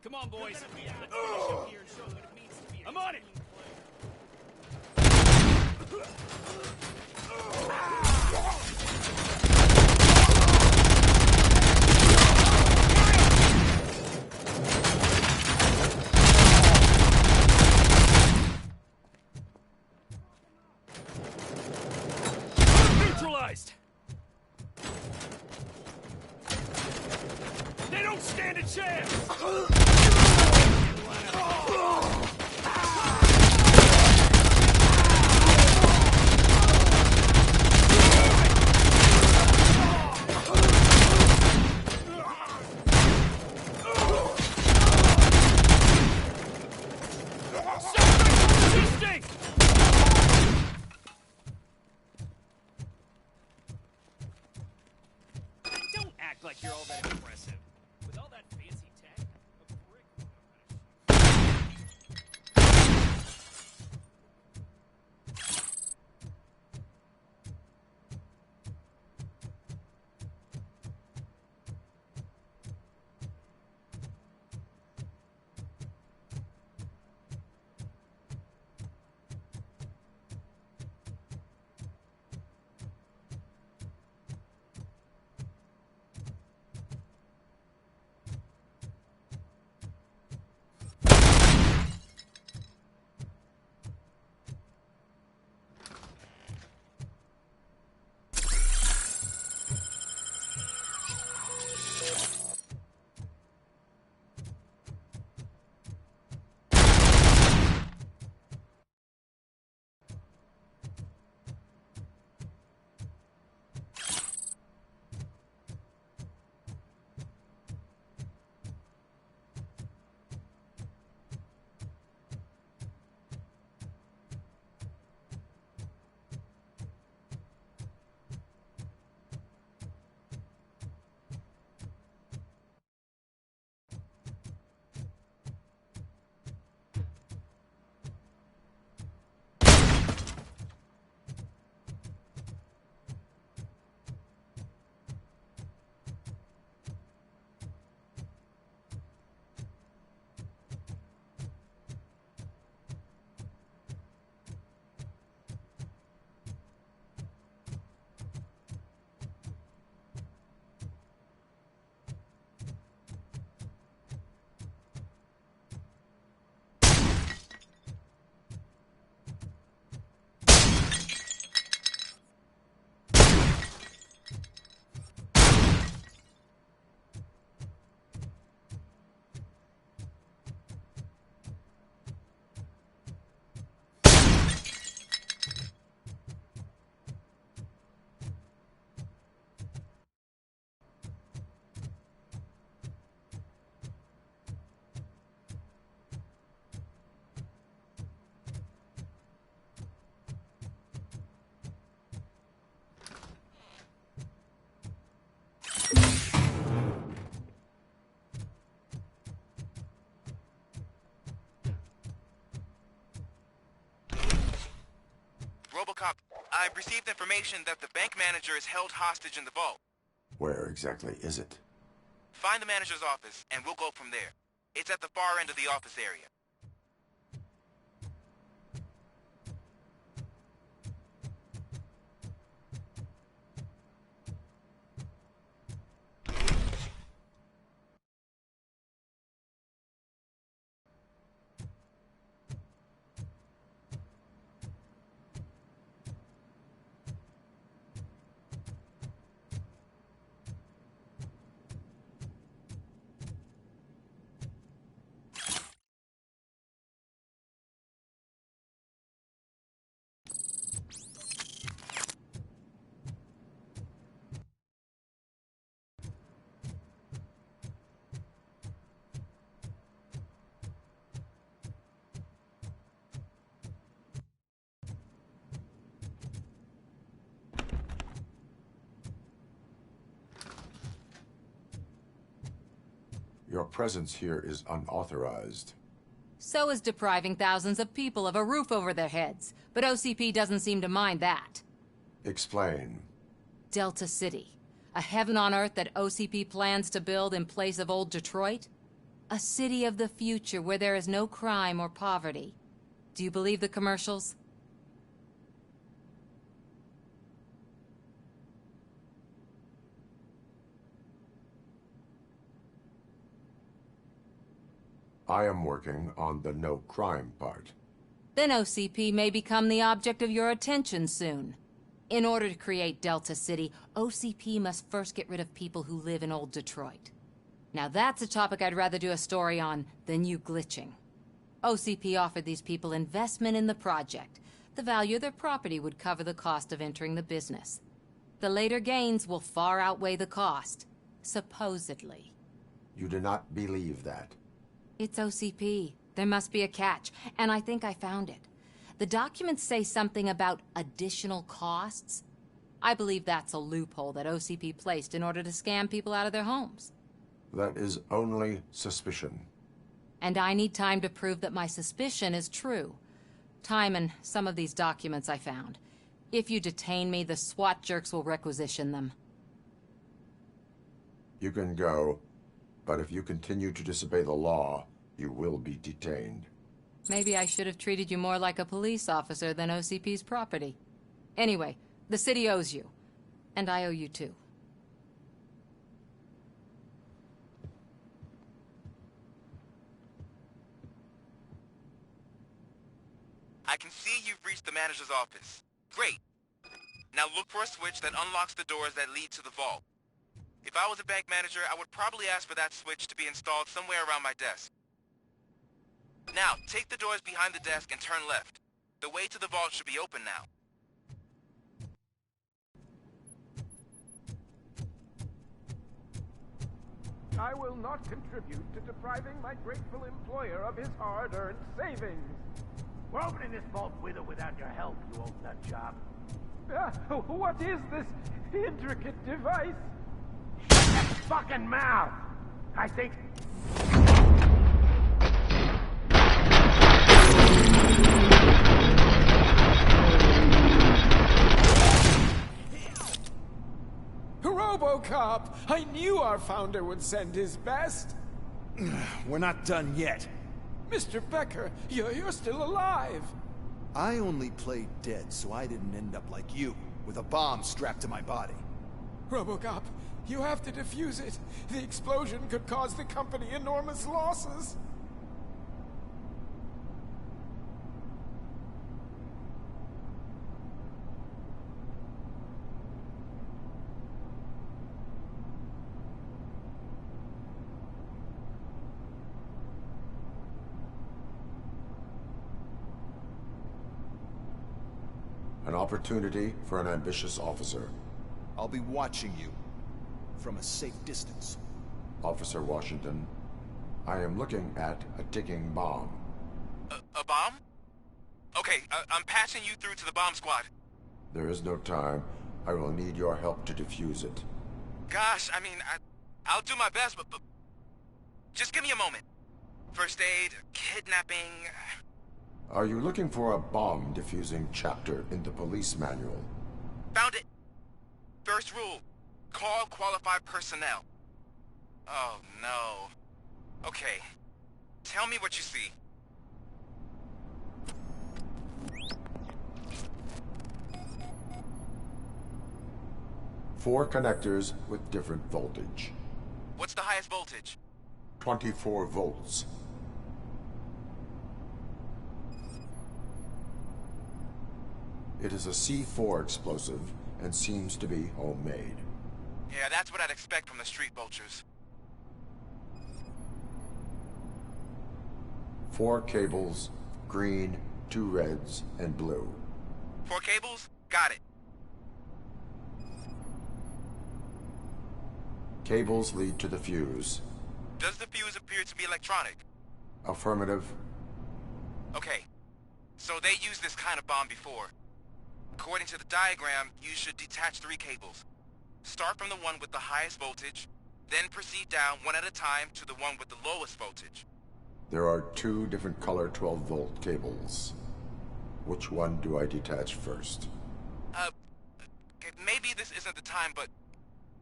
S19: Come on, boys. I'm on it. Neutralized. They don't stand a chance. Don't act like you're all that impressive. With all that fancy tech, a brick
S17: RoboCop, I've received information that the bank manager is held hostage in the vault.
S1: Where exactly is it?
S17: Find the manager's office, and we'll go from there. It's at the far end of the office area.
S1: Your presence here is unauthorized.
S11: So is depriving thousands of people of a roof over their heads. But OCP doesn't seem to mind that.
S1: Explain.
S11: Delta City. A heaven on earth that OCP plans to build in place of old Detroit? A city of the future where there is no crime or poverty. Do you believe the commercials?
S1: I am working on the no crime part.
S11: Then OCP may become the object of your attention soon. In order to create Delta City, OCP must first get rid of people who live in old Detroit. Now that's a topic I'd rather do a story on than you glitching. OCP offered these people investment in the project. The value of their property would cover the cost of entering the business. The later gains will far outweigh the cost, supposedly.
S1: You do not believe that.
S11: It's OCP. There must be a catch, and I think I found it. The documents say something about additional costs. I believe that's a loophole that OCP placed in order to scam people out of their homes.
S1: That is only suspicion.
S11: And I need time to prove that my suspicion is true. Time and some of these documents I found. If you detain me, the SWAT jerks will requisition them.
S1: You can go, but if you continue to disobey the law, you will be detained.
S11: Maybe I should have treated you more like a police officer than OCP's property. Anyway, the city owes you. And I owe you too.
S17: I can see you've reached the manager's office. Great. Now look for a switch that unlocks the doors that lead to the vault. If I was a bank manager, I would probably ask for that switch to be installed somewhere around my desk. Now, take the doors behind the desk and turn left. The way to the vault should be open now.
S10: I will not contribute to depriving my grateful employer of his hard-earned savings.
S22: We're opening this vault with or without your help, you old nut job.
S10: What is this intricate device?
S22: Shut that fucking mouth! I think...
S10: Robo Cop! I knew our founder would send his best!
S23: We're not done yet.
S10: Mr. Becker, you're still alive!
S23: I only played dead so I didn't end up like you, with a bomb strapped to my body.
S10: RoboCop, you have to defuse it. The explosion could cause the company enormous losses.
S1: An opportunity for an ambitious officer.
S23: I'll be watching you from a safe distance.
S1: Officer Washington, I am looking at a ticking bomb.
S17: A bomb? Okay, I'm passing you through to the bomb squad.
S1: There is no time. I will need your help to defuse it.
S17: Gosh, I mean, I'll do my best, but just give me a moment. First aid, kidnapping...
S1: Are you looking for a bomb diffusing chapter in the police manual?
S17: Found it! First rule, call qualified personnel. Oh, no. Okay, tell me what you see.
S1: Four connectors with different voltage.
S17: What's the highest voltage?
S1: 24 volts. It is a C4 explosive and seems to be homemade.
S17: Yeah, that's what I'd expect from the street vultures.
S1: 4 cables, green, 2 reds, and blue.
S17: 4 cables? Got it.
S1: Cables lead to the fuse.
S17: Does the fuse appear to be electronic?
S1: Affirmative.
S17: Okay, so they used this kind of bomb before. According to the diagram, you should detach 3 cables. Start from the one with the highest voltage, then proceed down one at a time to the one with the lowest voltage.
S1: There are 2 different color 12-volt cables. Which one do I detach first?
S17: Maybe this isn't the time, but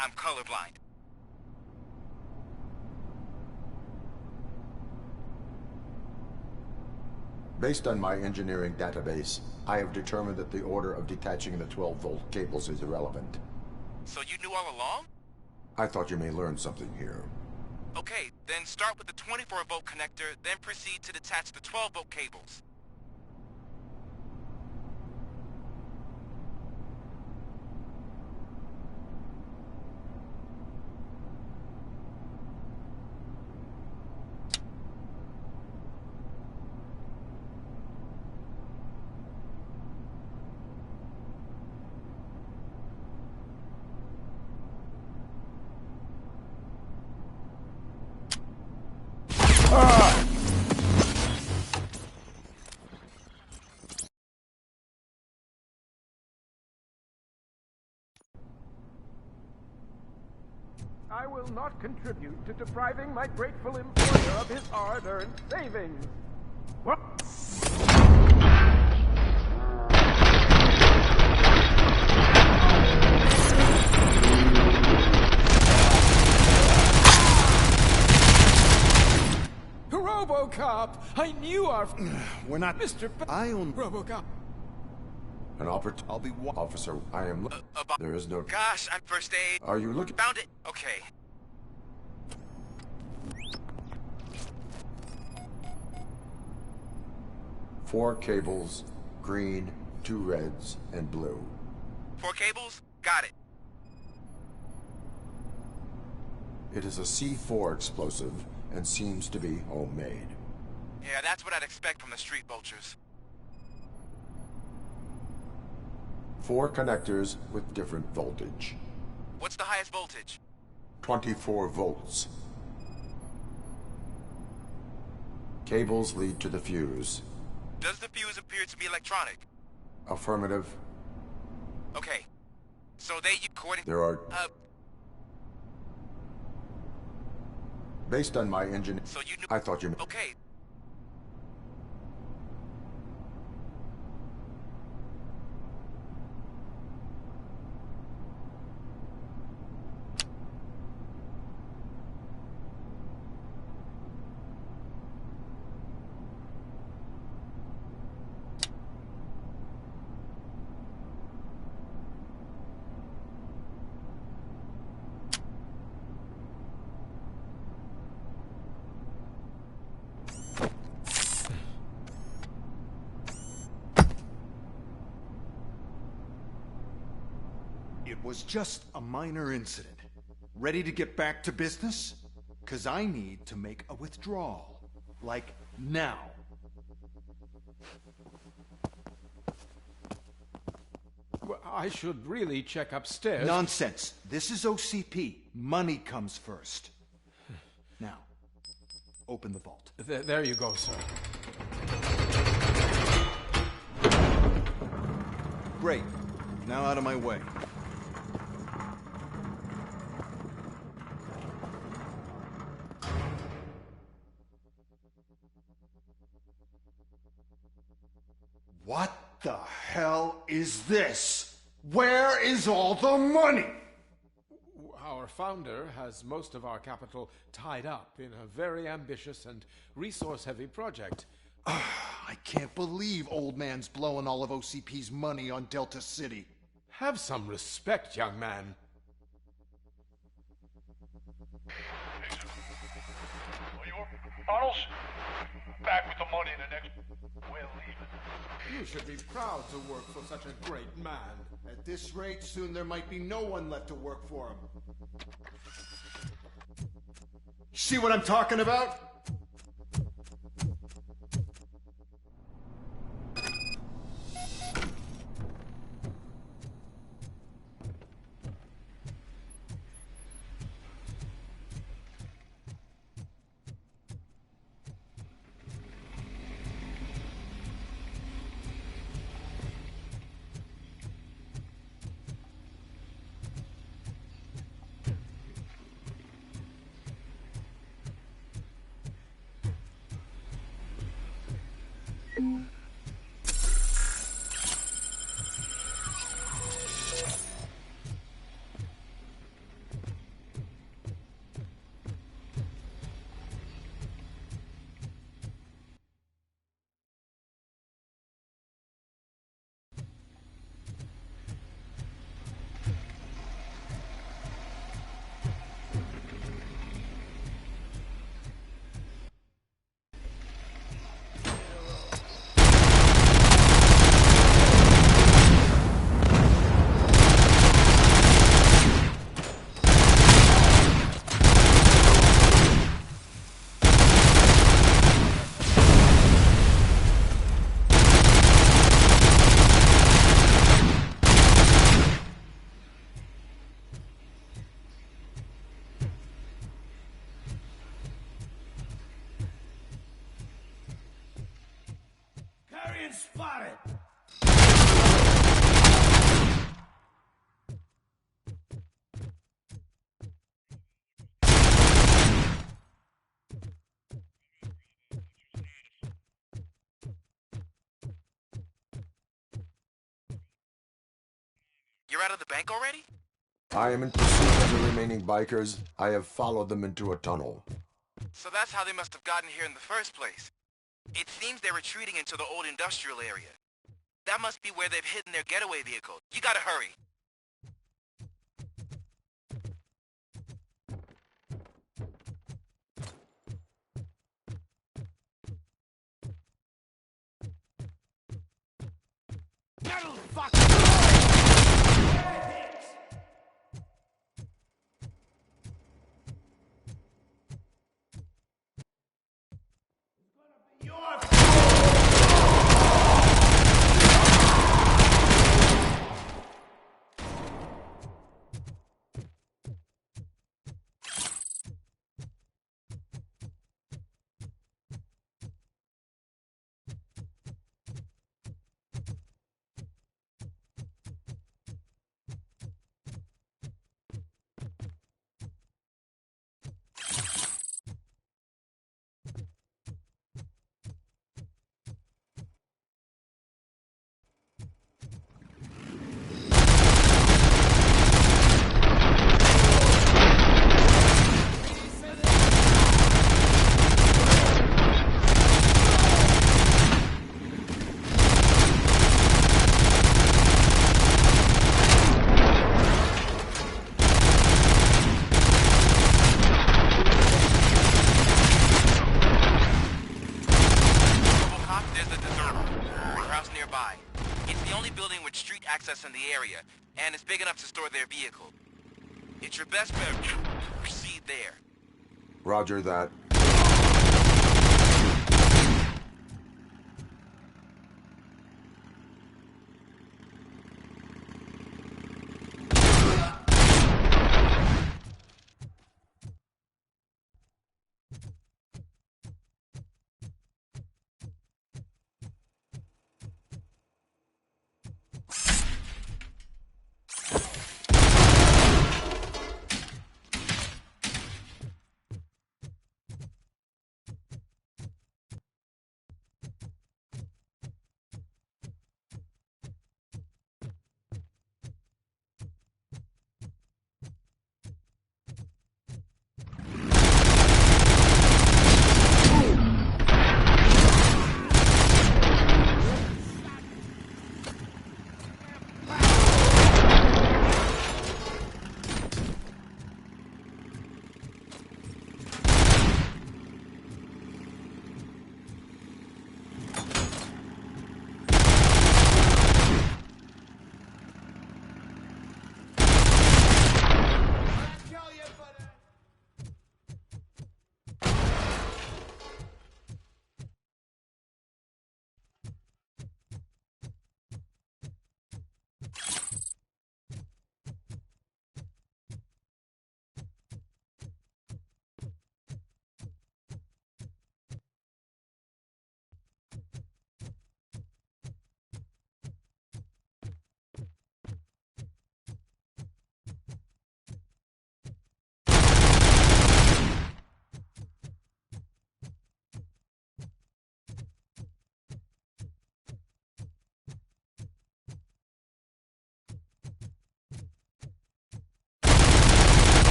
S17: I'm colorblind.
S1: Based on my engineering database, I have determined that the order of detaching the 12-volt cables is irrelevant.
S17: So you knew all along?
S1: I thought you may learn something here.
S17: Okay, then start with the 24-volt connector, then proceed to detach the 12-volt cables.
S10: I will not contribute to depriving my grateful employer of his hard-earned savings. What? Robo Cop! I knew our...
S23: We're not...
S10: Mr.
S23: I own...
S10: Robo Cop.
S1: An I'll be officer. I am. There is no.
S17: Gosh, I'm first aid.
S1: Are you looking?
S17: Found it. Okay.
S1: Four cables, green, 2 reds, and blue.
S17: 4 cables? Got it.
S1: It is a C4 explosive and seems to be homemade.
S17: Yeah, that's what I'd expect from the street vultures.
S1: 4 connectors with different voltage.
S17: What's the highest voltage?
S1: 24 volts. Cables lead to the fuse.
S17: Does the fuse appear to be electronic?
S1: Affirmative.
S17: Okay. So they according...
S1: There are... Based on my engine...
S17: So you knew...
S1: I thought you...
S17: Okay.
S23: It was just a minor incident. Ready to get back to business? 'Cause I need to make a withdrawal. Like, now.
S10: Well, I should really check upstairs.
S23: Nonsense. This is OCP. Money comes first. Now, open the vault.
S10: There you go, sir.
S23: Great. Now out of my way. the hell is this? Where is all the money?
S10: Our founder has most of our capital tied up in a very ambitious and resource-heavy project.
S23: I can't believe old man's blowing all of OCP's money on Delta City.
S10: Have some respect, young man.
S23: Bottles? Back with the money in the next... We'll leave it.
S10: You should be proud to work for such a great man.
S23: At this rate, soon there might be no one left to work for him. See what I'm talking about?
S15: Spotted!
S17: You're out of the bank already?
S1: I am in pursuit of the remaining bikers. I have followed them into a tunnel.
S17: So that's how they must have gotten here in the first place. It seems they're retreating into the old industrial area. That must be where they've hidden their getaway vehicle. You gotta hurry.
S15: Metal fuck!
S17: access in the area, and it's big enough to store their vehicle. It's your best bet to proceed there.
S1: Roger that.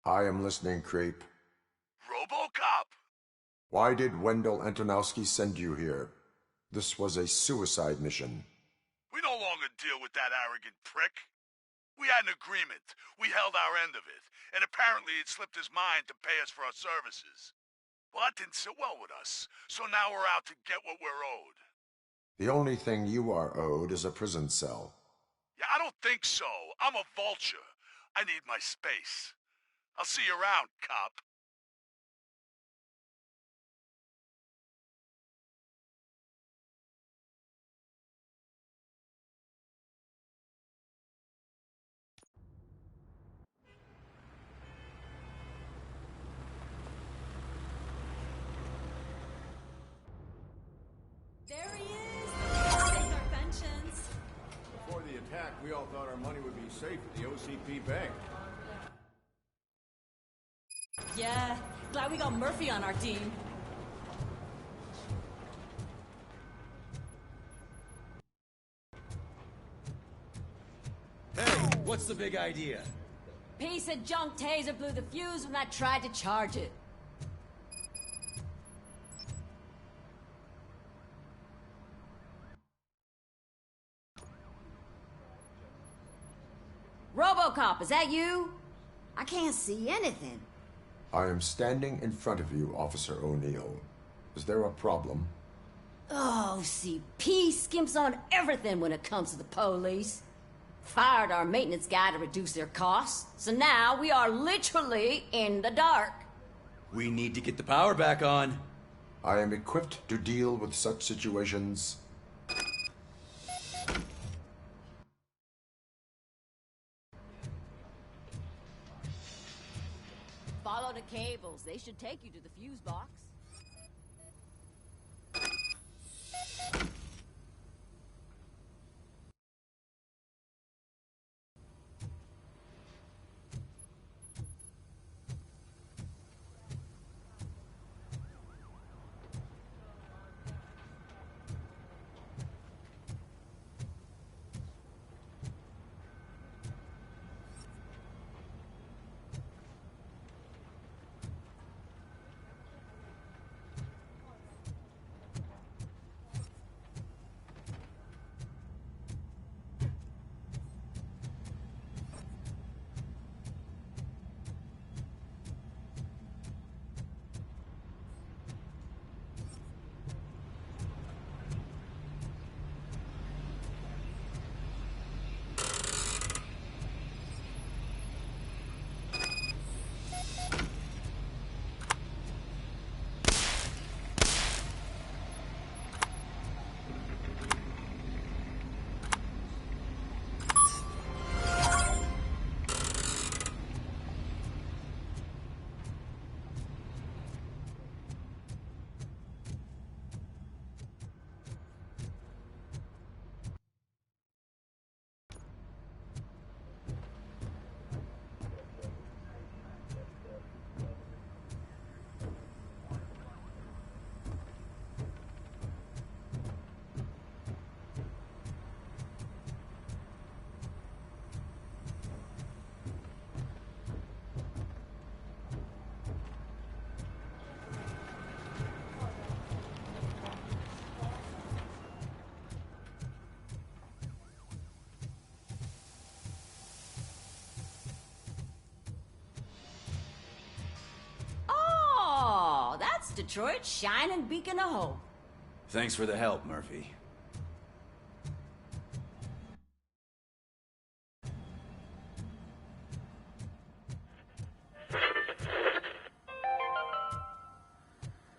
S1: I am listening, creep.
S20: Robo Cop!
S1: Why did Wendell Antonowski send you here? This was a suicide mission.
S20: We no longer deal with that arrogant prick. We had an agreement. We held our end of it. And apparently it slipped his mind to pay us for our services. Well, that didn't sit well with us. So now we're out to get what we're owed.
S1: The only thing you are owed is a prison cell.
S20: Yeah, I don't think so. I'm a vulture. I need my space. I'll see you around, cop.
S3: There he is! Take our pensions.
S5: Before the attack, we all thought our money would be safe at the OCP bank.
S3: Yeah, glad we got Murphy on our team.
S4: Hey, what's the big idea?
S3: Piece of junk taser blew the fuse when I tried to charge it. Robo Cop, is that you? I can't see anything.
S1: I am standing in front of you, Officer O'Neill. Is there a problem?
S3: Oh, CP skimps on everything when it comes to the police. Fired our maintenance guy to reduce their costs, so now we are literally in the dark.
S4: We need to get the power back on.
S1: I am equipped to deal with such situations.
S3: Follow the cables. They should take you to the fuse box. That's Detroit's shining beacon of hope.
S4: Thanks for the help, Murphy.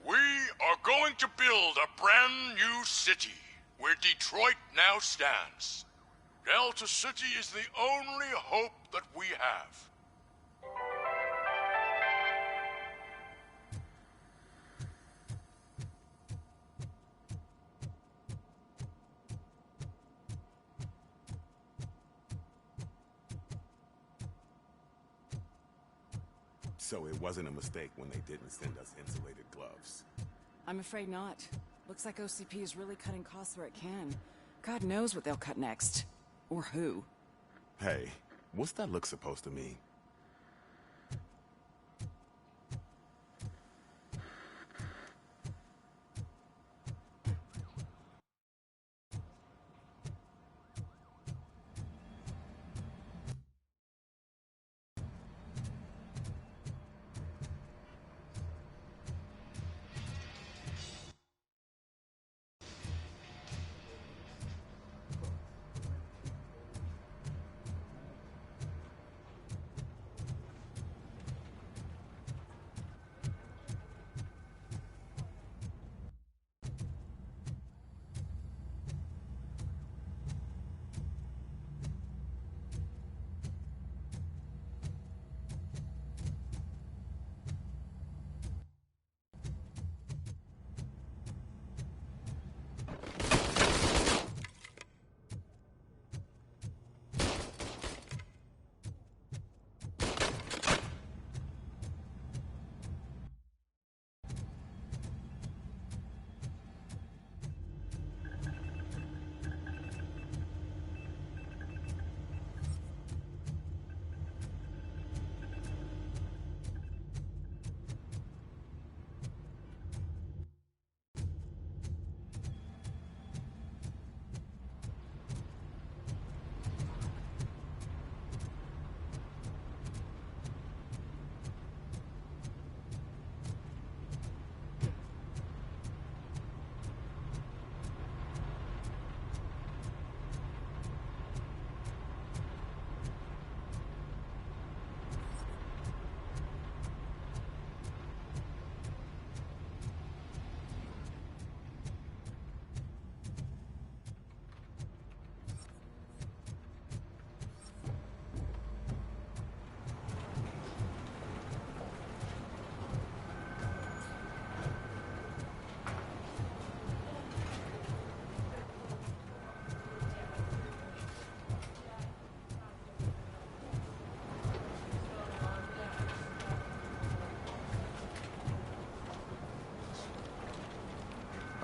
S20: We are going to build a brand new city where Detroit now stands. Delta City is the only hope that we have.
S6: So it wasn't a mistake when they didn't send us insulated gloves.
S24: I'm afraid not. Looks like OCP is really cutting costs where it can. God knows what they'll cut next. Or who.
S6: Hey, what's that look supposed to mean?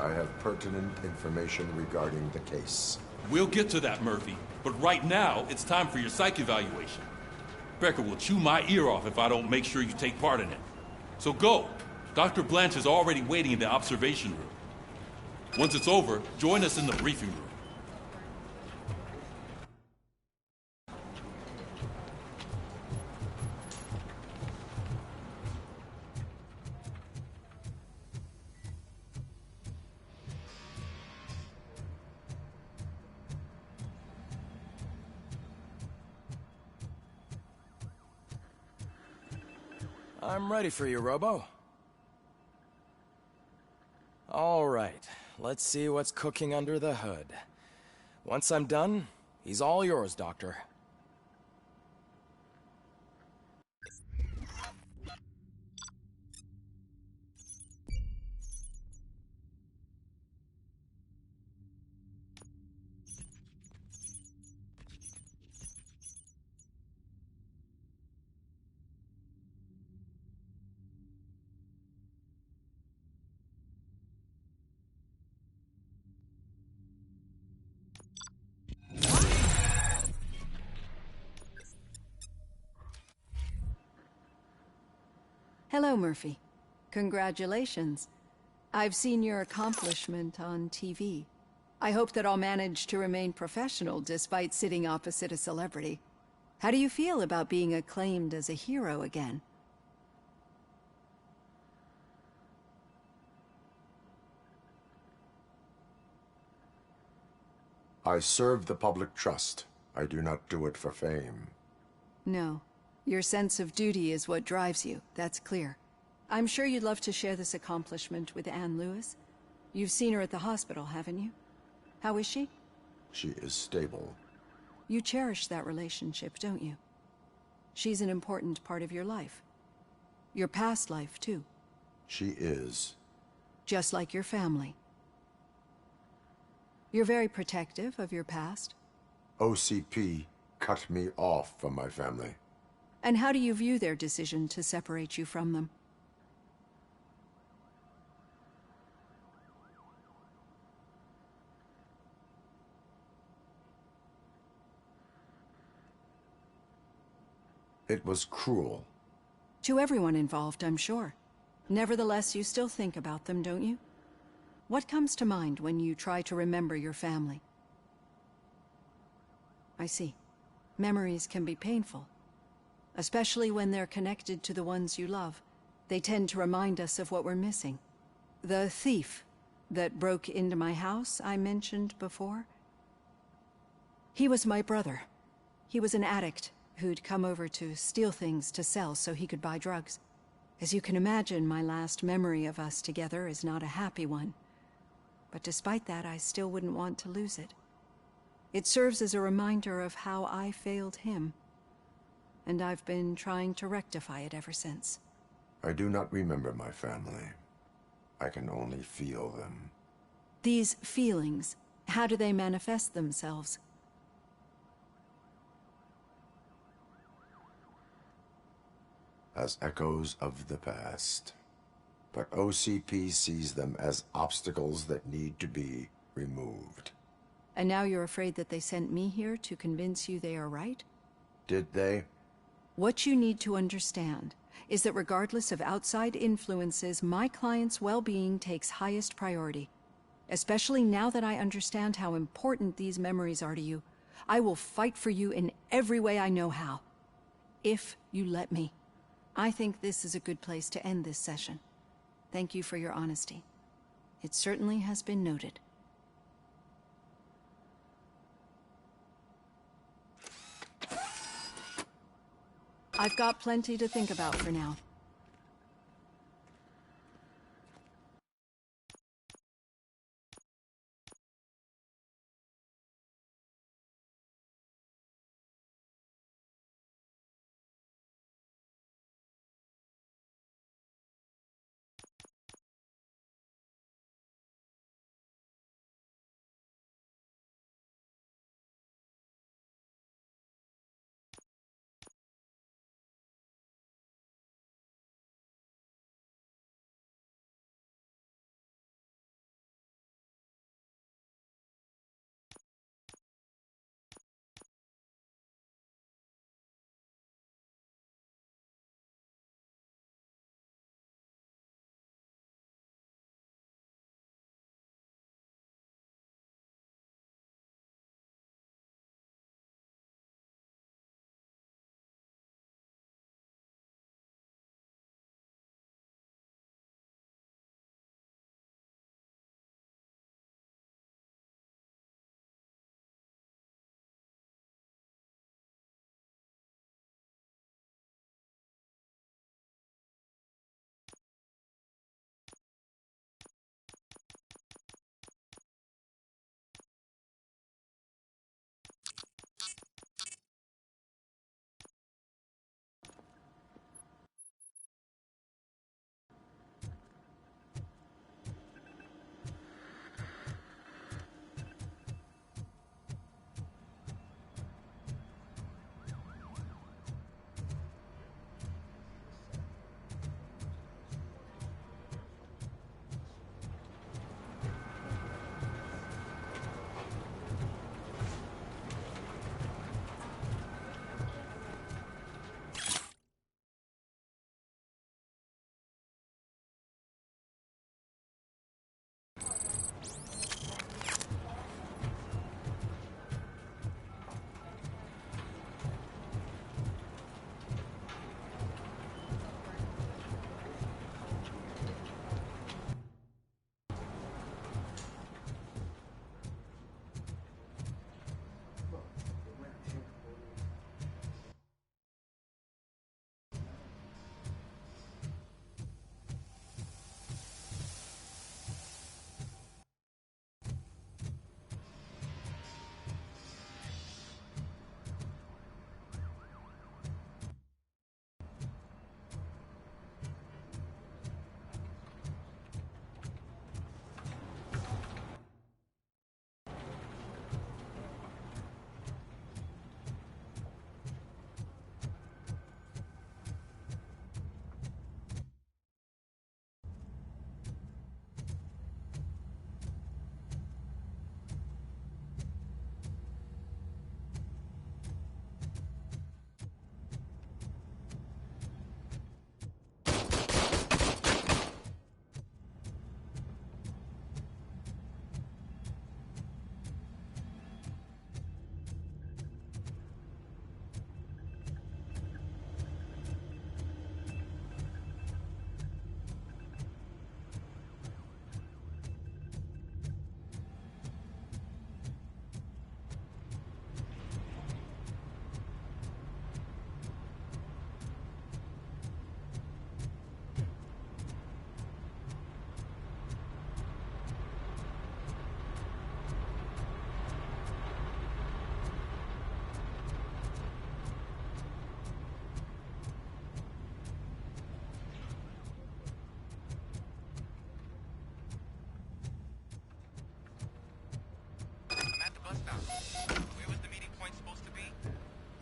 S1: I have pertinent information regarding the case.
S9: We'll get to that, Murphy. But right now, it's time for your psych evaluation. Becker will chew my ear off if I don't make sure you take part in it. So go. Dr. Blanche is already waiting in the observation room. Once it's over, join us in the briefing room.
S7: I'm ready for you, Robo. All right, let's see what's cooking under the hood. Once I'm done, he's all yours, Doctor.
S8: Hello, Murphy. Congratulations. I've seen your accomplishment on TV. I hope that I'll manage to remain professional despite sitting opposite a celebrity. How do you feel about being acclaimed as a hero again?
S1: I serve the public trust. I do not do it for fame.
S8: No. Your sense of duty is what drives you, that's clear. I'm sure you'd love to share this accomplishment with Anne Lewis. You've seen her at the hospital, haven't you? How is she?
S1: She is stable.
S8: You cherish that relationship, don't you? She's an important part of your life. Your past life, too.
S1: She is.
S8: Just like your family. You're very protective of your past.
S1: OCP cut me off from my family.
S8: And how do you view their decision to separate you from them?
S1: It was cruel.
S8: To everyone involved, I'm sure. Nevertheless, you still think about them, don't you? What comes to mind when you try to remember your family? I see. Memories can be painful. Especially when they're connected to the ones you love. They tend to remind us of what we're missing. The thief that broke into my house I mentioned before? He was my brother. He was an addict who'd come over to steal things to sell so he could buy drugs. As you can imagine, my last memory of us together is not a happy one. But despite that, I still wouldn't want to lose it. It serves as a reminder of how I failed him. And I've been trying to rectify it ever since.
S1: I do not remember my family. I can only feel them.
S8: These feelings, how do they manifest themselves?
S1: As echoes of the past. But OCP sees them as obstacles that need to be removed.
S8: And now you're afraid that they sent me here to convince you they are right?
S1: Did they?
S8: What you need to understand is that regardless of outside influences, my client's well-being takes highest priority. Especially now that I understand how important these memories are to you. I will fight for you in every way I know how. If you let me. I think this is a good place to end this session. Thank you for your honesty. It certainly has been noted. I've got plenty to think about for now.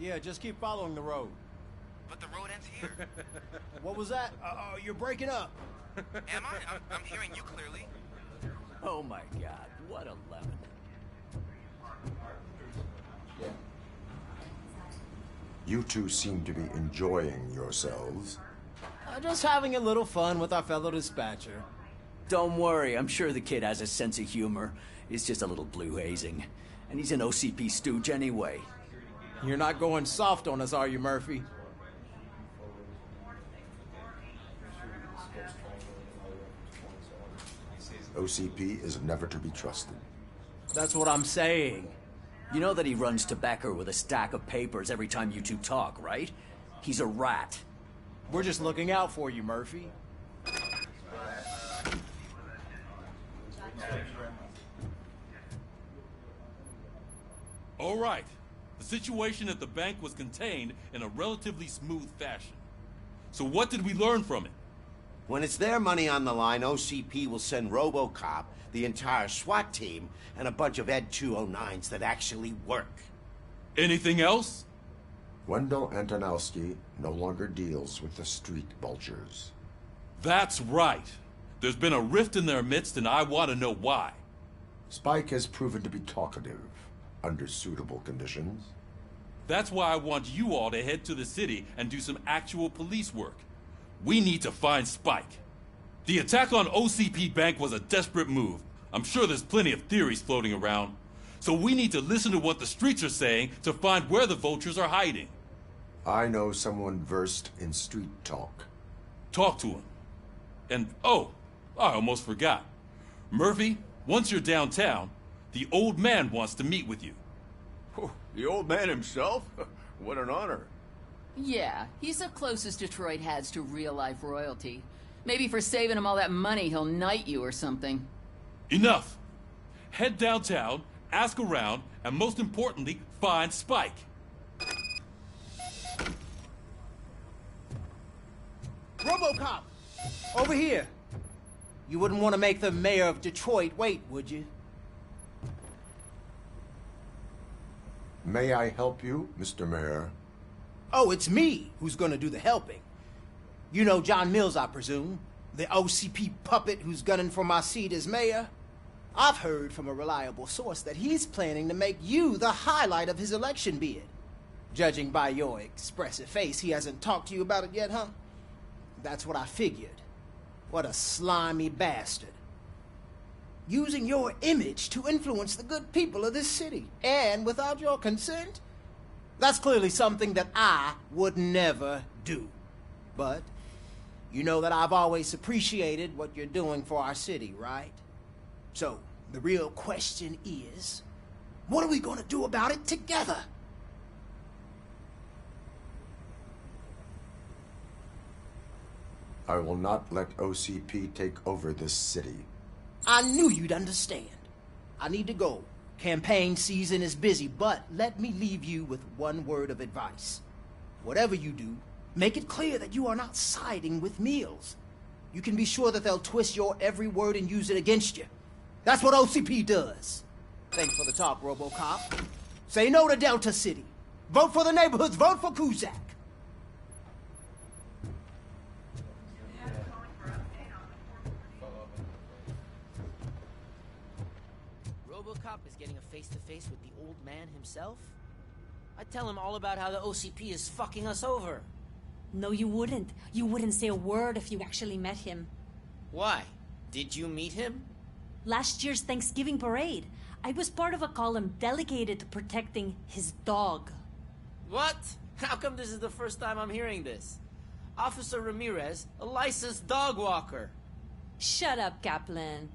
S12: Yeah, just keep following the road.
S17: But the road ends here.
S12: What was that? You're breaking up.
S17: Am I? I'm hearing you clearly.
S12: Oh my god, what a lemon.
S1: You two seem to be enjoying yourselves.
S12: Just having a little fun with our fellow dispatcher.
S14: Don't worry, I'm sure the kid has a sense of humor. It's just a little blue hazing. And he's an OCP stooge anyway.
S12: You're not going soft on us, are you, Murphy?
S1: OCP is never to be trusted.
S12: That's what I'm saying.
S14: You know that he runs tobacco with a stack of papers every time you two talk, right? He's a rat.
S12: We're just looking out for you, Murphy.
S9: All right. The situation at the bank was contained in a relatively smooth fashion. So what did we learn from it?
S2: When it's their money on the line, OCP will send Robo Cop, the entire SWAT team, and a bunch of Ed 209s that actually work.
S9: Anything else?
S1: Wendell Antonowski no longer deals with the street vultures.
S9: That's right. There's been a rift in their midst, and I want to know why.
S1: Spike has proven to be talkative, under suitable conditions.
S9: That's why I want you all to head to the city and do some actual police work. We need to find Spike. The attack on OCP Bank was a desperate move. I'm sure there's plenty of theories floating around. So we need to listen to what the streets are saying to find where the vultures are hiding.
S1: I know someone versed in street talk.
S9: Talk to him. And, oh, I almost forgot. Murphy, once you're downtown, the old man wants to meet with you.
S5: The old man himself? What an honor.
S16: Yeah, he's the closest Detroit has to real-life royalty. Maybe for saving him all that money, he'll knight you or something.
S9: Enough! Head downtown, ask around, and most importantly, find Spike.
S12: Robo Cop! Over here! You wouldn't want to make the mayor of Detroit wait, would you?
S1: May I help you, Mr. Mayor?
S12: Oh, it's me who's gonna do the helping. You know John Mills, I presume? The OCP puppet who's gunning for my seat as mayor? I've heard from a reliable source that he's planning to make you the highlight of his election bid. Judging by your expressive face, he hasn't talked to you about it yet, huh? That's what I figured. What a slimy bastard. Using your image to influence the good people of this city, and without your consent? That's clearly something that I would never do. But you know that I've always appreciated what you're doing for our city, right? So, the real question is, what are we gonna do about it together?
S1: I will not let OCP take over this city.
S12: I knew you'd understand. I need to go. Campaign season is busy, but let me leave you with one word of advice. Whatever you do, make it clear that you are not siding with Mills. You can be sure that they'll twist your every word and use it against you. That's what OCP does. Thanks for the talk, Robo Cop. Say no to Delta City. Vote for the neighborhoods. Vote for Kuzak.
S18: RoboCop is getting a face-to-face with the old man himself? I'd tell him all about how the OCP is fucking us over.
S25: No, you wouldn't. You wouldn't say a word if you actually met him.
S18: Why? Did you meet him?
S25: Last year's Thanksgiving parade, I was part of a column delegated to protecting his dog.
S18: What? How come this is the first time I'm hearing this? Officer Ramirez, a licensed dog walker.
S25: Shut up, Kaplan.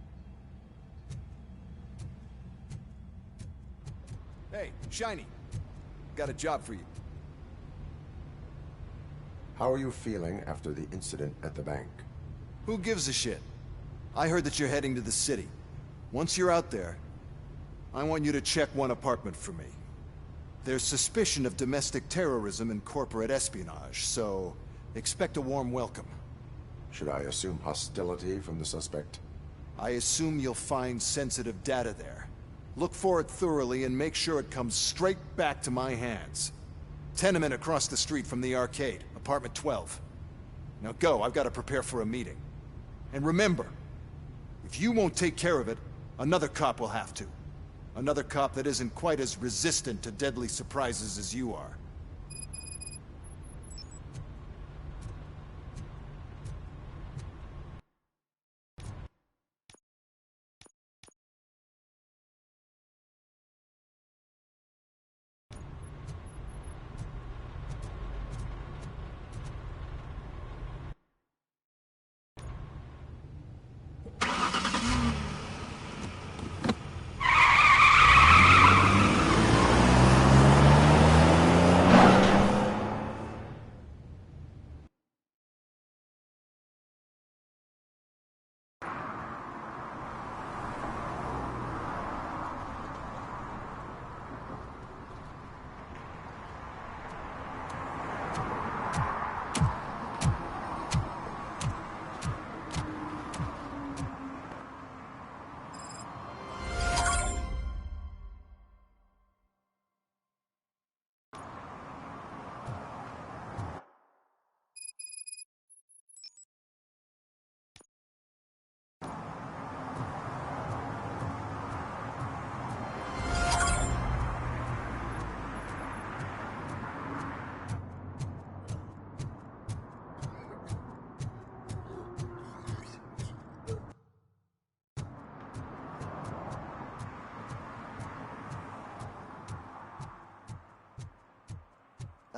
S23: Hey, Shiny. Got a job for you.
S1: How are you feeling after the incident at the bank?
S23: Who gives a shit? I heard that you're heading to the city. Once you're out there, I want you to check one apartment for me. There's suspicion of domestic terrorism and corporate espionage, so expect a warm welcome.
S1: Should I assume hostility from the suspect?
S23: I assume you'll find sensitive data there. Look for it thoroughly and make sure it comes straight back to my hands. Tenement across the street from the arcade, apartment 12. Now go, I've got to prepare for a meeting. And remember, if you won't take care of it, another cop will have to. Another cop that isn't quite as resistant to deadly surprises as you are.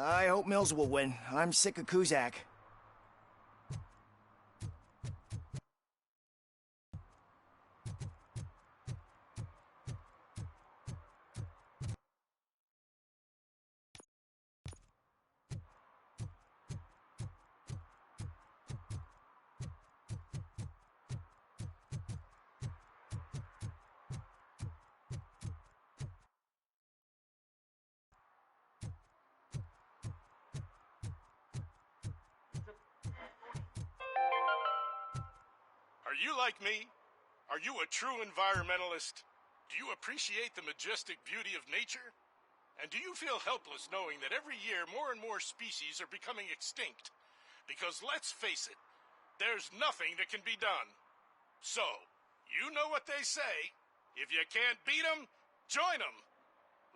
S11: I hope Mills will win. I'm sick of Kuzak.
S20: Are you like me? Are you a true environmentalist? Do you appreciate the majestic beauty of nature? And do you feel helpless knowing that every year more and more species are becoming extinct? Because let's face it, there's nothing that can be done. So, you know what they say. If you can't beat 'em, join 'em.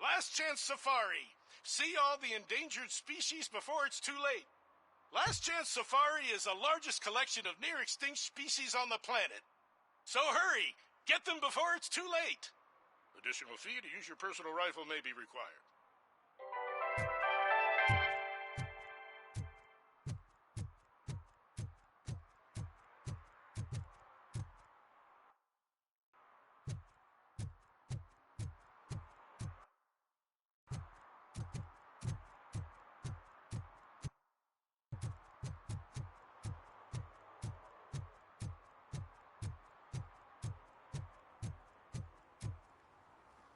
S20: Last Chance Safari. See all the endangered species before it's too late. Last Chance Safari is the largest collection of near-extinct species on the planet. So hurry! Get them before it's too late! Additional fee to use your personal rifle may be required.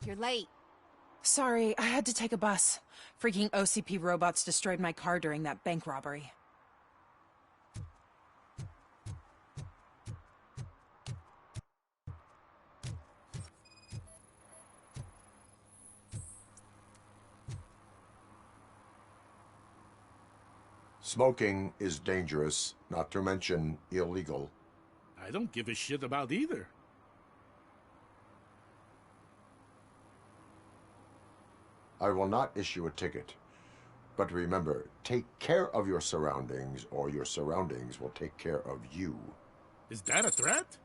S25: You're late.
S24: Sorry, I had to take a bus. Freaking OCP robots destroyed my car during that bank robbery.
S1: Smoking is dangerous, not to mention illegal.
S5: I don't give a shit about either.
S1: I will not issue a ticket. But remember, take care of your surroundings, or your surroundings will take care of you.
S5: Is that a threat?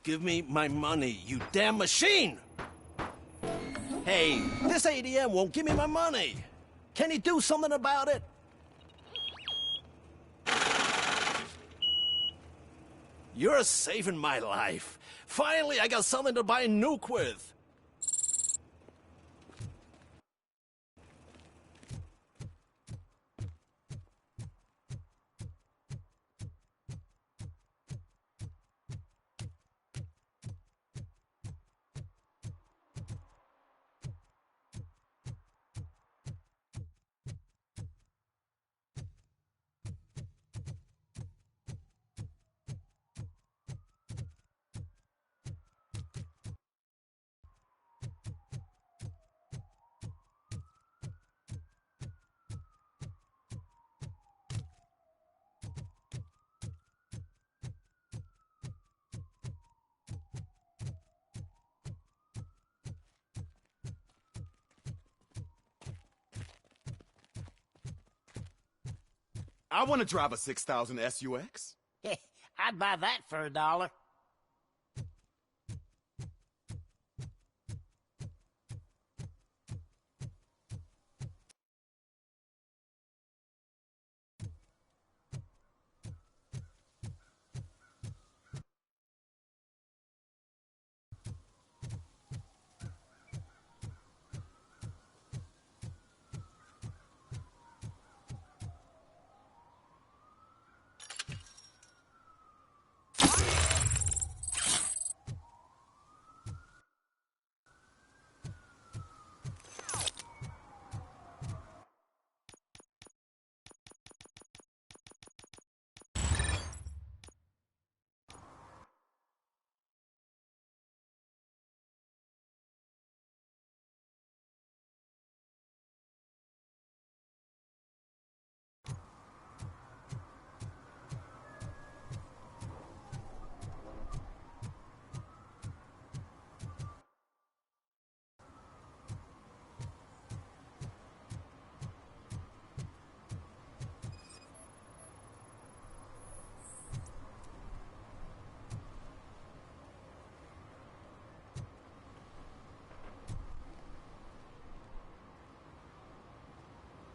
S2: Give me my money, you damn machine! Hey, this ADM won't give me my money. Can he do something about it?
S10: You're saving my life. Finally, I got something to buy a nuke with.
S6: I want to drive a 6000 SUX.
S18: I'd buy that for $1.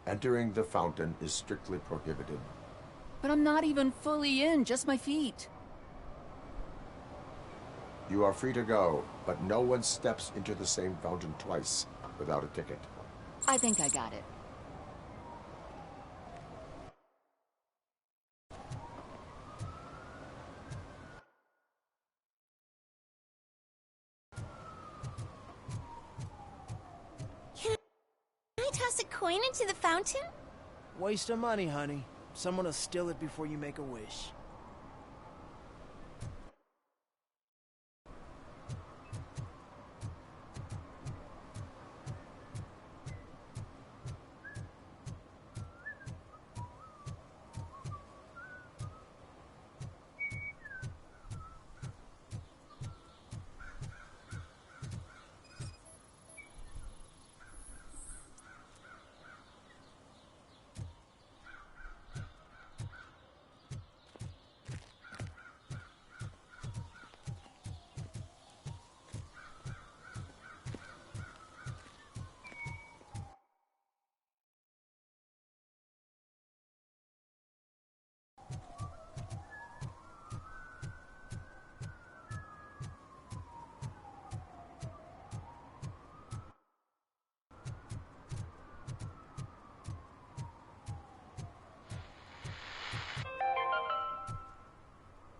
S1: Entering the fountain is strictly prohibited.
S16: But I'm not even fully in, just my feet.
S1: You are free to go, but no one steps into the same fountain twice without a ticket.
S16: I think I got it.
S13: Can I toss a coin into the fountain?
S12: Waste of money, honey. Someone will steal it before you make a wish.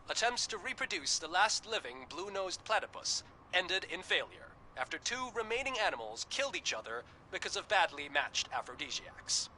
S7: Attempts to reproduce the last living blue-nosed platypus ended in failure after 2 remaining animals killed each other because of badly matched aphrodisiacs.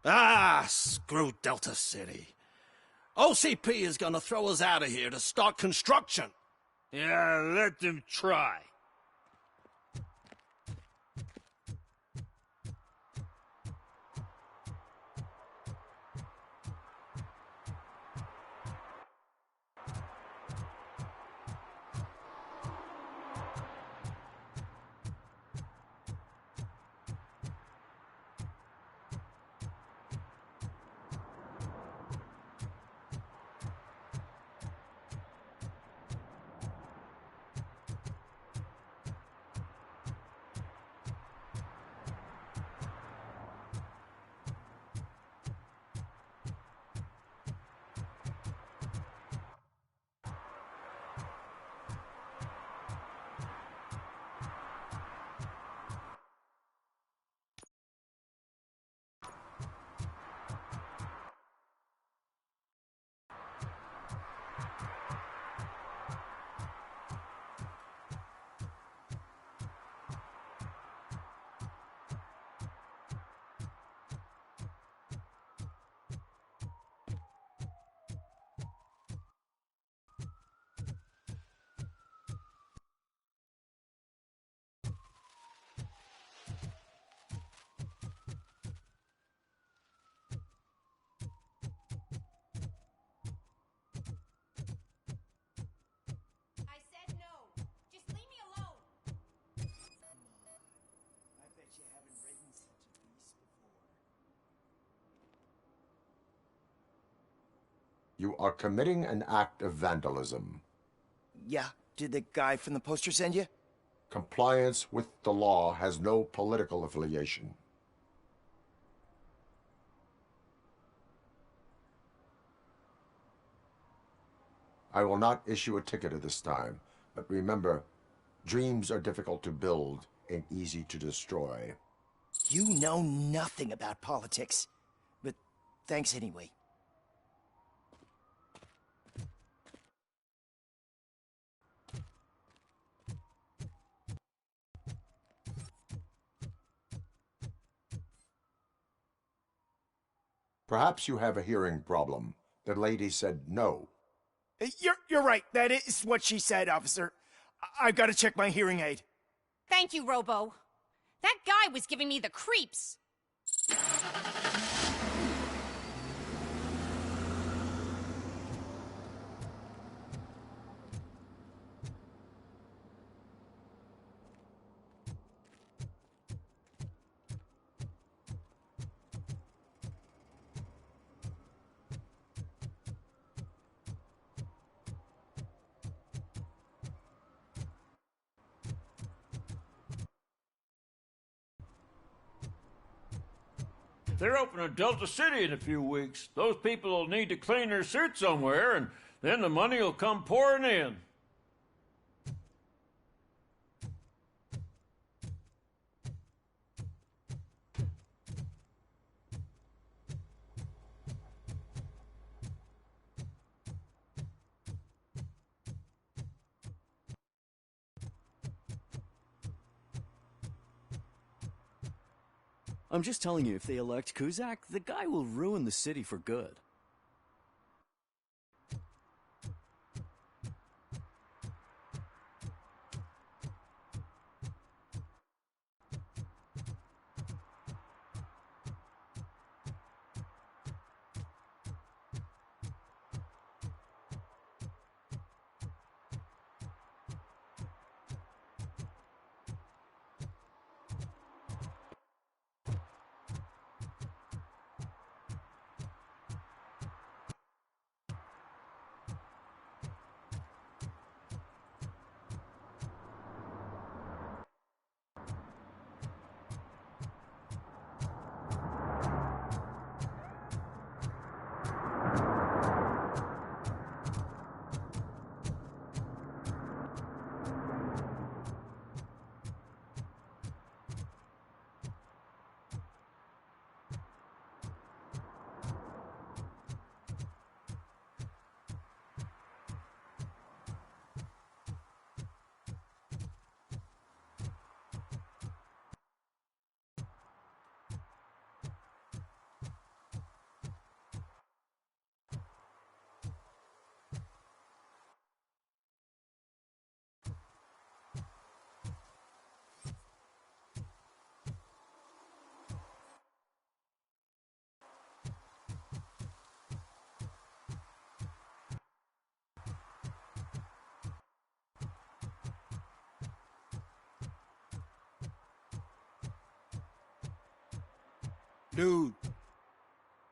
S10: Ah, screw Delta City. OCP is gonna throw us out of here to start construction.
S3: Yeah, let them try.
S13: I said no. Just leave me alone.
S11: I bet you haven't ridden such a beast before.
S1: You are committing an act of vandalism.
S11: Yeah, did the guy from the poster send you?
S1: Compliance with the law has no political affiliation. I will not issue a ticket at this time, but remember, dreams are difficult to build and easy to destroy.
S11: You know nothing about politics. But thanks anyway.
S1: Perhaps you have a hearing problem. The lady said no.
S11: You're right. That is what she said, officer. I've got to check my hearing aid.
S13: Thank you, Robo. That guy was giving me the creeps.
S3: They're opening Delta City in a few weeks. Those people will need to clean their suits somewhere, and then the money will come pouring in.
S15: I'm just telling you, if they elect Kuzak, the guy will ruin the city for good.
S4: Dude,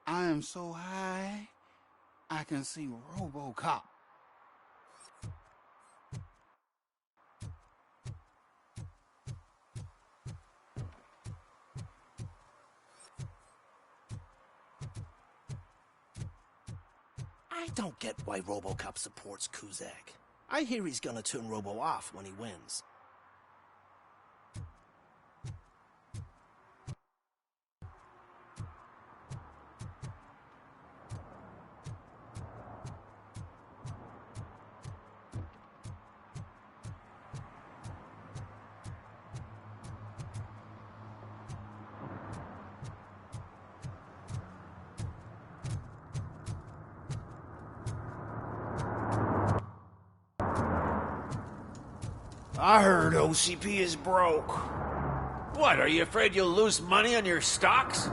S4: I am so high, I can see Robo Cop.
S10: I don't get why RoboCop supports Kuzak. I hear he's gonna turn Robo off when he wins.
S12: I heard OCP is broke.
S3: What, are you afraid you'll lose money on your stocks?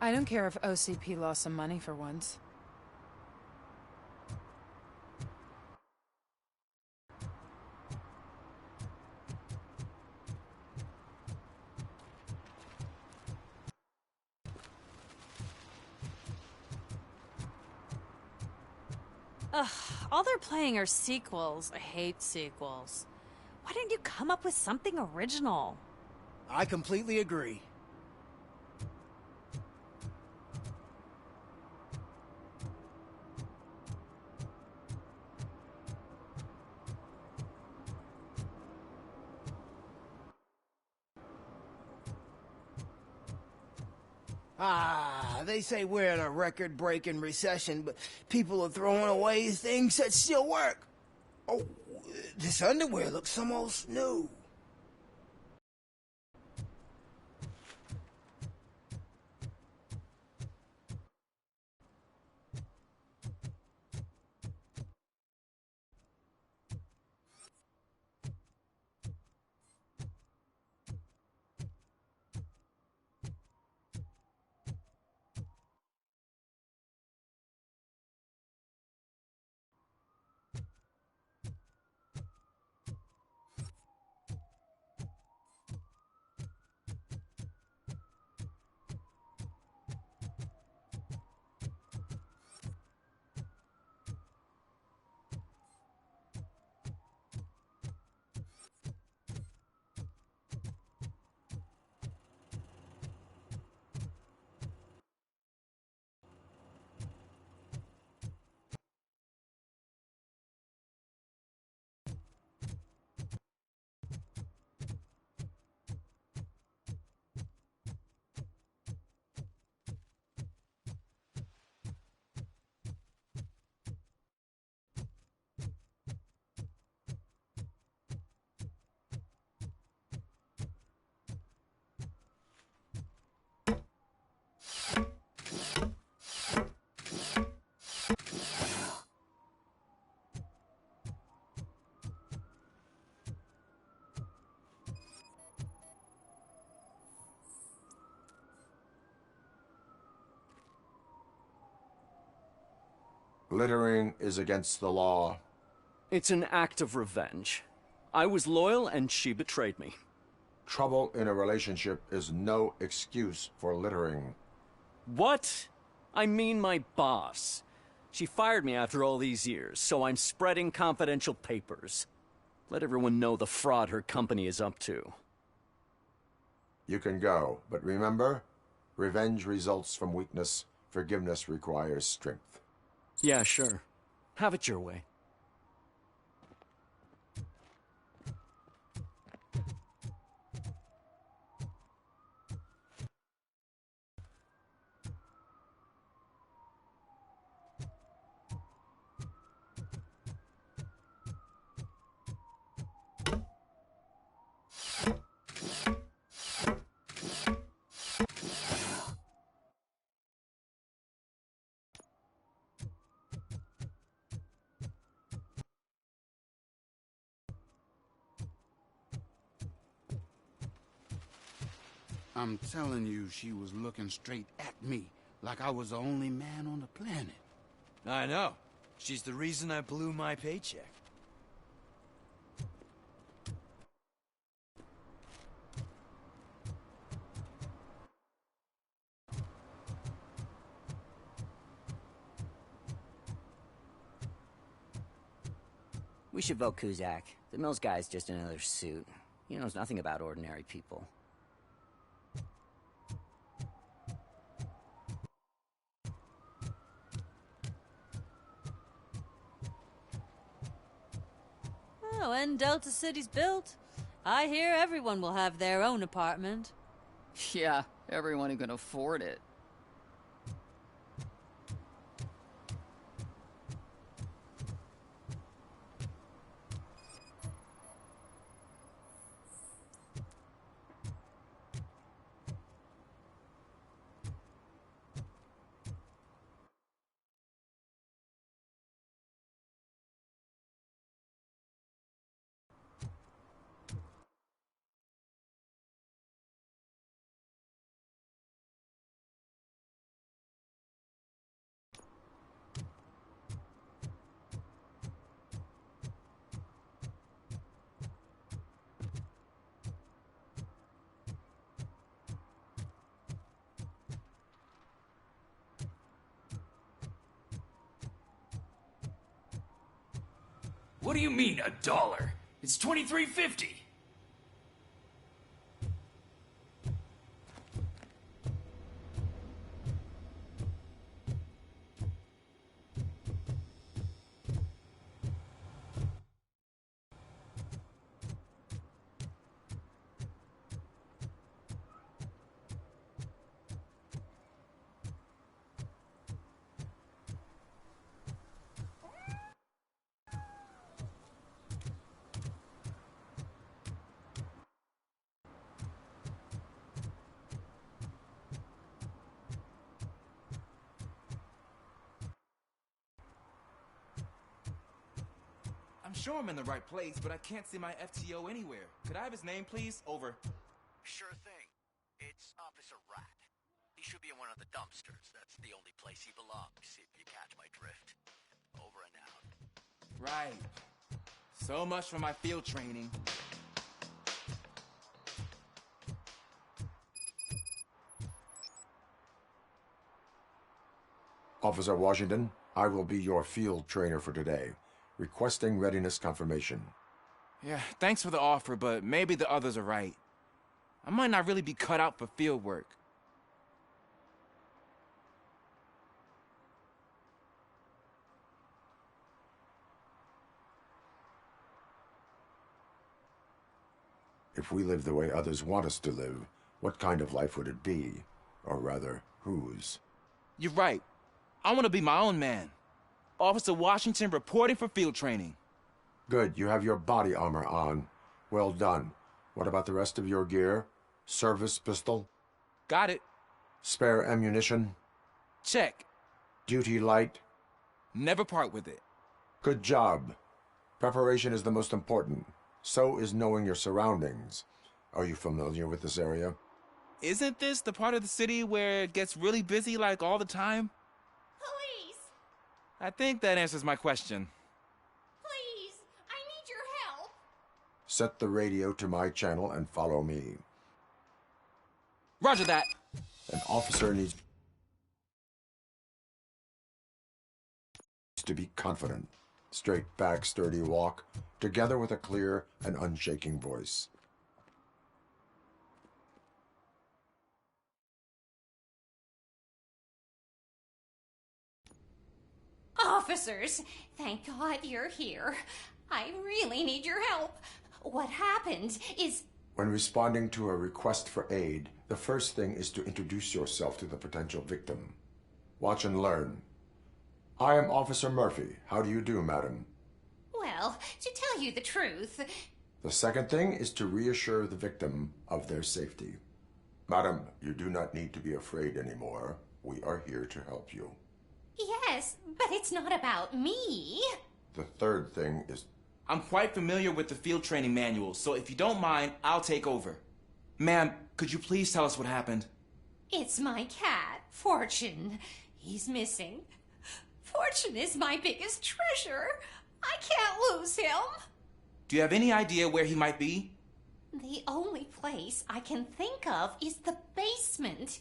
S24: I don't care if OCP lost some money for once.
S25: Ugh, all they're playing are sequels. I hate sequels. Why didn't you come up with something original?
S12: I completely agree. They say we're in a record-breaking recession, but people are throwing away things that still work. Oh, this underwear looks almost new.
S1: Littering is against the law.
S15: It's an act of revenge. I was loyal and she betrayed me.
S1: Trouble in a relationship is no excuse for littering.
S15: What? I mean my boss. She fired me after all these years, so I'm spreading confidential papers. Let everyone know the fraud her company is up to.
S1: You can go, but remember, revenge results from weakness. Forgiveness requires strength.
S15: Yeah, sure. Have it your way.
S4: I'm telling you, she was looking straight at me, like I was the only man on the planet.
S8: I know. She's the reason I blew my paycheck.
S17: We should vote Kuzak. The Mills guy's just another suit. He knows nothing about ordinary people.
S25: Oh, when Delta City's built, I hear everyone will have their own apartment.
S16: Yeah, everyone who can afford it.
S14: What do you mean, $1? It's $23.50.
S19: I'm sure I'm in the right place, but I can't see my FTO anywhere. Could I have his name, please? Over.
S21: Sure thing. It's Officer Rat. He should be in one of the dumpsters. That's the only place he belongs, if you catch my drift. Over and out.
S19: Right. So much for my field training.
S1: Officer Washington, I will be your field trainer for today. Requesting readiness confirmation.
S19: Yeah, thanks for the offer, but maybe the others are right. I might not really be cut out for field work.
S1: If we live the way others want us to live, what kind of life would it be? Or rather, whose?
S19: You're right. I want to be my own man. Officer Washington reporting for field training.
S1: Good, you have your body armor on. Well done. What about the rest of your gear? Service pistol?
S19: Got it.
S1: Spare ammunition?
S19: Check.
S1: Duty light?
S19: Never part with it.
S1: Good job. Preparation is the most important. So is knowing your surroundings. Are you familiar with this area?
S19: Isn't this the part of the city where it gets really busy like all the time?
S13: Police!
S19: I think that answers my question.
S13: Please, I need your help.
S1: Set the radio to my channel and follow me.
S19: Roger that.
S1: An officer needs to be confident. Straight back, sturdy walk, together with a clear and unshaking voice.
S5: Officers, thank God you're here. I really need your help. What happened is...
S1: When responding to a request for aid, the first thing is to introduce yourself to the potential victim. Watch and learn. I am Officer Murphy. How do you do, madam?
S5: Well, to tell you the truth...
S1: The second thing is to reassure the victim of their safety. Madam, you do not need to be afraid anymore. We are here to help you.
S5: Yes, but it's not about me.
S1: The third thing is...
S19: I'm quite familiar with the field training manual, so if you don't mind, I'll take over. Ma'am, could you please tell us what happened?
S5: It's my cat, Fortune. He's missing. Fortune is my biggest treasure. I can't lose him.
S19: Do you have any idea where he might be?
S5: The only place I can think of is the basement.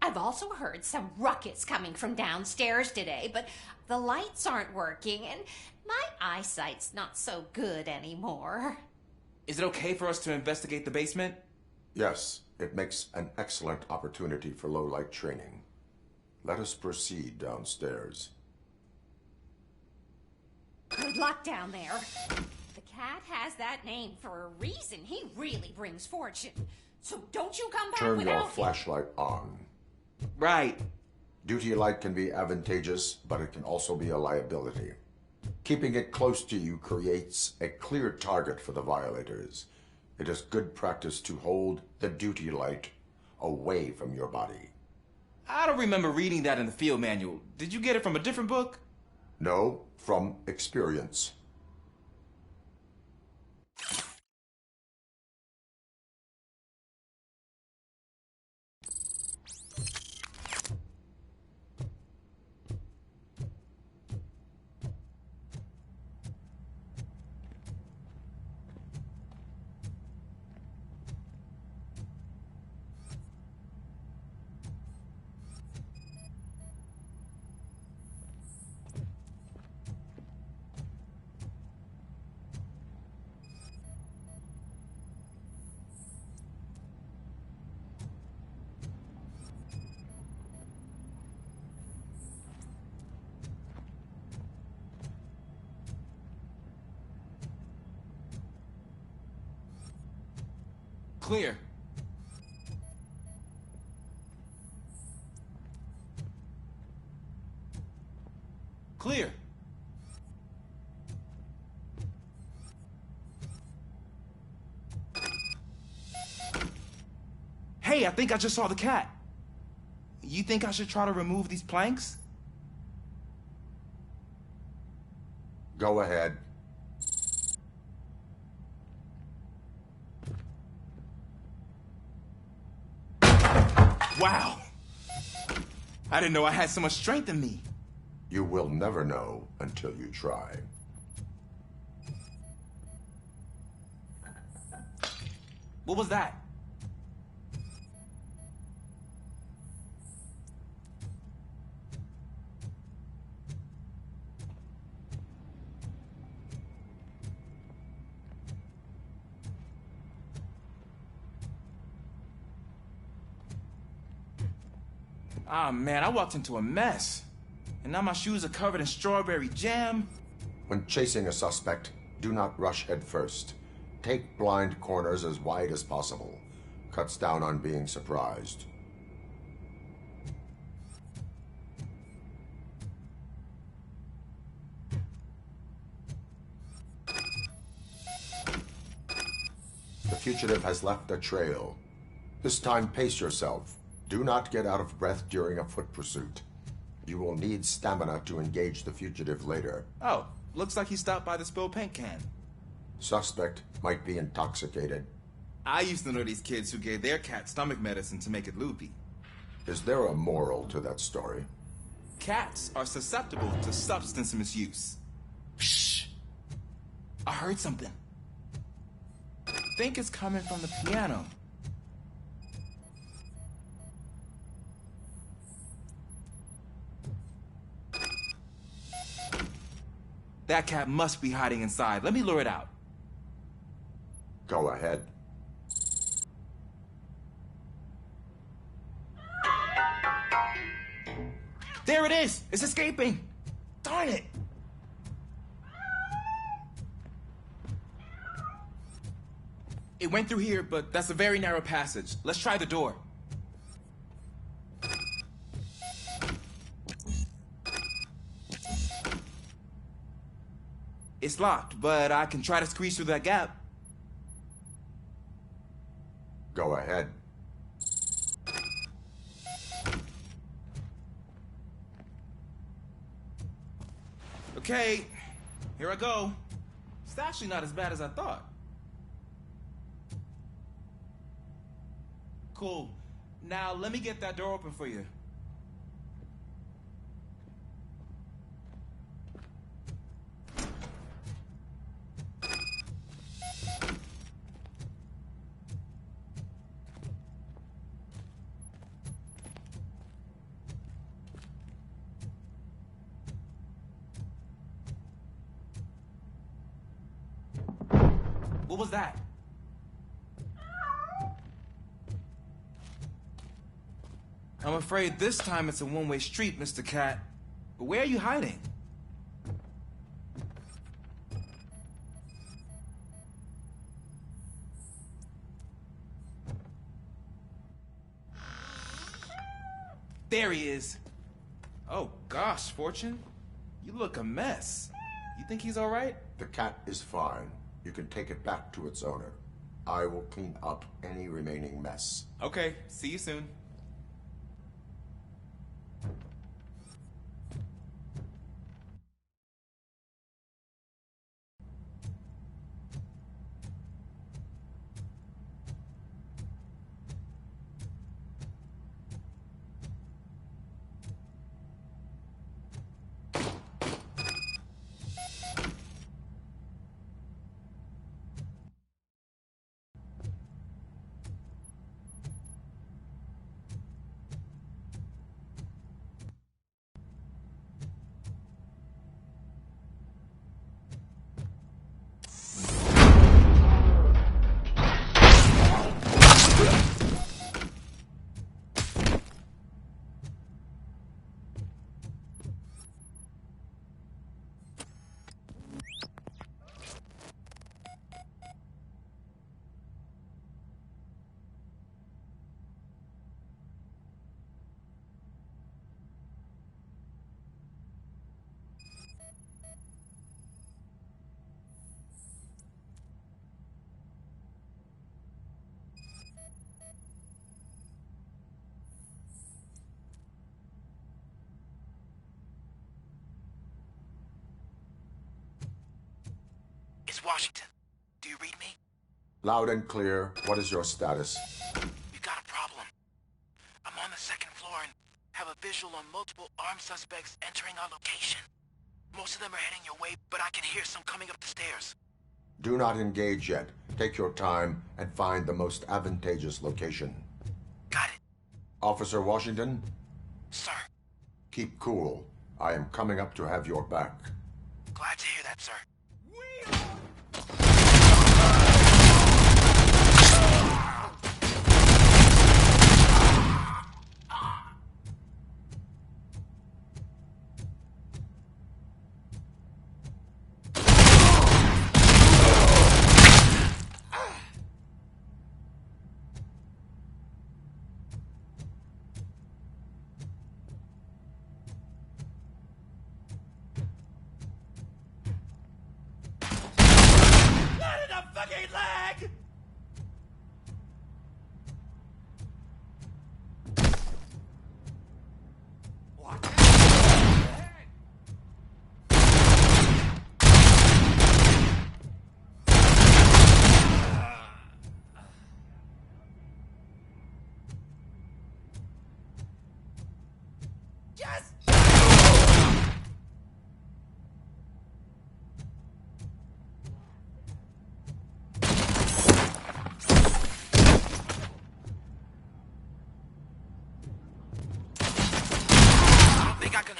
S5: I've also heard some ruckus coming from downstairs today, but the lights aren't working and my eyesight's not so good anymore.
S19: Is it okay for us to investigate the basement?
S1: Yes, it makes an excellent opportunity for low-light training. Let us proceed downstairs.
S5: Good luck down there. The cat has that name for a reason. He really brings fortune. So don't you come back
S1: Turn
S5: without
S1: your
S5: him.
S1: flashlight on.
S19: Right.
S1: Duty light can be advantageous, but it can also be a liability. Keeping it close to you creates a clear target for the violators. It is good practice to hold the duty light away from your body.
S19: I don't remember reading that in the field manual. Did you get it from a different book?
S1: No, from experience.
S19: Clear. Clear. Hey, I think I just saw the cat. You think I should try to remove these planks?
S1: Go ahead.
S19: Wow. I didn't know I had so much strength in me.
S1: You will never know until you try.
S19: What was that? Ah, man, I walked into a mess. And now my shoes are covered in strawberry jam.
S1: When chasing a suspect, do not rush head first. Take blind corners as wide as possible. Cuts down on being surprised. The fugitive has left a trail. This time, pace yourself. Do not get out of breath during a foot pursuit. You will need stamina to engage the fugitive later.
S19: Oh, looks like he stopped by the spilled paint can.
S1: Suspect might be intoxicated.
S19: I used to know these kids who gave their cat stomach medicine to make it loopy.
S1: Is there a moral to that story?
S19: Cats are susceptible to substance misuse. Shh! I heard something. I think it's coming from the piano. That cat must be hiding inside. Let me lure it out.
S1: Go ahead.
S19: There it is! It's escaping! Darn it! It went through here, but that's a very narrow passage. Let's try the door. It's locked, but I can try to squeeze through that gap.
S1: Go ahead.
S19: Okay, here I go. It's actually not as bad as I thought. Cool. Now let me get that door open for you. What was that? I'm afraid this time it's a one-way street, Mr. Cat. But where are you hiding? There he is. Oh gosh, Fortune. You look a mess. You think he's all right?
S1: The cat is fine. You can take it back to its owner. I will clean up any remaining mess.
S19: Okay, see you soon.
S21: It's Washington. Do you read me?
S1: Loud and clear. What is your status?
S21: We got a problem. I'm on the second floor and have a visual on multiple armed suspects entering our location. Most of them are heading your way, but I can hear some coming up the stairs.
S1: Do not engage yet. Take your time and find the most advantageous location.
S21: Got it.
S1: Officer Washington?
S21: Sir.
S1: Keep cool. I am coming up to have your back.
S21: Glad to hear that, sir.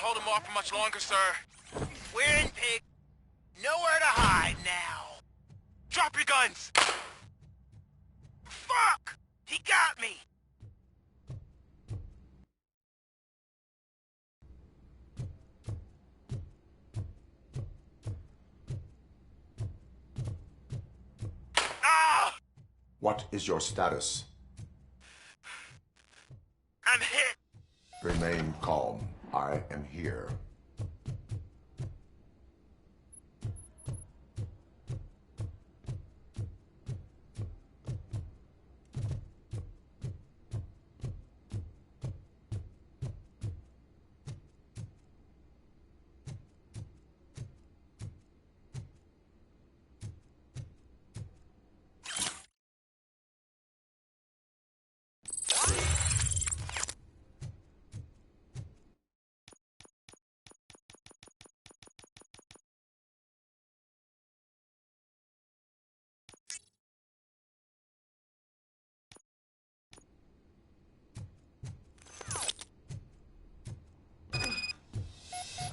S4: hold him off for much longer, sir. We're in, pig. Nowhere to hide now. Drop your guns! Fuck! He got me! Ah!
S1: What is your status?
S4: I'm hit!
S1: Remain calm. I am here.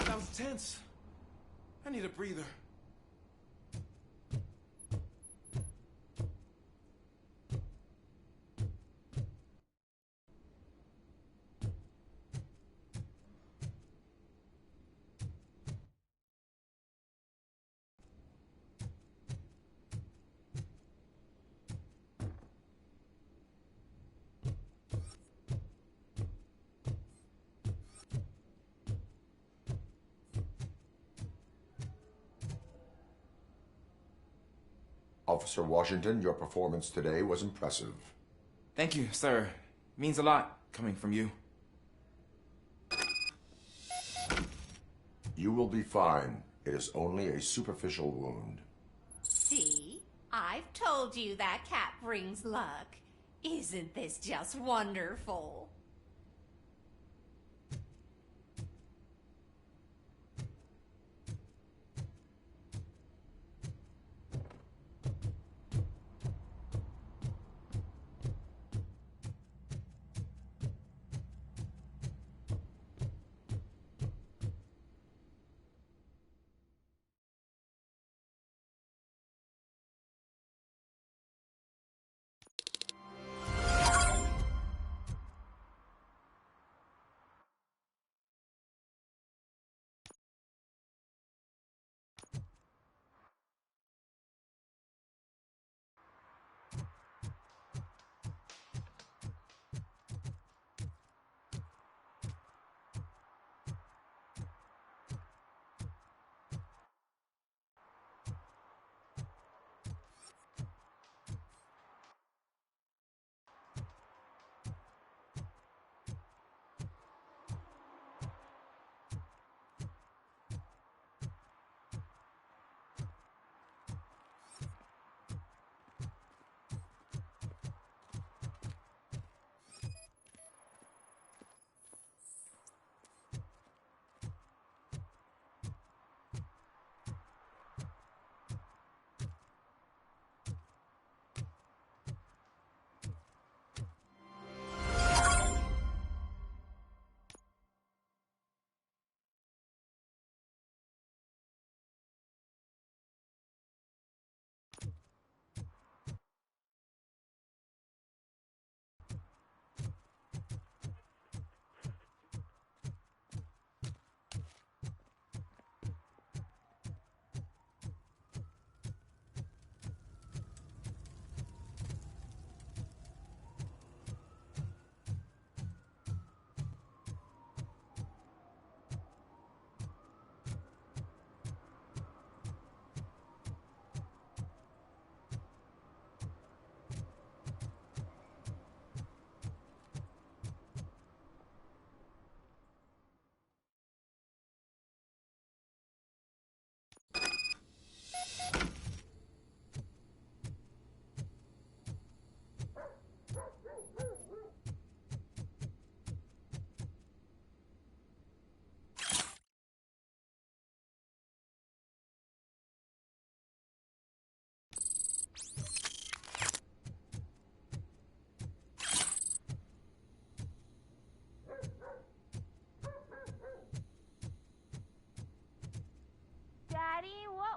S19: That was tense. I need a breather.
S1: Officer Washington, your performance today was impressive.
S19: Thank you, sir. Means a lot coming from you.
S1: You will be fine. It is only a superficial wound.
S5: See? I've told you that cat brings luck. Isn't this just wonderful?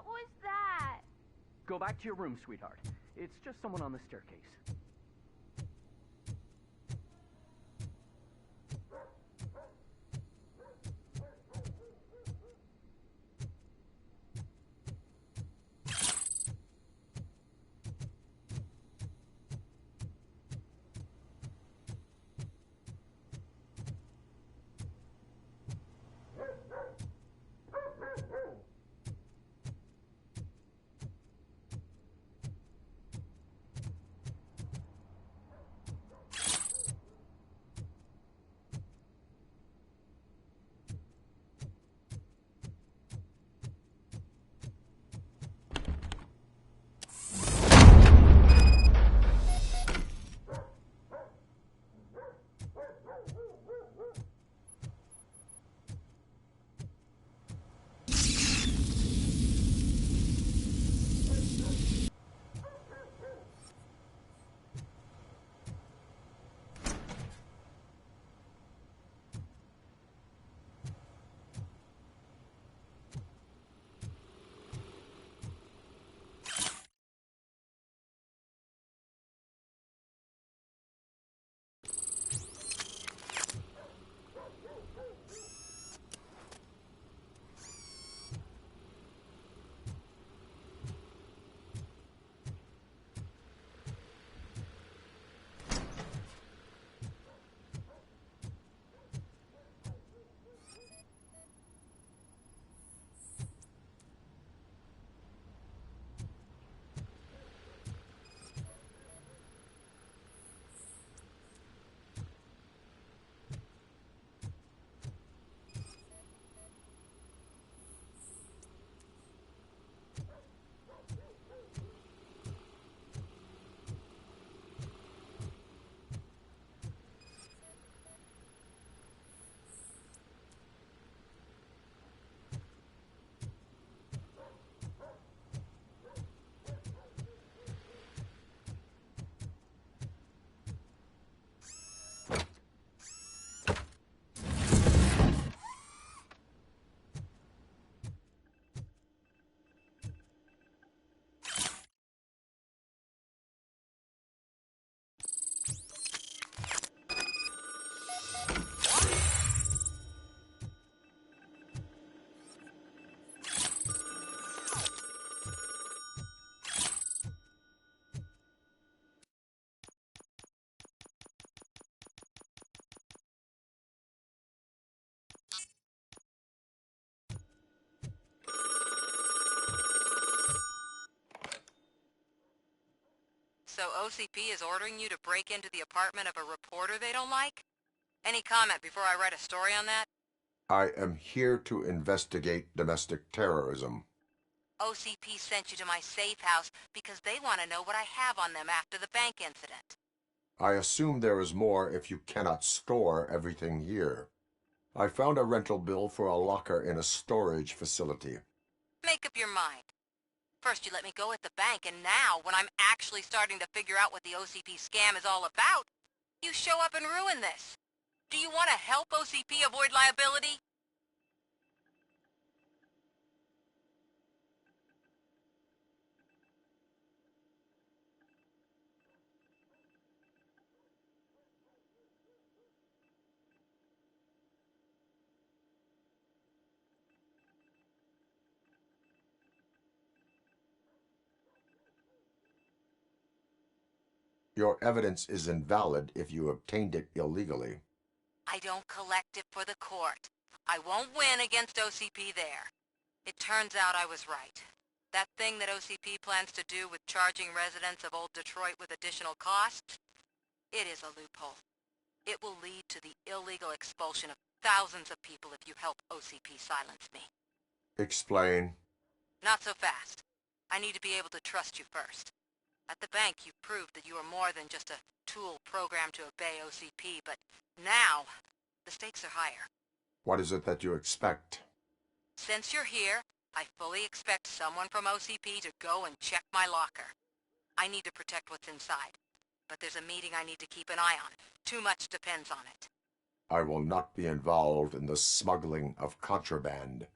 S13: What was that?
S15: Go back to your room, sweetheart. It's just someone on the staircase.
S2: So OCP is ordering you to break into the apartment of a reporter they don't like? Any comment before I write a story on that?
S1: I am here to investigate domestic terrorism.
S2: OCP sent you to my safe house because they want to know what I have on them after the bank incident.
S1: I assume there is more if you cannot store everything here. I found a rental bill for a locker in a storage facility.
S2: Make up your mind. First you let me go at the bank, and now, when I'm actually starting to figure out what the OCP scam is all about, you show up and ruin this. Do you want to help OCP avoid liability?
S1: Your evidence is invalid if you obtained it illegally.
S2: I don't collect it for the court. I won't win against OCP there. It turns out I was right. That thing that OCP plans to do with charging residents of Old Detroit with additional costs, it is a loophole. It will lead to the illegal expulsion of thousands of people if you help OCP silence me.
S1: Explain.
S2: Not so fast. I need to be able to trust you first. At the bank, you proved that you are more than just a tool programmed to obey OCP, but now, the stakes are higher.
S1: What is it that you expect?
S2: Since you're here, I fully expect someone from OCP to go and check my locker. I need to protect what's inside, but there's a meeting I need to keep an eye on. Too much depends on it.
S1: I will not be involved in the smuggling of contraband.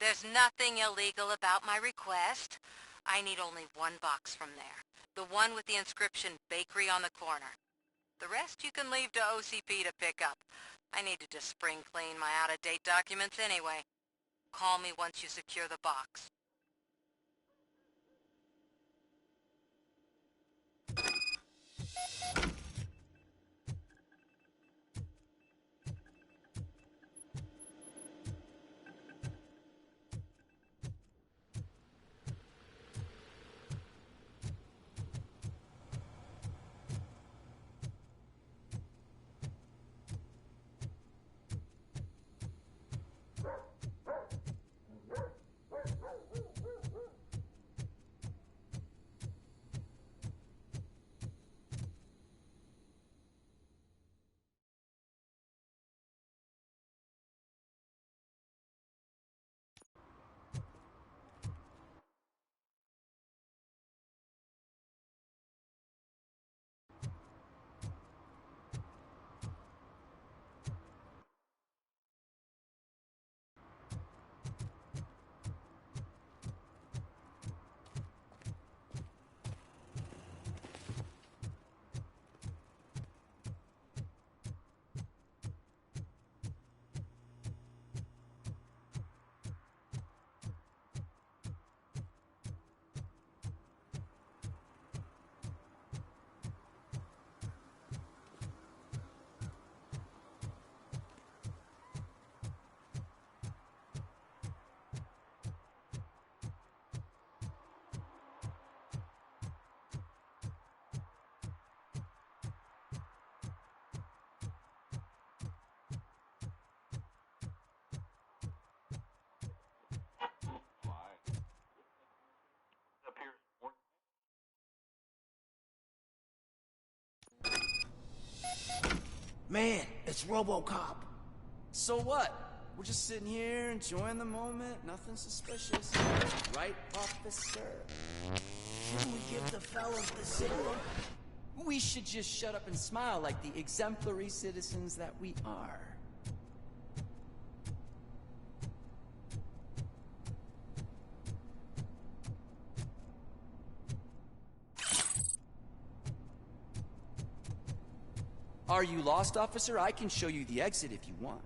S2: There's nothing illegal about my request. I need only one box from there. The one with the inscription Bakery on the corner. The rest you can leave to OCP to pick up. I need to just spring clean my out-of-date documents anyway. Call me once you secure the box.
S18: Man, it's Robo Cop.
S8: So what? We're just sitting here enjoying the moment, nothing suspicious. Right, officer?
S18: Shouldn't we give the fellas the signal?
S8: We should just shut up and smile like the exemplary citizens that we are. Are you lost, officer? I can show you the exit if you want.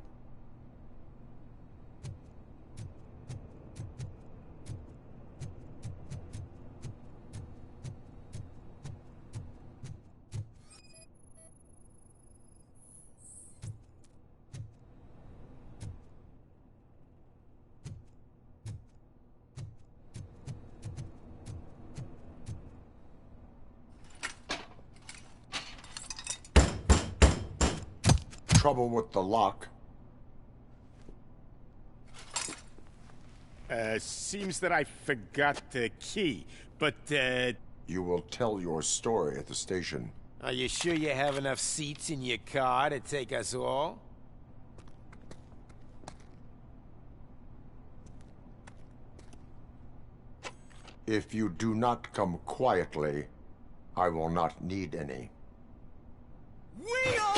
S1: Trouble with the lock.
S11: Seems that I forgot the key, but,
S1: You will tell your story at the station.
S6: Are you sure you have enough seats in your car to take us all?
S1: If you do not come quietly, I will not need any.
S8: We are...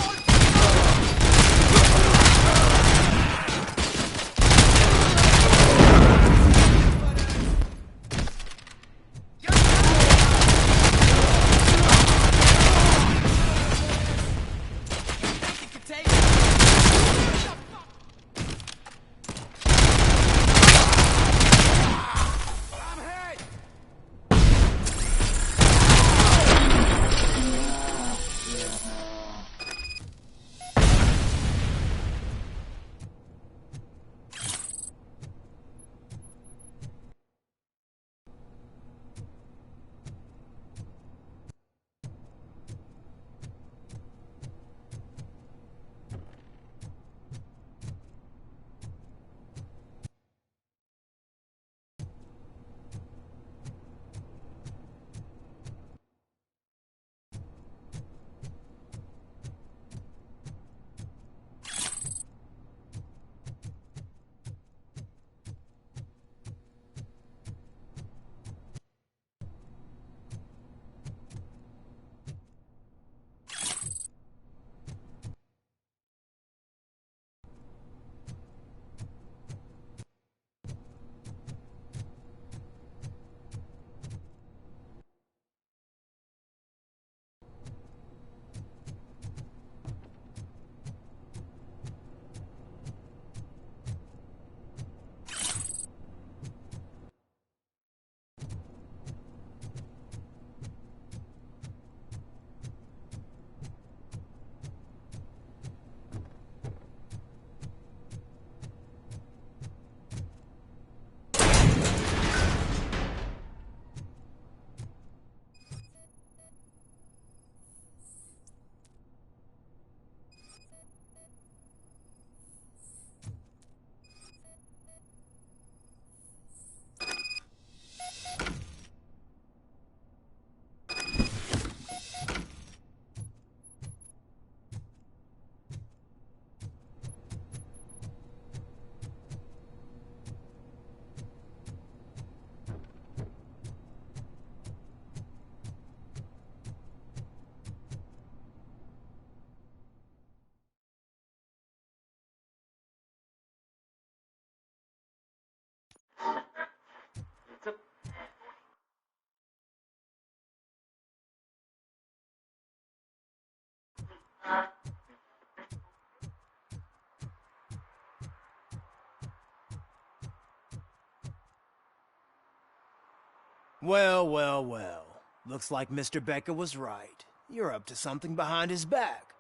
S12: Well, well, well. Looks like Mr. Becker was right. You're up to something behind his back.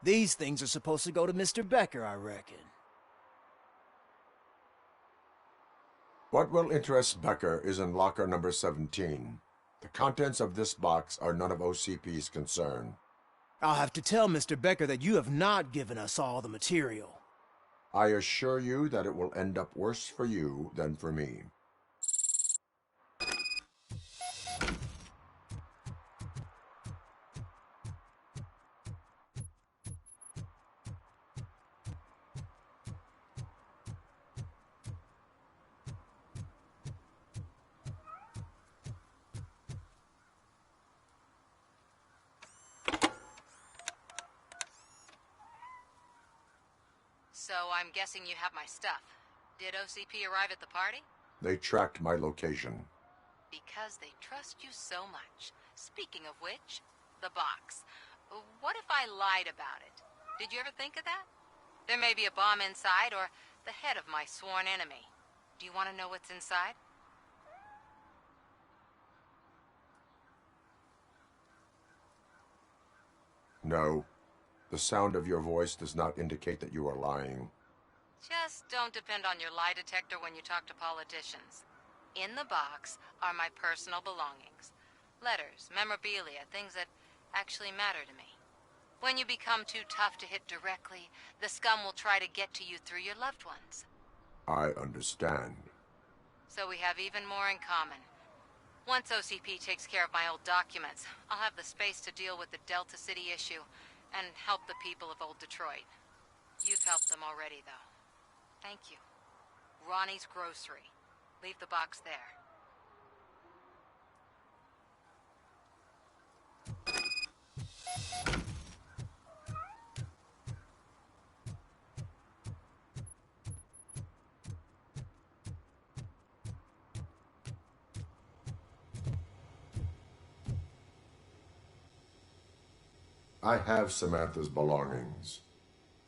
S12: These things are supposed to go to Mr. Becker, I reckon.
S1: What will interest Becker is in locker number 17. The contents of this box are none of OCP's concern.
S12: I'll have to tell Mr. Becker that you have not given us all the material.
S1: I assure you that it will end up worse for you than for me.
S2: So I'm guessing you have my stuff. Did OCP arrive at the party?
S1: They tracked my location.
S2: Because they trust you so much. Speaking of which, the box. What if I lied about it? Did you ever think of that? There may be a bomb inside or the head of my sworn enemy. Do you want to know what's inside?
S1: No. The sound of your voice does not indicate that you are lying.
S2: Just don't depend on your lie detector when you talk to politicians. In the box are my personal belongings. Letters, memorabilia, things that actually matter to me. When you become too tough to hit directly, the scum will try to get to you through your loved ones.
S1: I understand.
S2: So we have even more in common. Once OCP takes care of my old documents, I'll have the space to deal with the Delta City issue and help the people of Old Detroit. You've helped them already, though. Thank you. Ronnie's Grocery. Leave the box there.
S1: I have Samantha's belongings.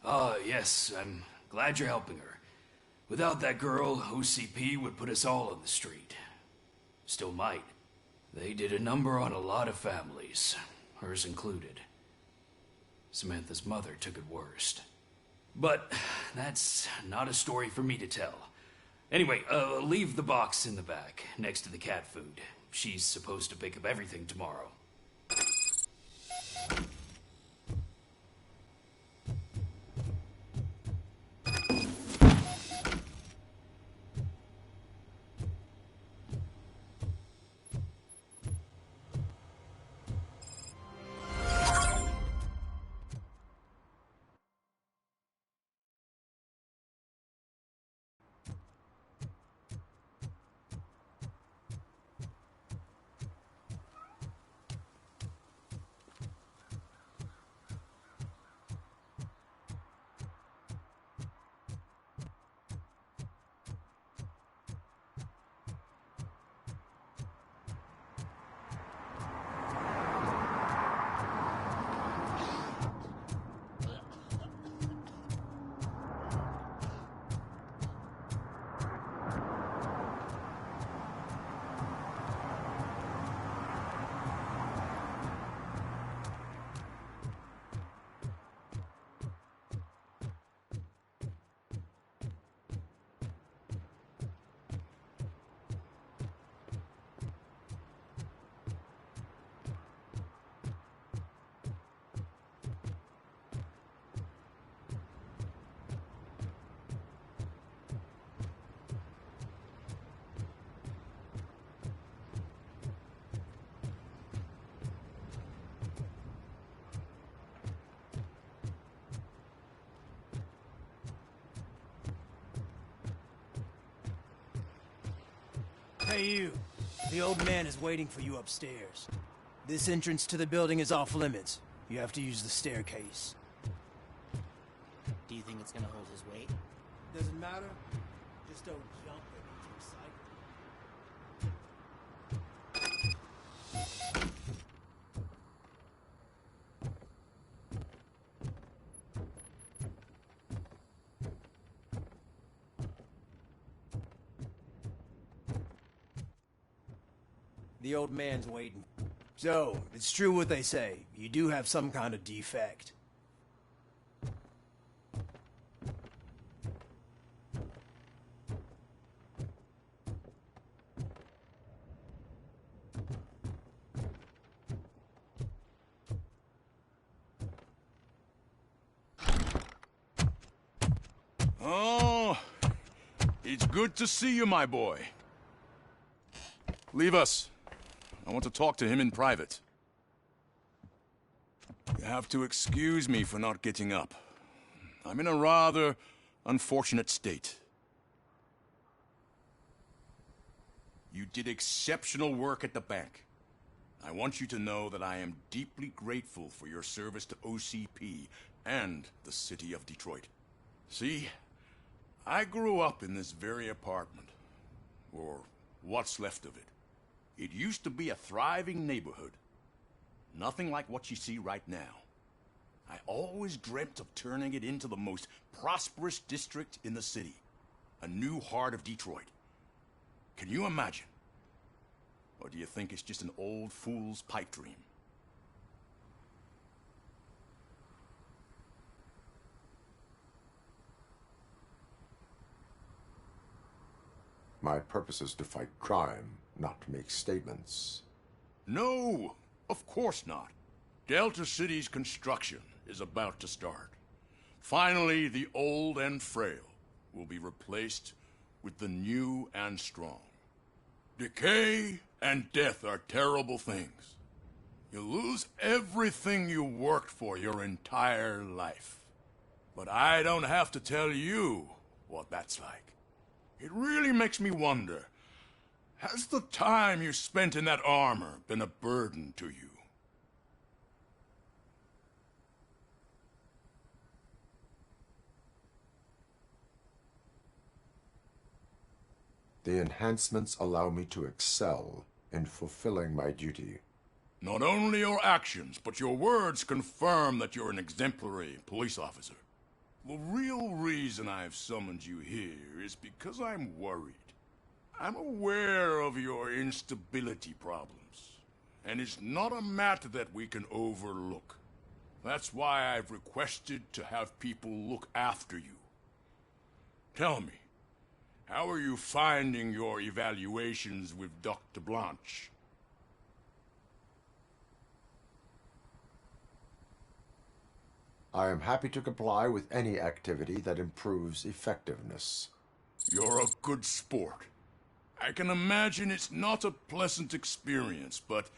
S7: Ah, yes, I'm glad you're helping her. Without that girl, OCP would put us all on the street. Still might. They did a number on a lot of families, hers included. Samantha's mother took it worst. But that's not a story for me to tell. Anyway, leave the box in the back, next to the cat food. She's supposed to pick up everything tomorrow.
S12: Hey, you. The old man is waiting for you upstairs. This entrance to the building is off limits. You have to use the staircase.
S18: Do you think it's gonna hold his weight?
S12: Doesn't matter. Just don't jump it into a cycle. The old man's waiting. So, it's true what they say. You do have some kind of defect.
S9: Oh, it's good to see you, my boy. Leave us. I want to talk to him in private. You have to excuse me for not getting up. I'm in a rather unfortunate state. You did exceptional work at the bank. I want you to know that I am deeply grateful for your service to OCP and the city of Detroit. See, I grew up in this very apartment, or what's left of it. It used to be a thriving neighborhood. Nothing like what you see right now. I always dreamt of turning it into the most prosperous district in the city. A new heart of Detroit. Can you imagine? Or do you think it's just an old fool's pipe dream?
S1: My purpose is to fight crime, not to make statements.
S9: No, of course not. Delta City's construction is about to start. Finally, the old and frail will be replaced with the new and strong. Decay and death are terrible things. You lose everything you worked for your entire life. But I don't have to tell you what that's like. It really makes me wonder, has the time you spent in that armor been a burden to you?
S1: The enhancements allow me to excel in fulfilling my duty.
S9: Not only your actions, but your words confirm that you're an exemplary police officer. The real reason I've summoned you here is because I'm worried. I'm aware of your instability problems, and it's not a matter that we can overlook. That's why I've requested to have people look after you. Tell me, how are you finding your evaluations with Dr. Blanche?
S1: I am happy to comply with any activity that improves effectiveness.
S9: You're a good sport. I can imagine it's not a pleasant experience, but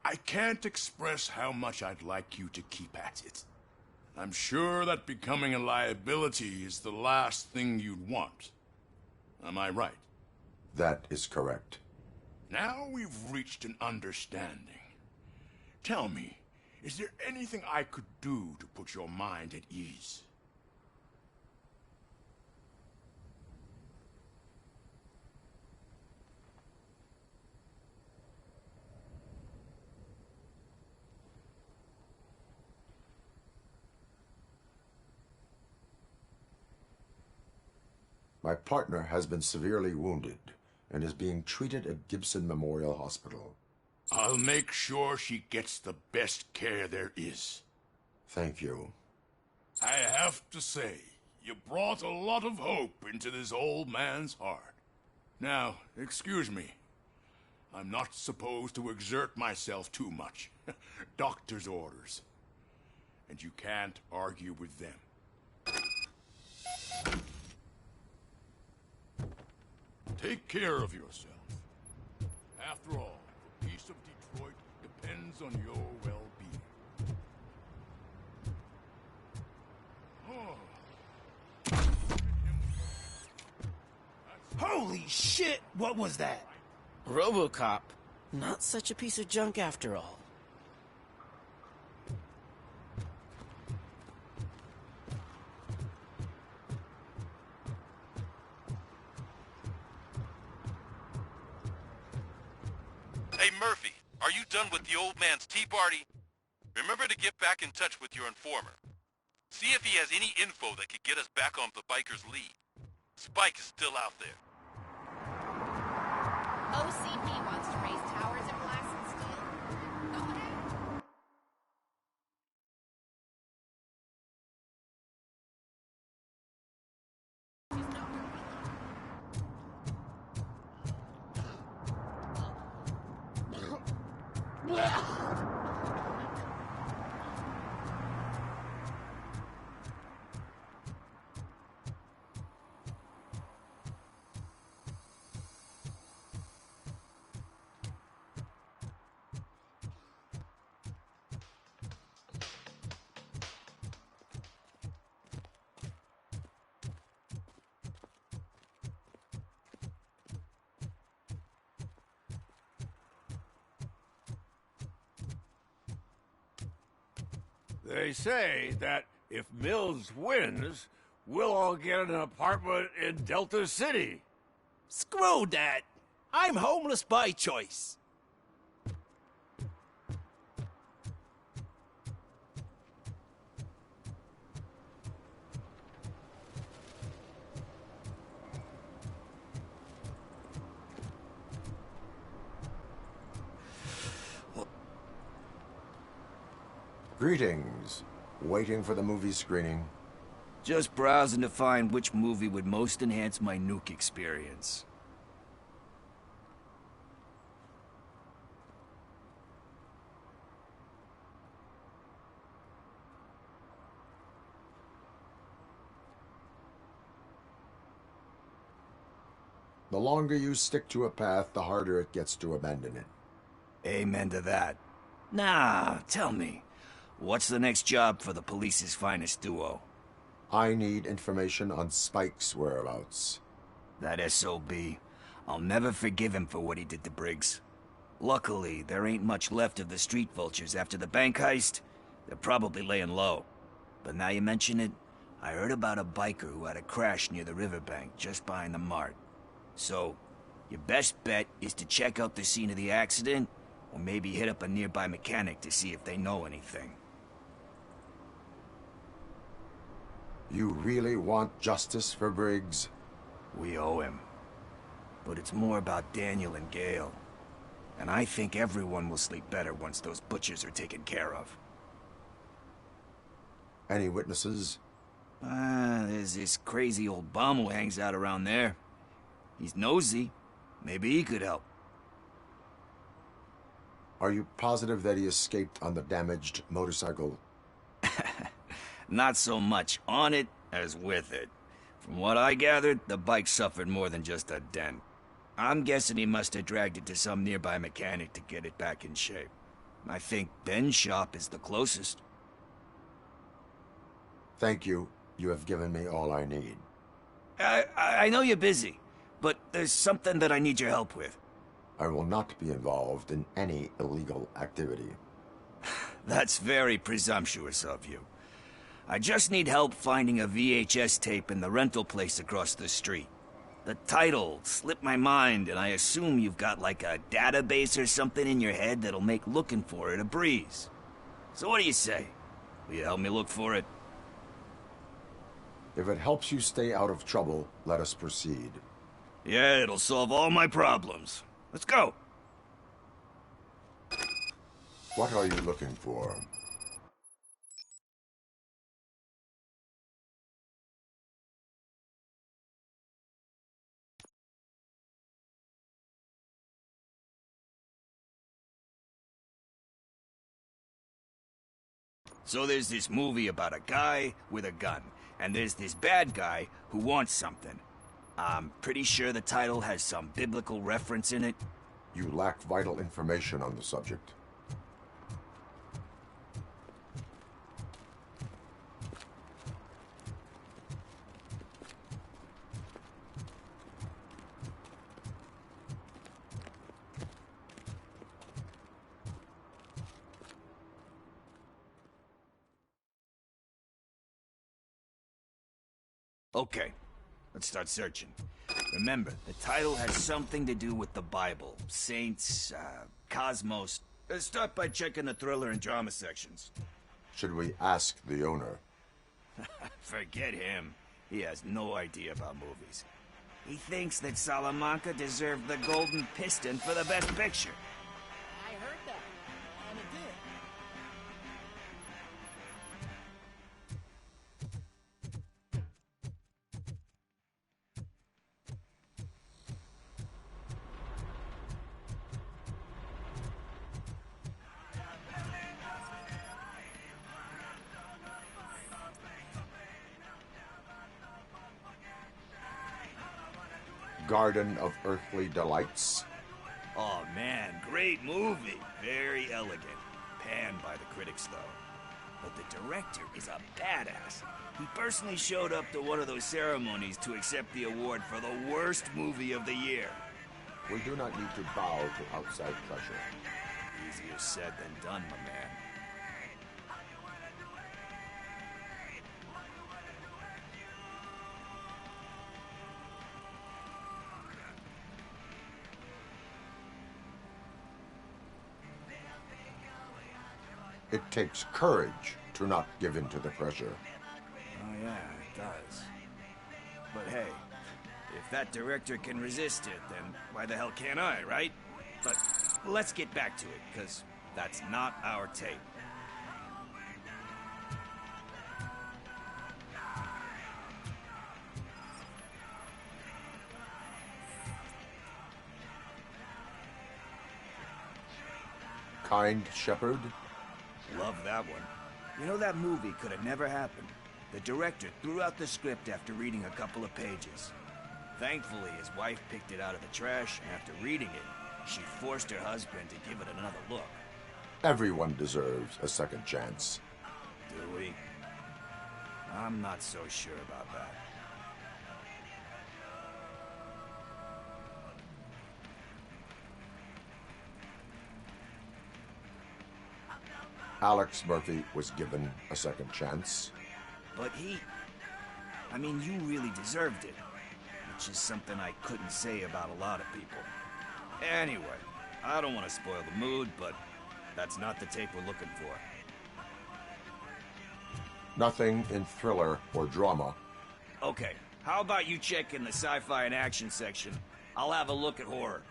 S9: I can't express how much I'd like you to keep at it. I'm sure that becoming a liability is the last thing you'd want. Am I right?
S1: That is correct.
S9: Now we've reached an understanding. Tell me, is there anything I could do to put your mind at ease?
S1: My partner has been severely wounded and is being treated at Gibson Memorial Hospital.
S9: I'll make sure she gets the best care there is.
S1: Thank you.
S9: I have to say, you brought a lot of hope into this old man's heart. Now, excuse me. I'm not supposed to exert myself too much. Doctor's orders. And you can't argue with them. Take care of yourself. After all, the peace of Detroit depends on your well-being.
S11: Holy shit! What was that?
S18: Robo Cop. Not such a piece of junk after all.
S10: Hey, Murphy, are you done with the old man's tea party? Remember to get back in touch with your informer. See if he has any info that could get us back on the biker's lead. Spike is still out there.
S5: OCP wants to raise towers and
S3: They say that if Mills wins, we'll all get an apartment in Delta City.
S8: Screw that! I'm homeless by choice.
S1: Greetings. Waiting for the movie screening.
S21: Just browsing to find which movie would most enhance my nuke experience.
S1: The longer you stick to a path, the harder it gets to abandon it.
S21: Amen to that. Nah, tell me, what's the next job for the police's finest duo?
S1: I need information on Spike's whereabouts.
S21: That SOB. I'll never forgive him for what he did to Briggs. Luckily, there ain't much left of the street vultures after the bank heist. They're probably laying low. But now you mention it, I heard about a biker who had a crash near the riverbank just behind the mart. So, your best bet is to check out the scene of the accident, or maybe hit up a nearby mechanic to see if they know anything.
S1: You really want justice for Briggs?
S21: We owe him. But it's more about Daniel and Gale. And I think everyone will sleep better once those butchers are taken care of.
S1: Any witnesses?
S21: There's this crazy old bum who hangs out around there. He's nosy. Maybe he could help.
S1: Are you positive that he escaped on the damaged motorcycle?
S21: Not so much on it as with it. From what I gathered, the bike suffered more than just a dent. I'm guessing he must have dragged it to some nearby mechanic to get it back in shape. I think Ben's shop is the closest.
S1: Thank you. You have given me all I need.
S21: I know you're busy, but there's something that I need your help with.
S1: I will not be involved in any illegal activity.
S21: That's very presumptuous of you. I just need help finding a VHS tape in the rental place across the street. The title slipped my mind, and I assume you've got like a database or something in your head that'll make looking for it a breeze. So what do you say? Will you help me look for it?
S1: If it helps you stay out of trouble, let us proceed.
S21: Yeah, it'll solve all my problems. Let's go!
S1: What are you looking for?
S21: So there's this movie about a guy with a gun, and there's this bad guy who wants something. I'm pretty sure the title has some biblical reference in it.
S1: You lack vital information on the subject.
S21: Okay, let's start searching. Remember, the title has something to do with the Bible, saints, cosmos. Let's start by checking the thriller and drama sections.
S1: Should we ask the owner?
S21: Forget him. He has no idea about movies. He thinks that Salamanca deserved the Golden Piston for the Best Picture.
S18: I heard that, and it did.
S1: Garden of Earthly Delights?
S21: Oh man, great movie. Very elegant. Panned by the critics, though. But the director is a badass. He personally showed up to one of those ceremonies to accept the award for the worst movie of the year.
S1: We do not need to bow to outside pressure.
S21: Easier said than done, my man.
S1: It takes courage to not give in to the pressure.
S21: Oh yeah, it does. But hey, if that director can resist it, then why the hell can't I, right? But let's get back to it, because that's not our tape.
S1: Kind Shepherd?
S21: Love that one. You know, that movie could have never happened. The director threw out the script after reading a couple of pages. Thankfully, his wife picked it out of the trash, and after reading it, she forced her husband to give it another look.
S1: Everyone deserves a second chance.
S21: Do we? I'm not so sure about that.
S1: Alex Murphy was given a second chance.
S21: But I mean, you really deserved it. Which is something I couldn't say about a lot of people. Anyway, I don't want to spoil the mood, but that's not the tape we're looking for.
S1: Nothing in thriller or drama.
S21: Okay, how about you check in the sci-fi and action section? I'll have a look at horror.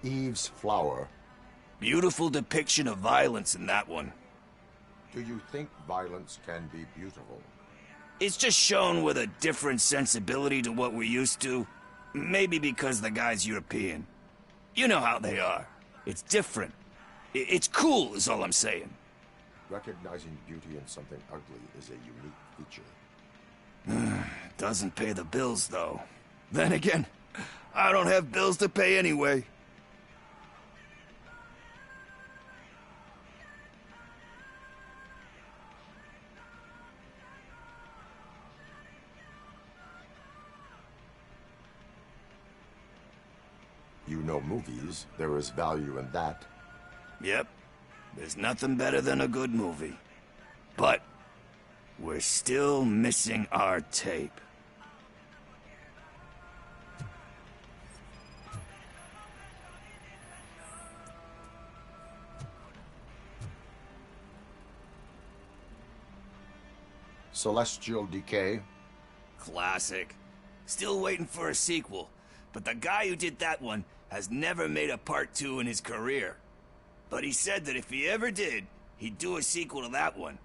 S1: Eve's Flower.
S21: Beautiful depiction of violence in that one.
S1: Do you think violence can be beautiful?
S21: It's just shown with a different sensibility to what we're used to. Maybe because the guy's European. You know how they are. It's different. It's cool, is all I'm saying.
S1: Recognizing beauty in something ugly is a unique feature.
S21: Doesn't pay the bills, though. Then again, I don't have bills to pay anyway.
S1: You know movies. There is value in that.
S21: Yep. There's nothing better than a good movie. But we're still missing our tape.
S1: Celestial Decay.
S21: Classic. Still waiting for a sequel. But the guy who did that one has never made a part 2 in his career. But he said that if he ever did, he'd do a sequel to that one.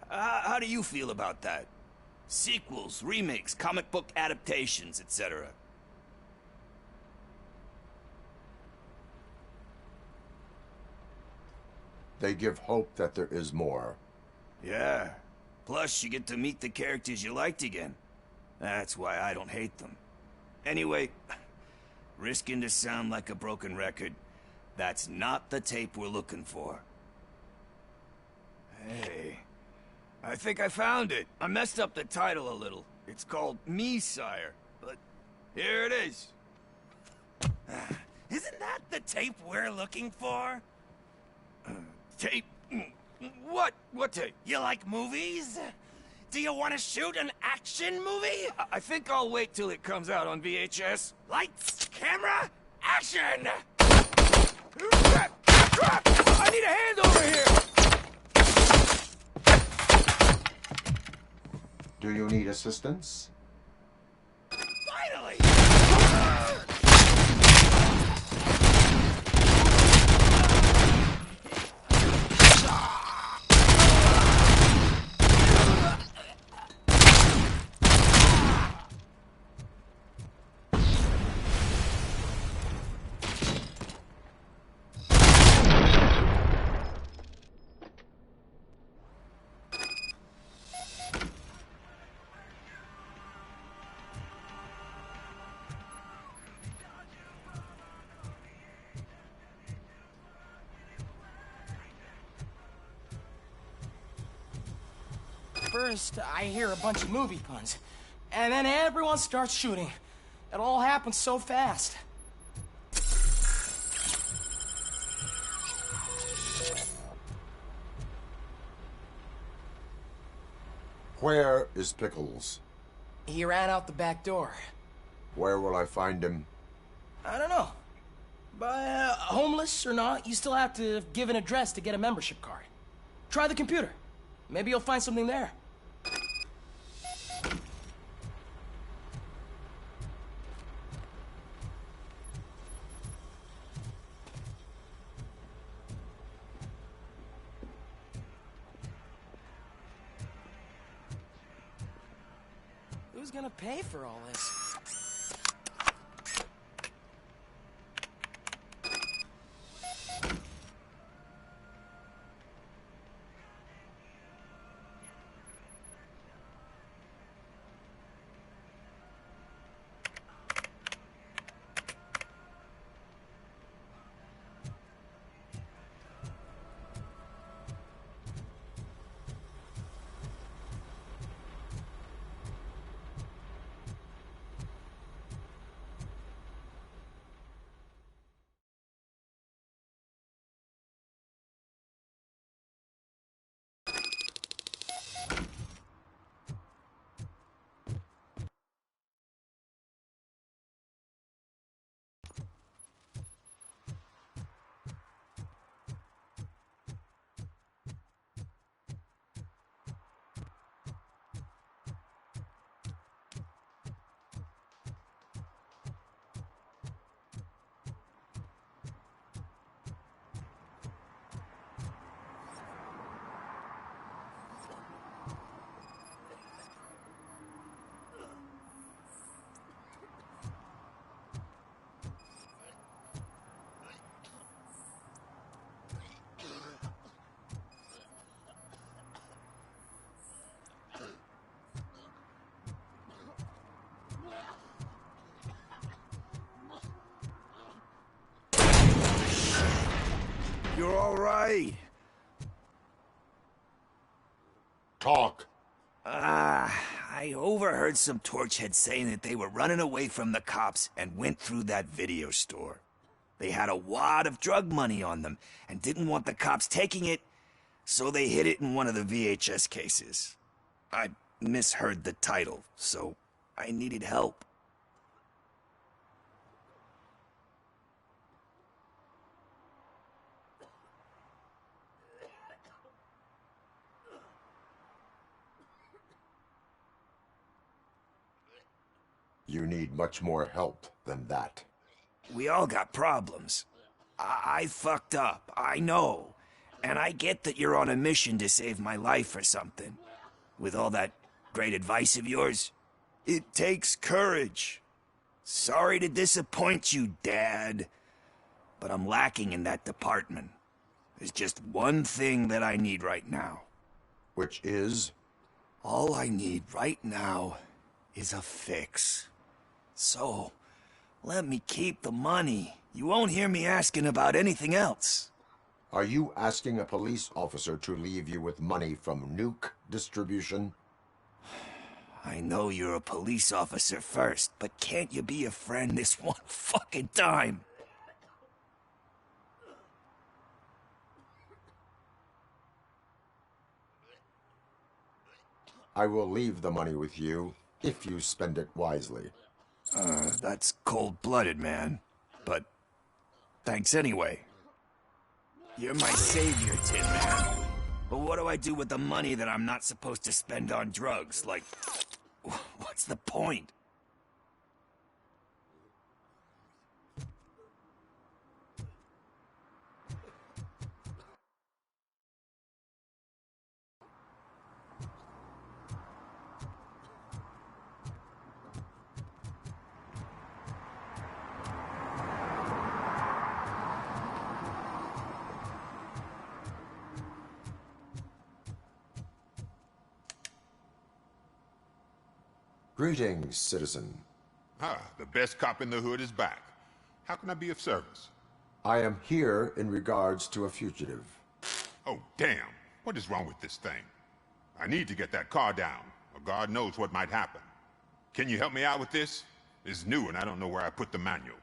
S21: How do you feel about that? Sequels, remakes, comic book adaptations, etc.
S1: They give hope that there is more.
S21: Yeah. Plus, you get to meet the characters you liked again. That's why I don't hate them. Anyway, risking to sound like a broken record, that's not the tape we're looking for. Hey, I think I found it. I messed up the title a little. It's called Me, Sire, but here it is.
S17: Isn't that the tape we're looking for?
S21: Tape? What? What tape?
S17: You like movies? Do you want to shoot an action movie?
S21: I think I'll wait till it comes out on VHS.
S17: Lights, camera, action!
S21: Crap! Crap! I need a hand over here!
S1: Do you need assistance?
S17: Finally! first, I hear a bunch of movie puns. And then everyone starts shooting. It all happens so fast.
S1: Where is Pickles?
S17: He ran out the back door.
S1: Where will I find him?
S17: I don't know. But homeless or not, you still have to give an address to get a membership card. Try the computer. Maybe you'll find something there. Who's gonna pay for all this?
S21: You're all right.
S1: Talk.
S21: I overheard some torchheads saying that they were running away from the cops and went through that video store. They had a wad of drug money on them and didn't want the cops taking it, so they hid it in one of the VHS cases. I misheard the title, so I needed help.
S1: You need much more help than that.
S21: We all got problems. I fucked up, I know. And I get that you're on a mission to save my life or something. With all that great advice of yours, it takes courage. Sorry to disappoint you, Dad. But I'm lacking in that department. There's just one thing that I need right now.
S1: Which is?
S21: All I need right now is a fix. So, let me keep the money. You won't hear me asking about anything else.
S1: Are you asking a police officer to leave you with money from nuke distribution?
S21: I know you're a police officer first, but can't you be a friend this one fucking time?
S1: I will leave the money with you if you spend it wisely.
S21: That's cold-blooded, man. But thanks anyway. You're my savior, Tin Man. But what do I do with the money that I'm not supposed to spend on drugs? Like, what's the point?
S1: Greetings, citizen.
S20: The best cop in the hood is back. How can I be of service?
S1: I am here in regards to a fugitive.
S20: Oh, damn. What is wrong with this thing? I need to get that car down, or God knows what might happen. Can you help me out with this? It's new and I don't know where I put the manual.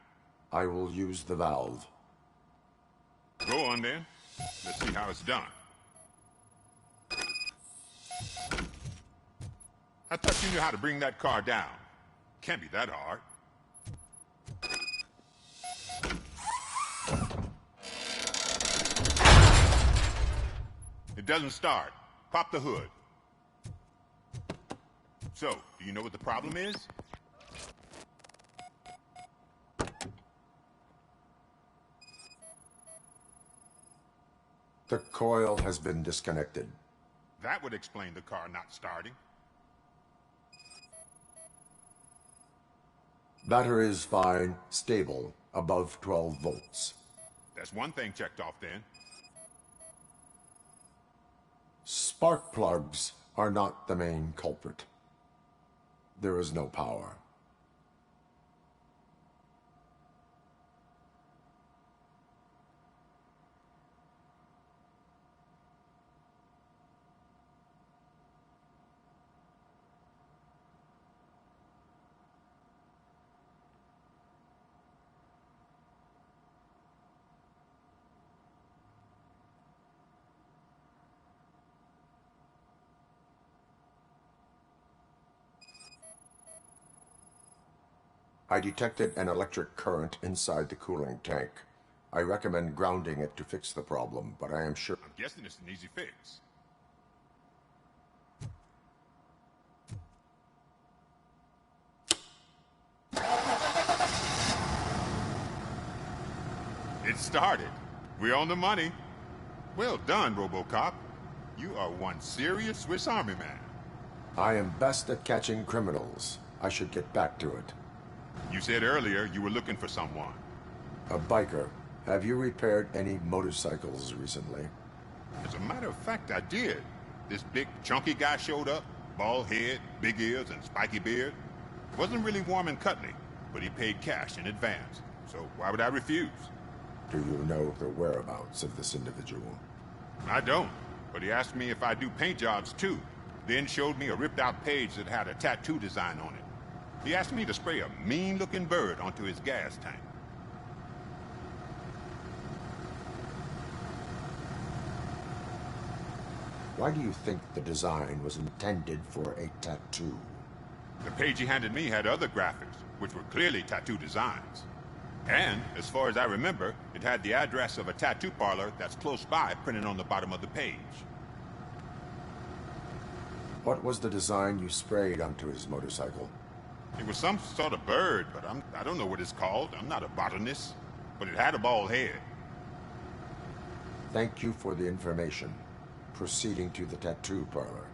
S1: I will use the valve.
S20: Go on then. Let's see how it's done. I thought you knew how to bring that car down. Can't be that hard. It doesn't start. Pop the hood. So, do you know what the problem is?
S1: The coil has been disconnected.
S20: That would explain the car not starting.
S1: Battery is fine, stable, above 12 volts.
S20: That's one thing checked off then.
S1: Spark plugs are not the main culprit. There is no power. I detected an electric current inside the cooling tank. I recommend grounding it to fix the problem, but I am sure...
S20: I'm guessing it's an easy fix. It started. We're on the money. Well done, Robo Cop. You are one serious Swiss Army man.
S1: I am best at catching criminals. I should get back to it.
S20: You said earlier you were looking for someone.
S1: A biker. Have you repaired any motorcycles recently?
S20: As a matter of fact, I did. This big, chunky guy showed up. Bald head, big ears, and spiky beard. Wasn't really warm and cuddly, but he paid cash in advance. So why would I refuse?
S1: Do you know the whereabouts of this individual?
S20: I don't, but he asked me if I do paint jobs too. Then showed me a ripped-out page that had a tattoo design on it. He asked me to spray a mean-looking bird onto his gas tank.
S1: Why do you think the design was intended for a tattoo?
S20: The page he handed me had other graphics, which were clearly tattoo designs. And, as far as I remember, it had the address of a tattoo parlor that's close by printed on the bottom of the page.
S1: What was the design you sprayed onto his motorcycle?
S20: It was some sort of bird, but I don't know what it's called. I'm not a botanist. But it had a bald head.
S1: Thank you for the information. Proceeding to the tattoo parlor.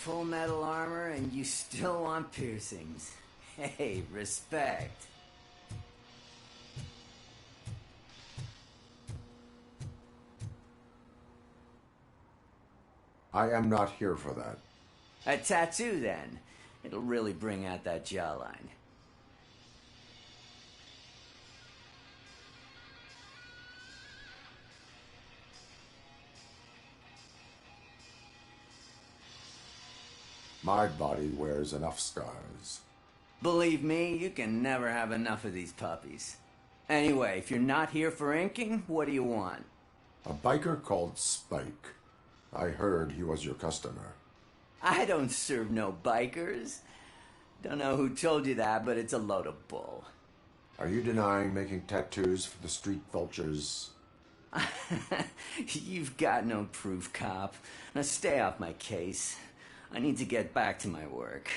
S14: Full metal armor and you still want piercings. Hey, respect.
S1: I am not here for that.
S14: A tattoo, then. It'll really bring out that jawline.
S1: My body wears enough scars.
S14: Believe me, you can never have enough of these puppies. Anyway, if you're not here for inking, what do you want?
S1: A biker called Spike. I heard he was your customer.
S14: I don't serve no bikers. Don't know who told you that, but it's a load of bull.
S1: Are you denying making tattoos for the street vultures?
S14: You've got no proof, cop. Now stay off my case. I need to get back to my work.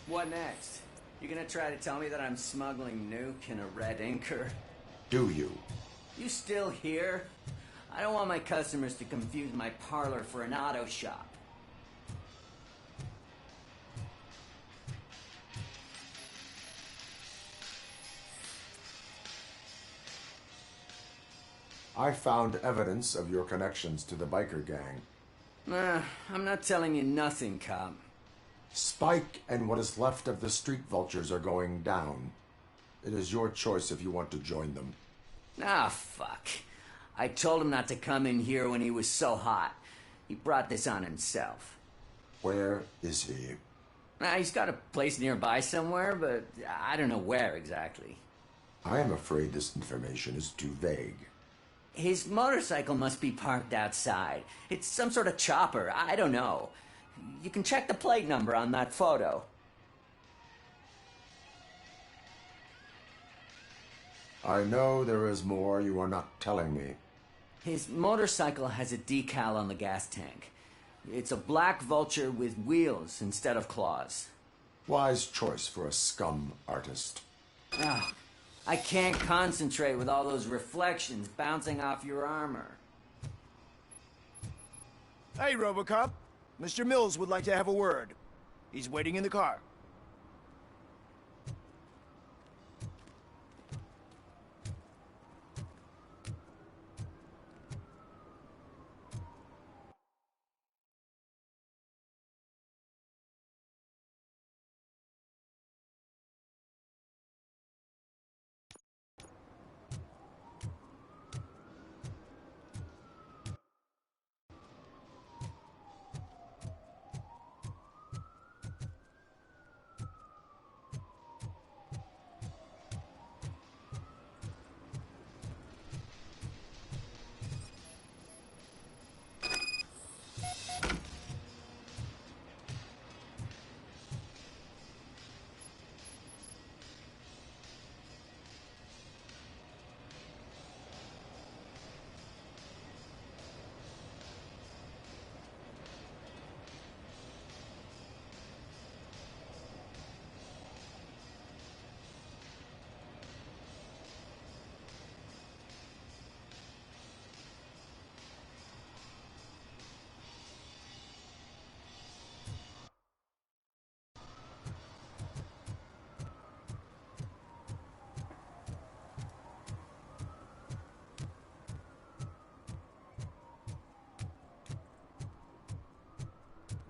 S14: What next? You gonna try to tell me that I'm smuggling nuke in a red inker?
S1: Do you?
S14: You still here? I don't want my customers to confuse my parlor for an auto shop.
S1: I found evidence of your connections to the biker gang.
S14: I'm not telling you nothing, cop.
S1: Spike and what is left of the street vultures are going down. It is your choice if you want to join them.
S14: Ah, fuck. I told him not to come in here when he was so hot. He brought this on himself.
S1: Where is he?
S14: He's got a place nearby somewhere, but I don't know where exactly.
S1: I am afraid this information is too vague.
S14: His motorcycle must be parked outside. It's some sort of chopper. I don't know. You can check the plate number on that photo.
S1: I know there is more you are not telling me.
S14: His motorcycle has a decal on the gas tank. It's a black vulture with wheels instead of claws.
S1: Wise choice for a scum artist.
S14: Oh, I can't concentrate with all those reflections bouncing off your armor.
S11: Hey, Robo Cop. Mr. Mills would like to have a word. He's waiting in the car.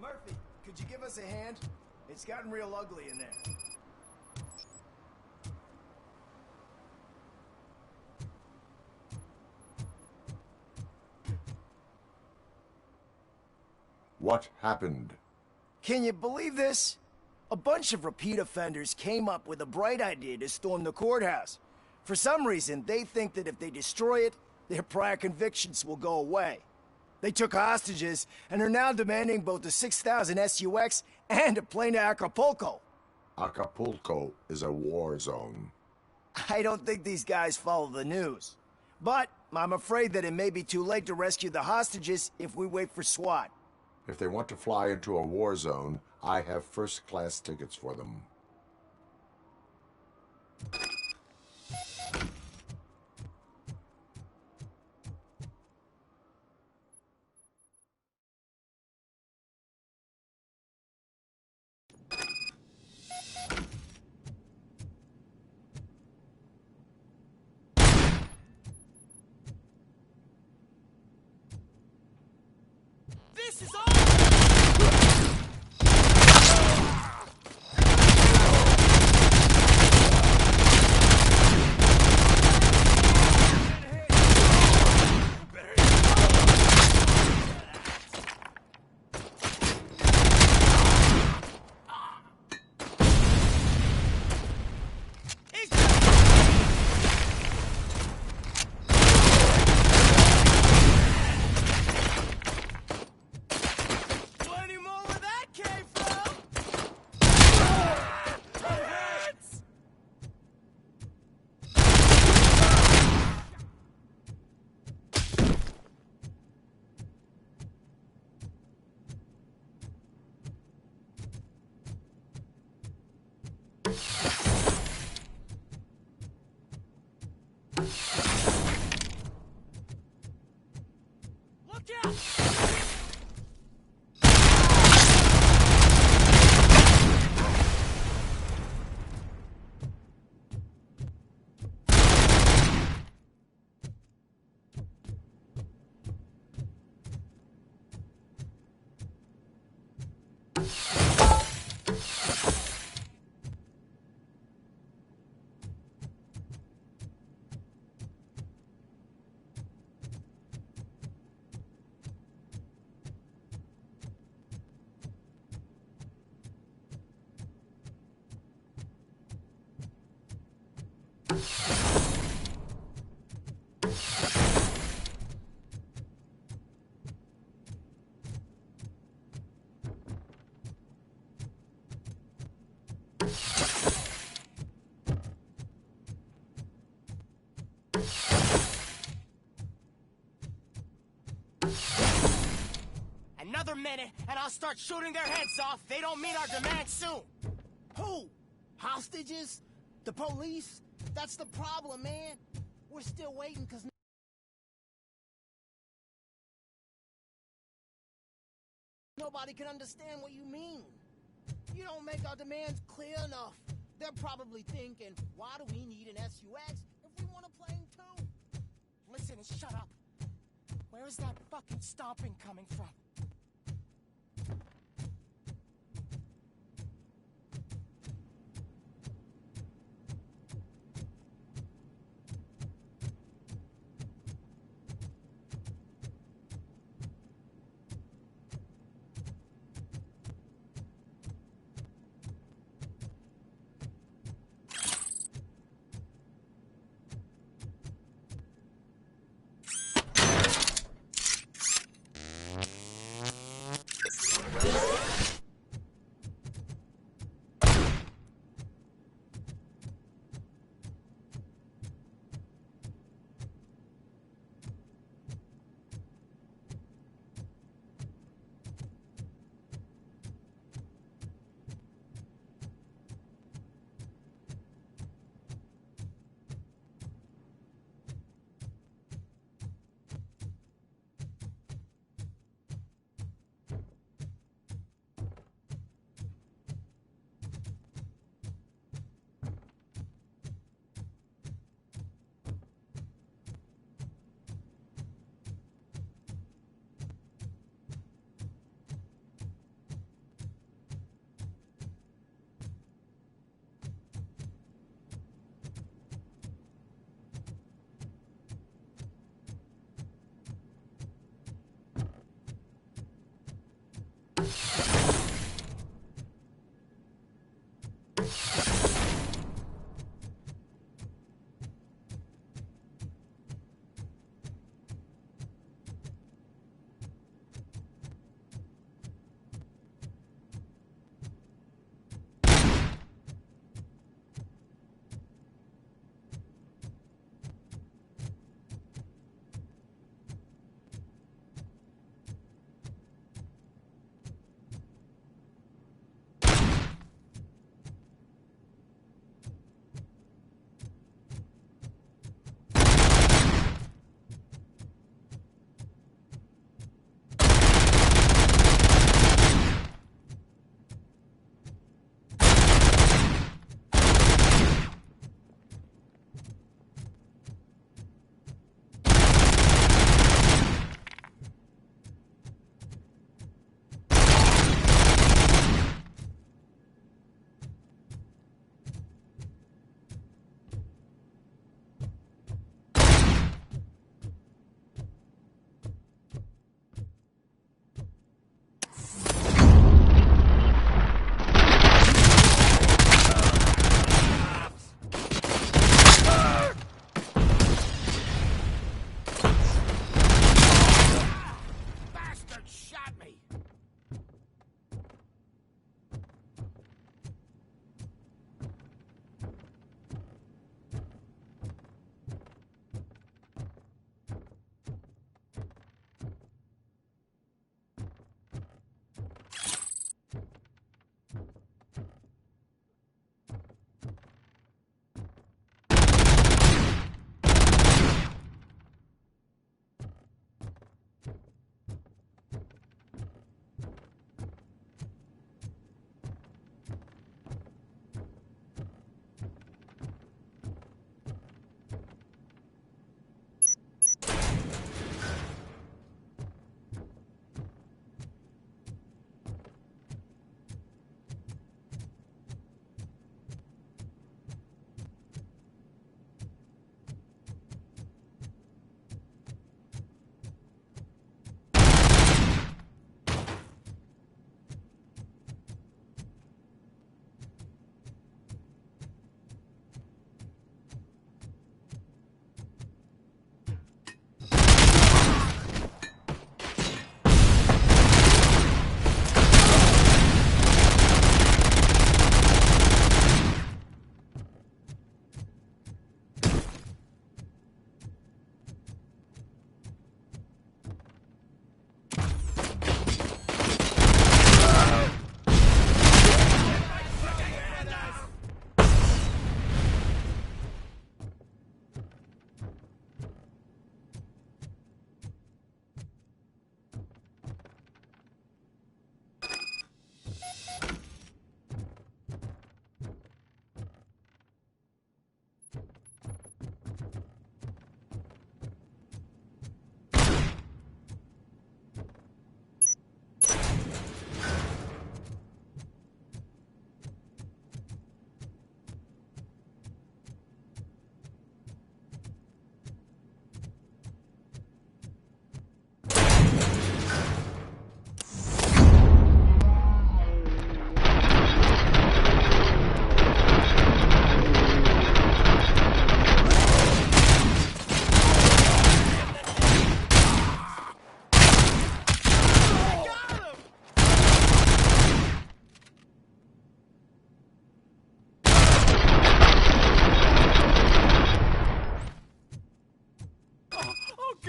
S11: Murphy, could you give us a hand? It's gotten real ugly in there.
S1: What happened?
S11: Can you believe this? A bunch of repeat offenders came up with a bright idea to storm the courthouse. For some reason, they think that if they destroy it, their prior convictions will go away. They took hostages and are now demanding both the 6,000 SUX and a plane to Acapulco.
S1: Acapulco is a war zone.
S11: I don't think these guys follow the news. But I'm afraid that it may be too late to rescue the hostages if we wait for SWAT.
S1: If they want to fly into a war zone, I have first-class tickets for them.
S17: This is all! Another minute, and I'll start shooting their heads off. They don't meet our demands soon.
S12: Who? Hostages? The police? That's the problem, man. We're still waiting because nobody can understand what you mean. You don't make our demands clear enough. They're probably thinking, why do we need an SUX if we want a plane too?
S17: Listen and shut up. Where is that fucking stomping coming from?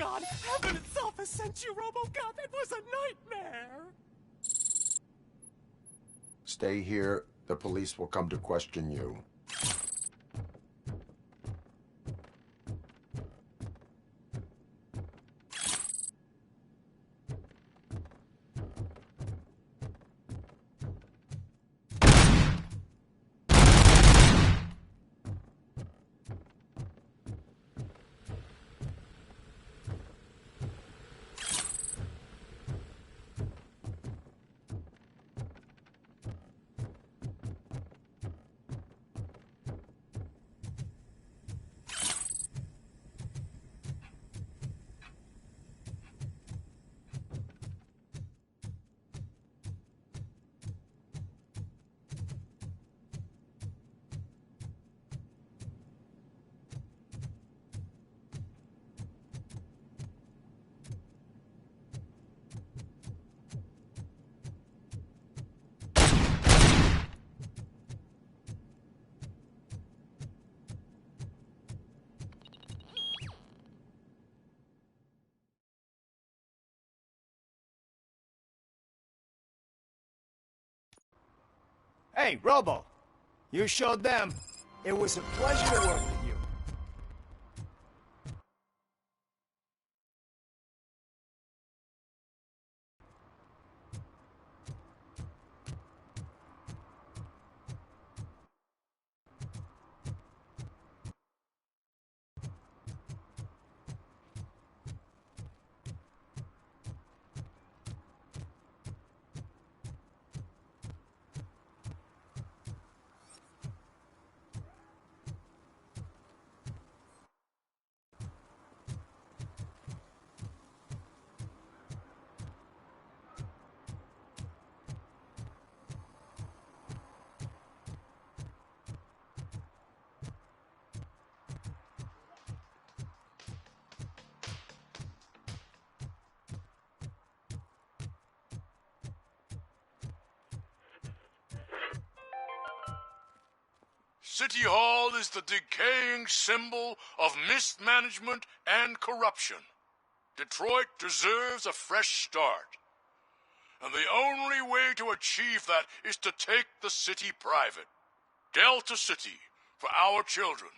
S16: God, heaven itself has sent you, Robo Cop. It was a nightmare.
S1: Stay here. The police will come to question you.
S11: Hey, Robo! You showed them. It was a pleasure to work with you.
S9: City Hall is the decaying symbol of mismanagement and corruption. Detroit deserves a fresh start. And the only way to achieve that is to take the city private. Delta City, for our children.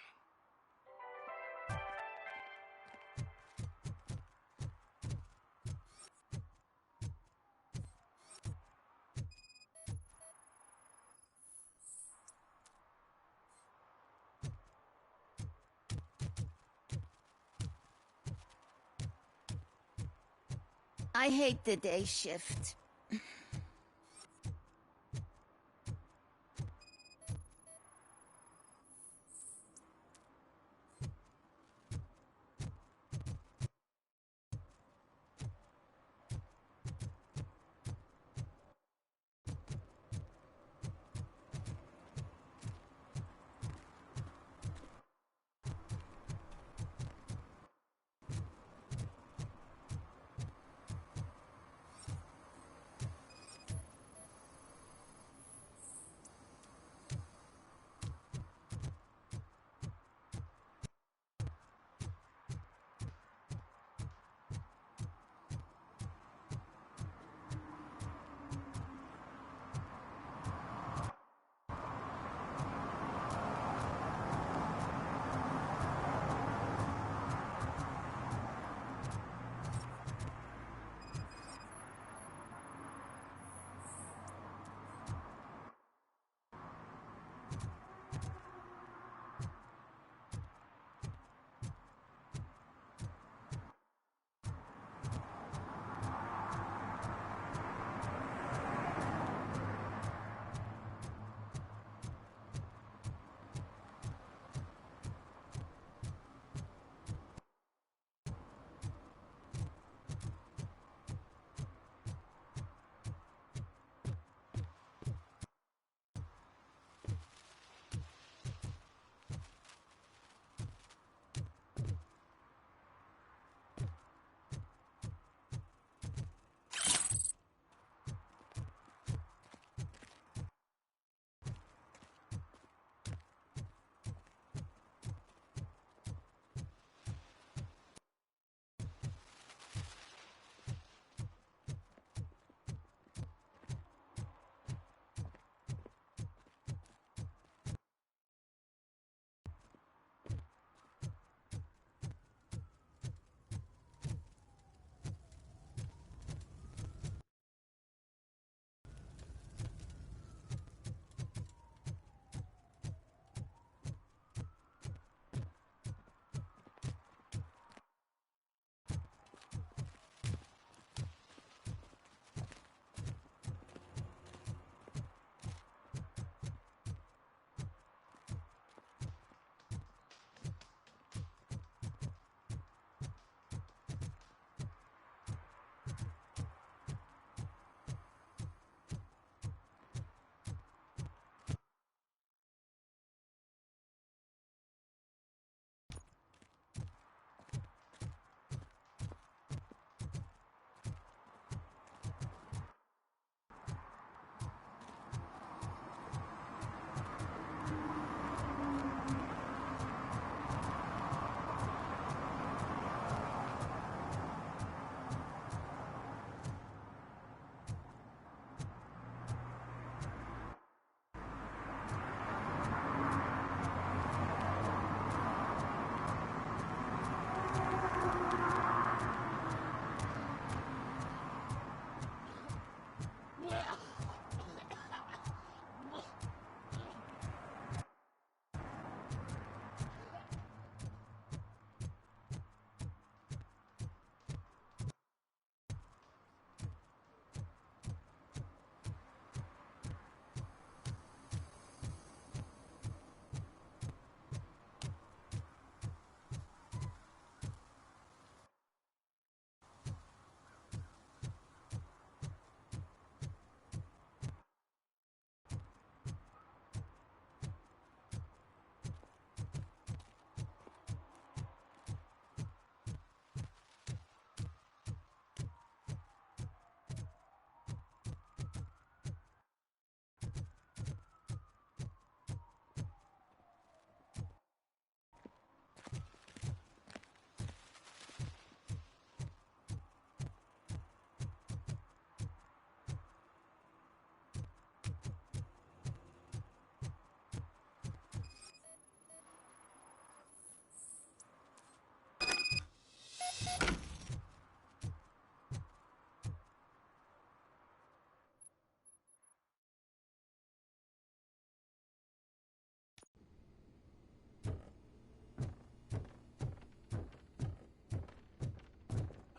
S13: I hate the day shift.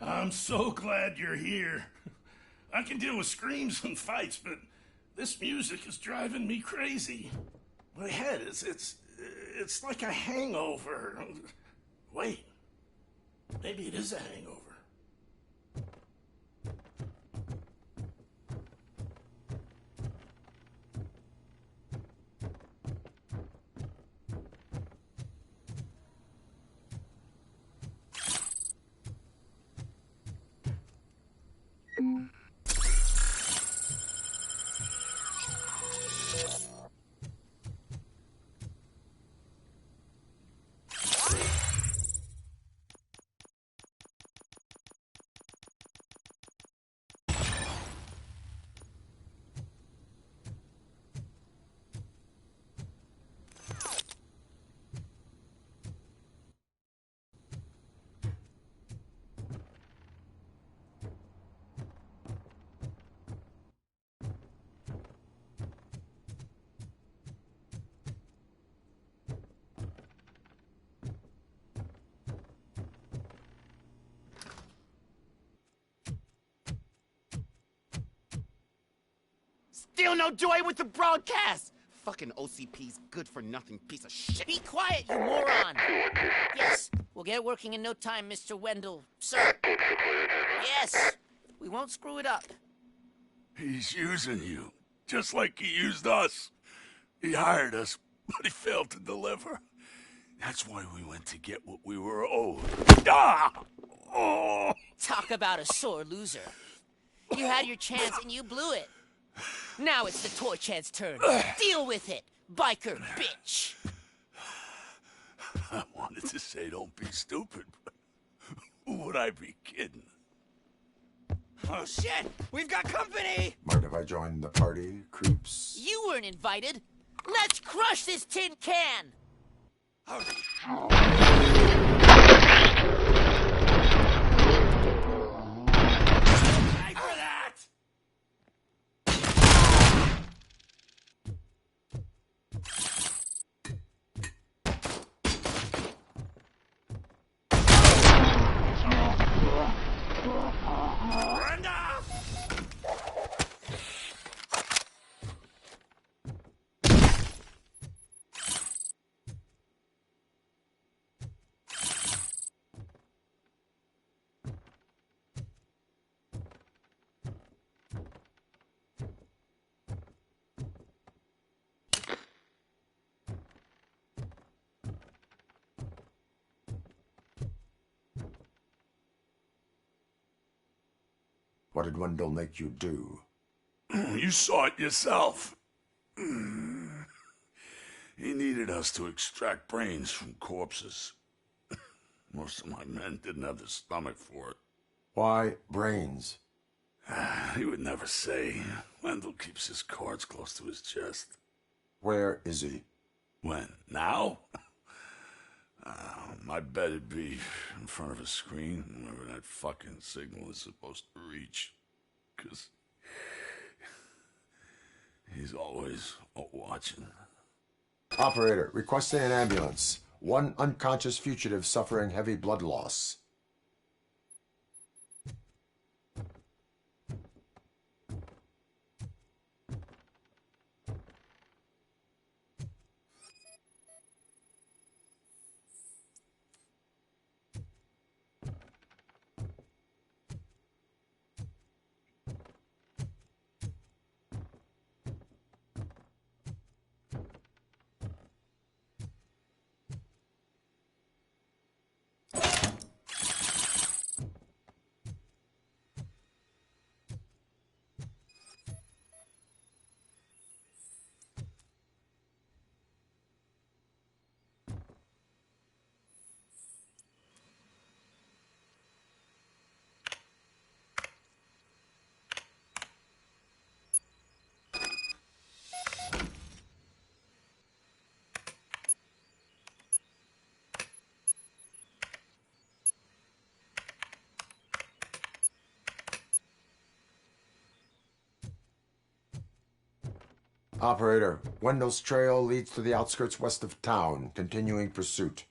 S4: I'm so glad you're here. I can deal with screams and fights, but this music is driving me crazy. My head it's like a hangover. Wait, maybe it is a hangover.
S22: Still no joy with the broadcast! Fucking OCP's good-for-nothing piece of shit.
S18: Be quiet, you moron! Yes, we'll get it working in no time, Mr. Wendell. Sir. Yes, we won't screw it up.
S3: He's using you, just like he used us. He hired us, but he failed to deliver. That's why we went to get what we were owed. Ah! Oh!
S18: Talk about a sore loser. You had your chance and you blew it. Now it's the toy chance turn. Deal with it, biker bitch.
S3: I wanted to say don't be stupid, but who would I be kidding?
S22: Oh shit! We've got company!
S1: Mind if I join the party, creeps?
S18: You weren't invited. Let's crush this tin can!
S22: Try for that! Brenda!
S1: What did Wendell make you do?
S3: You saw it yourself. He needed us to extract brains from corpses. Most of my men didn't have the stomach for it.
S1: Why brains?
S3: He would never say. Wendell keeps his cards close to his chest.
S1: Where is he?
S3: When? Now? I bet it'd be in front of a screen, wherever that fucking signal is supposed to reach. 'Cause he's always watching.
S1: Operator, requesting an ambulance. One unconscious fugitive suffering heavy blood loss. Operator, Wendell's trail leads to the outskirts west of town. Continuing pursuit.